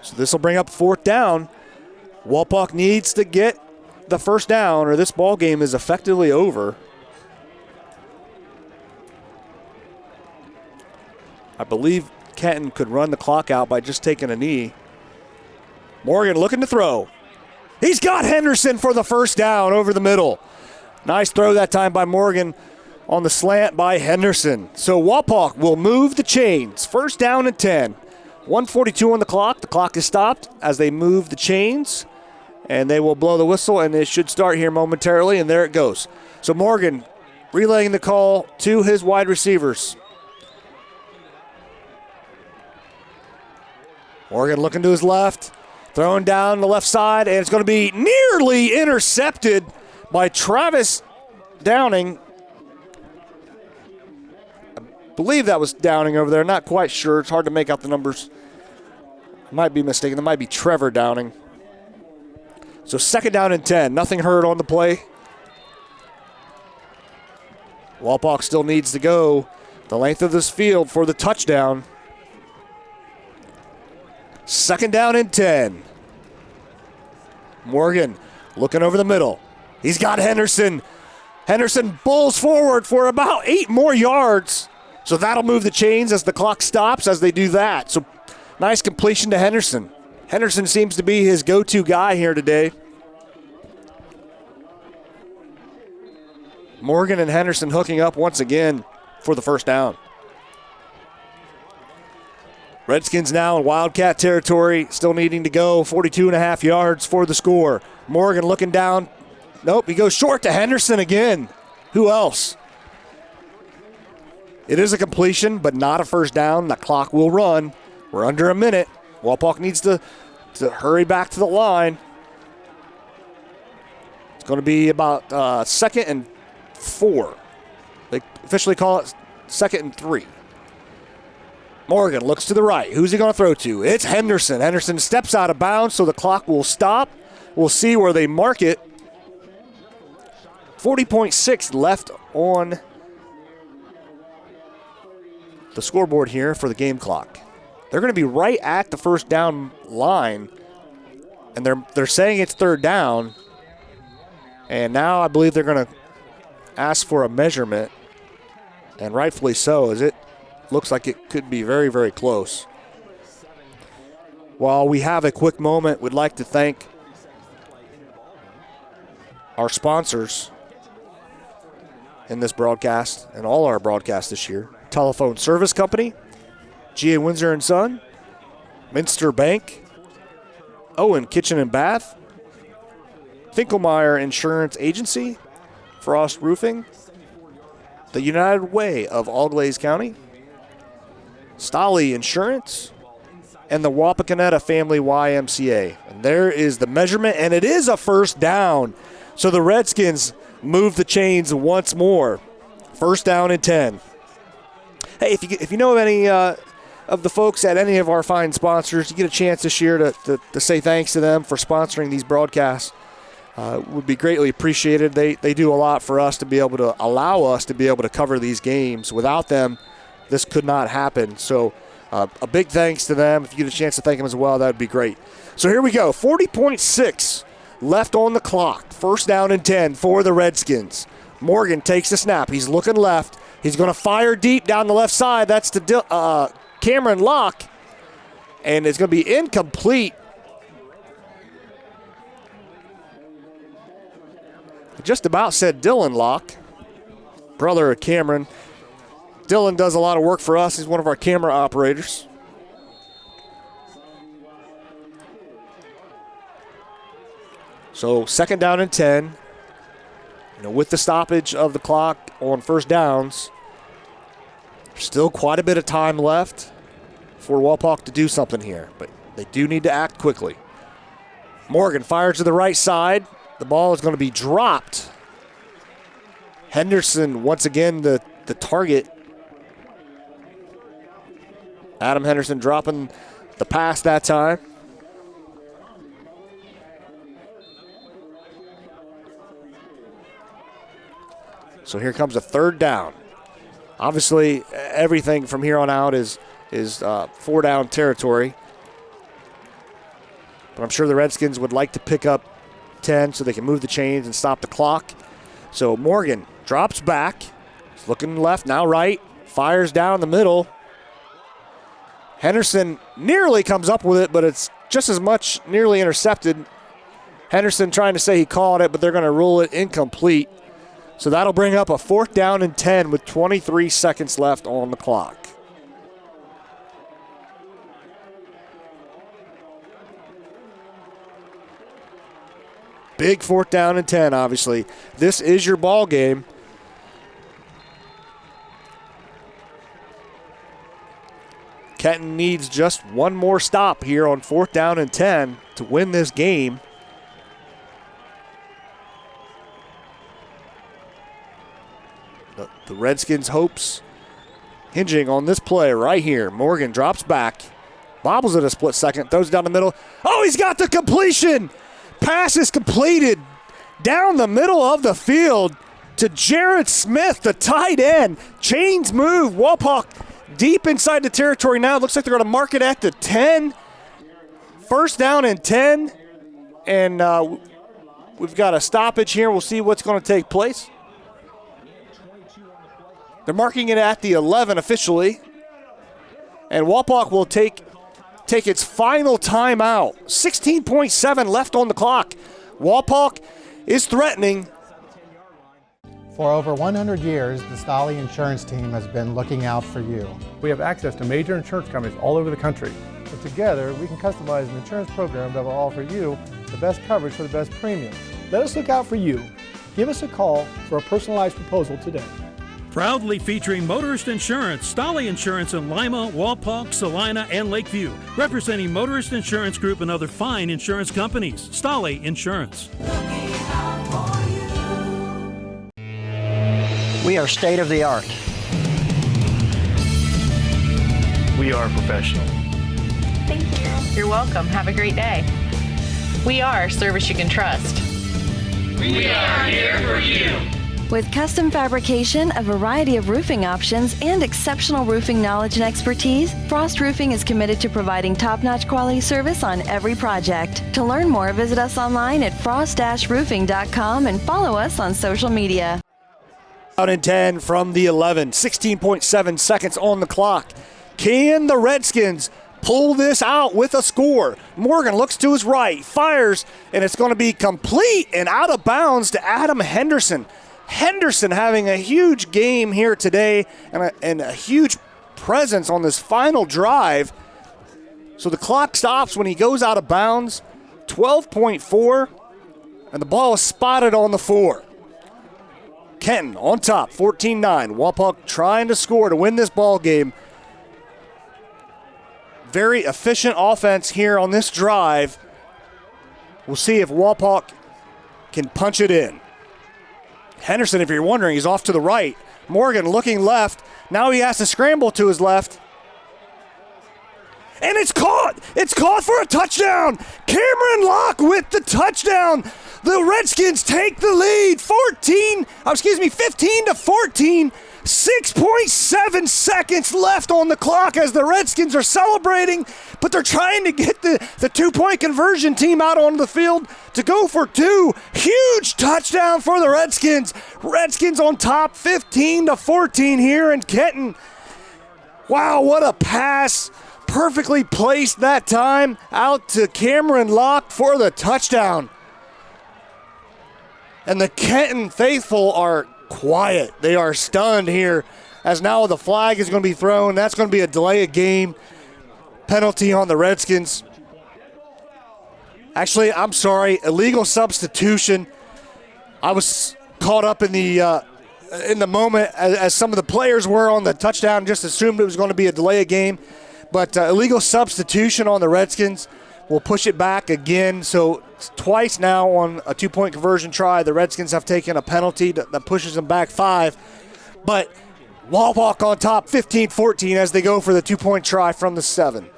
So this will bring up fourth down. Walpuck needs to get the first down or this ball game is effectively over. I believe Kenton could run the clock out by just taking a knee. Morgan looking to throw. He's got Henderson for the first down over the middle. Nice throw that time by Morgan on the slant by Henderson. So Walpock will move the chains. First down and 10. 1:42 on the clock. The clock is stopped as they move the chains. And they will blow the whistle, and it should start here momentarily, and there it goes. So Morgan relaying the call to his wide receivers. Morgan looking to his left, throwing down the left side, and it's going to be nearly intercepted by Travis Downing. I believe that was Downing over there. Not quite sure. It's hard to make out the numbers. Might be mistaken. That might be Trevor Downing. So second down and 10. Nothing heard on the play. Walpock still needs to go the length of this field for the touchdown. Second down and 10. Morgan looking over the middle. He's got Henderson. Henderson bulls forward for about 8 more yards. So that'll move the chains as the clock stops as they do that. So nice completion to Henderson. Henderson seems to be his go-to guy here today. Morgan and Henderson hooking up once again for the first down. Redskins now in Wildcat territory, still needing to go 42.5 yards for the score. Morgan looking down. Nope, he goes short to Henderson again. Who else? It is a completion, but not a first down. The clock will run. We're under a minute. Wapak needs to hurry back to the line. It's going to be about 2nd and 4. They officially call it 2nd and 3. Morgan looks to the right. Who's he going to throw to? It's Henderson. Henderson steps out of bounds, so the clock will stop. We'll see where they mark it. 40.6 left on the scoreboard here for the game clock. They're going to be right at the first down line, and they're saying it's 3rd down. And now I believe they're going to ask for a measurement, and rightfully so, as it looks like it could be very, very close. While we have a quick moment, we'd like to thank our sponsors in this broadcast and all our broadcasts this year. Telephone Service Company, G.A. Windsor & Son, Minster Bank, Owen Kitchen and Bath, Finkelmeyer Insurance Agency, Frost Roofing, the United Way of All-Glaze County, Stolly Insurance, and the Wapakoneta Family YMCA. And there is the measurement, and it is a first down. So the Redskins move the chains once more. 1st down and 10. Hey, if you know of any of the folks at any of our fine sponsors, you get a chance this year to say thanks to them for sponsoring these broadcasts. Would be greatly appreciated. They do a lot for us to be able to allow us to be able to cover these games. Without them, this could not happen. So a big thanks to them. If you get a chance to thank them as well, that would be great. So here we go. 40.6 left on the clock. 1st down and 10 for the Redskins. Morgan takes the snap. He's looking left. He's going to fire deep down the left side. That's to Cameron Locke. And it's going to be incomplete. I just about said Dylan Locke, brother of Cameron. Dylan does a lot of work for us. He's one of our camera operators. So 2nd down and 10. With the stoppage of the clock on first downs, still quite a bit of time left for Wapak to do something here, but they do need to act quickly. Morgan fires to the right side. The ball is going to be dropped. Henderson, once again, the target. Adam Henderson dropping the pass that time. So here comes a 3rd down. Obviously, everything from here on out is 4-down territory. But I'm sure the Redskins would like to pick up 10 so they can move the chains and stop the clock. So Morgan drops back. He's looking left, now right. Fires down the middle. Henderson nearly comes up with it, but it's just as much nearly intercepted. Henderson trying to say he caught it, but they're going to rule it incomplete. So that'll bring up a 4th down and 10 with 23 seconds left on the clock. Big 4th down and 10, obviously. This is your ball game. Kenton needs just one more stop here on 4th down and 10 to win this game. The Redskins' hopes hinging on this play right here. Morgan drops back, bobbles it a split second, throws it down the middle. Oh, he's got the completion! Pass is completed down the middle of the field to Jared Smith, the tight end. Chains move. Wapak deep inside the territory now. Looks like they're going to mark it at the 10. 1st down and 10. And we've got a stoppage here. We'll see what's going to take place. They're marking it at the 11 officially. And Wapak will take its final timeout. 16.7 left on the clock. Wapak is threatening. For over 100 years, the Stolly Insurance Team has been looking out for you. We have access to major insurance companies all over the country. But together, we can customize an insurance program that will offer you the best coverage for the best premiums. Let us look out for you. Give us a call for a personalized proposal today. Proudly featuring motorist insurance, Stolly Insurance in Lima, Wapak, Salina, and Lakeview. Representing Motorist Insurance Group and other fine insurance companies. Stolly Insurance. We are state of the art. We are professional. Thank you. You're welcome. Have a great day. We are service you can trust. We are here for you. With custom fabrication, a variety of roofing options, and exceptional roofing knowledge and expertise, Frost Roofing is committed to providing top-notch quality service on every project. To learn more, visit us online at frost-roofing.com and follow us on social media. Out in 10 from the 11, 16.7 seconds on the clock. Can the Redskins pull this out with a score? Morgan looks to his right, fires, and it's going to be complete and out of bounds to Adam Henderson. Henderson having a huge game here today and a huge presence on this final drive. So the clock stops when he goes out of bounds. 12.4, and the ball is spotted on the 4. Kenton on top, 14-9. Wapak trying to score to win this ball game. Very efficient offense here on this drive. We'll see if Wapak can punch it in. Henderson, if you're wondering, he's off to the right. Morgan looking left. Now he has to scramble to his left. And it's caught! It's caught for a touchdown! Cameron Locke with the touchdown! The Redskins take the lead, 15-14. 6.7 seconds left on the clock as the Redskins are celebrating, but they're trying to get the two-point conversion team out onto the field to go for two. Huge touchdown for the Redskins. Redskins on top, 15-14 here in Kenton. Wow, what a pass. Perfectly placed that time out to Cameron Locke for the touchdown. And the Kenton faithful are quiet. They are stunned here as now the flag is going to be thrown. That's going to be a delay of game penalty on the Redskins. Actually, I'm sorry, illegal substitution. I was caught up in the moment as some of the players were on the touchdown, just assumed it was going to be a delay of game. But illegal substitution on the Redskins will push it back again. So twice now on a two-point conversion try, the Redskins have taken a penalty that pushes them back 5. But Wapak on top, 15-14 as they go for the two-point try from the 7.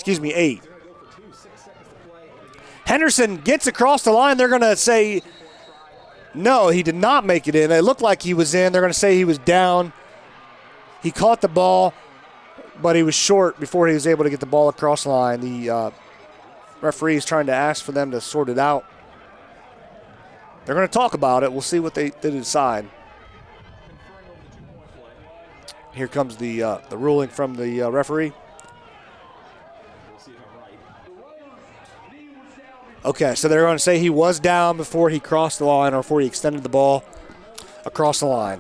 8. Henderson gets across the line. They're going to say, no, he did not make it in. It looked like he was in. They're going to say he was down. He caught the ball, but he was short before he was able to get the ball across the line. The referee is trying to ask for them to sort it out. They're going to talk about it. We'll see what they decide. Here comes the ruling from the referee. Okay, so they're going to say he was down before he crossed the line or before he extended the ball across the line.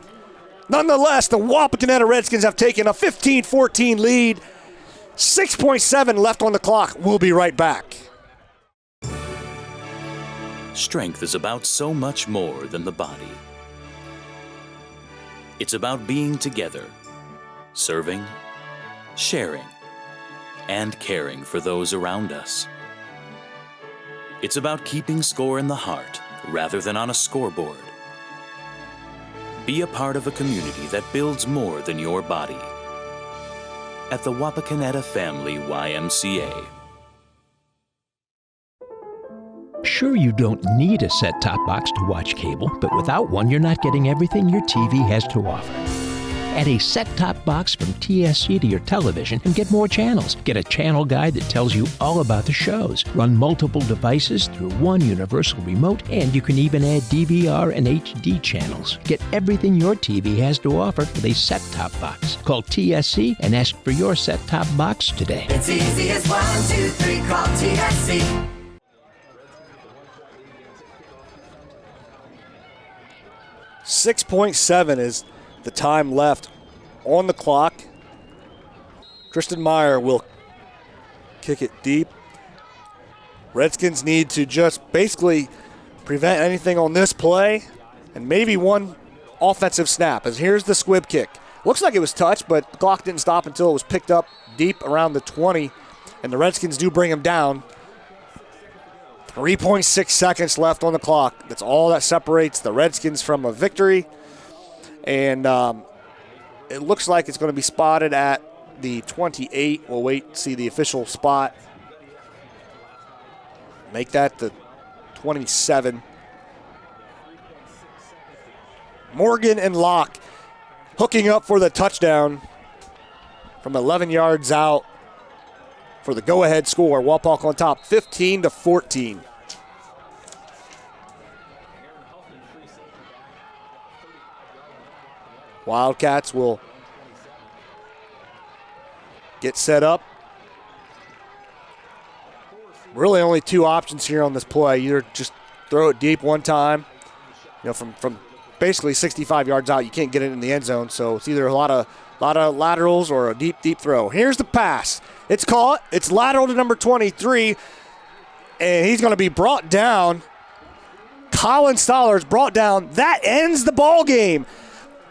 Nonetheless, the Wapakoneta Redskins have taken a 15-14 lead. 6.7 left on the clock. We'll be right back. Strength is about so much more than the body. It's about being together, serving, sharing, and caring for those around us. It's about keeping score in the heart rather than on a scoreboard. Be a part of a community that builds more than your body. At the Wapakoneta Family YMCA. Sure, you don't need a set-top box to watch cable, but without one, you're not getting everything your TV has to offer. Add a set-top box from TSC to your television and get more channels. Get a channel guide that tells you all about the shows. Run multiple devices through one universal remote, and you can even add DVR and HD channels. Get everything your TV has to offer with a set-top box. Call TSC and ask for your set-top box today. It's easy as 1, 2, 3, call TSC. 6.7 is the time left on the clock. Tristan Meyer will kick it deep. Redskins need to just basically prevent anything on this play and maybe one offensive snap. As here's the squib kick. Looks like it was touched, but the clock didn't stop until it was picked up deep around the 20, and the Redskins do bring him down. 3.6 seconds left on the clock. That's all that separates the Redskins from a victory. And it looks like it's going to be spotted at the 28. We'll wait and see the official spot. Make that the 27. Morgan and Locke hooking up for the touchdown from 11 yards out for the go-ahead score. Wapak on top, 15-14. Wildcats will get set up. Really only two options here on this play. Either just throw it deep one time, from basically 65 yards out. You can't get it in the end zone, so it's either a lot of laterals or a deep throw. Here's the pass. It's caught. It's lateral to number 23, and he's going to be brought down. Colin Stoller's brought down. That ends the ball game.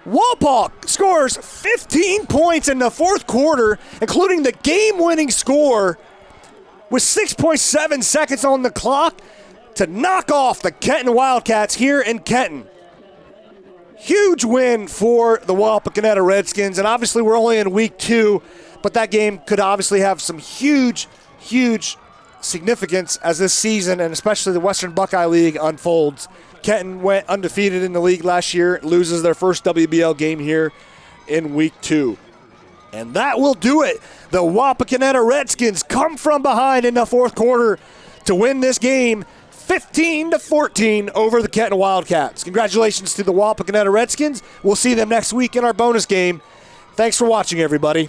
Wapak scores 15 points in the fourth quarter, including the game-winning score with 6.7 seconds on the clock to knock off the Kenton Wildcats here in Kenton. Huge win for the Wapakoneta Redskins, and obviously we're only in week 2, but that game could obviously have some huge significance as this season and especially the Western Buckeye League unfolds. Kenton went undefeated in the league last year, loses their first WBL game here in week 2. And that will do it. The Wapakoneta Redskins come from behind in the fourth quarter to win this game 15-14 over the Kenton Wildcats. Congratulations to the Wapakoneta Redskins. We'll see them next week in our bonus game. Thanks for watching, everybody.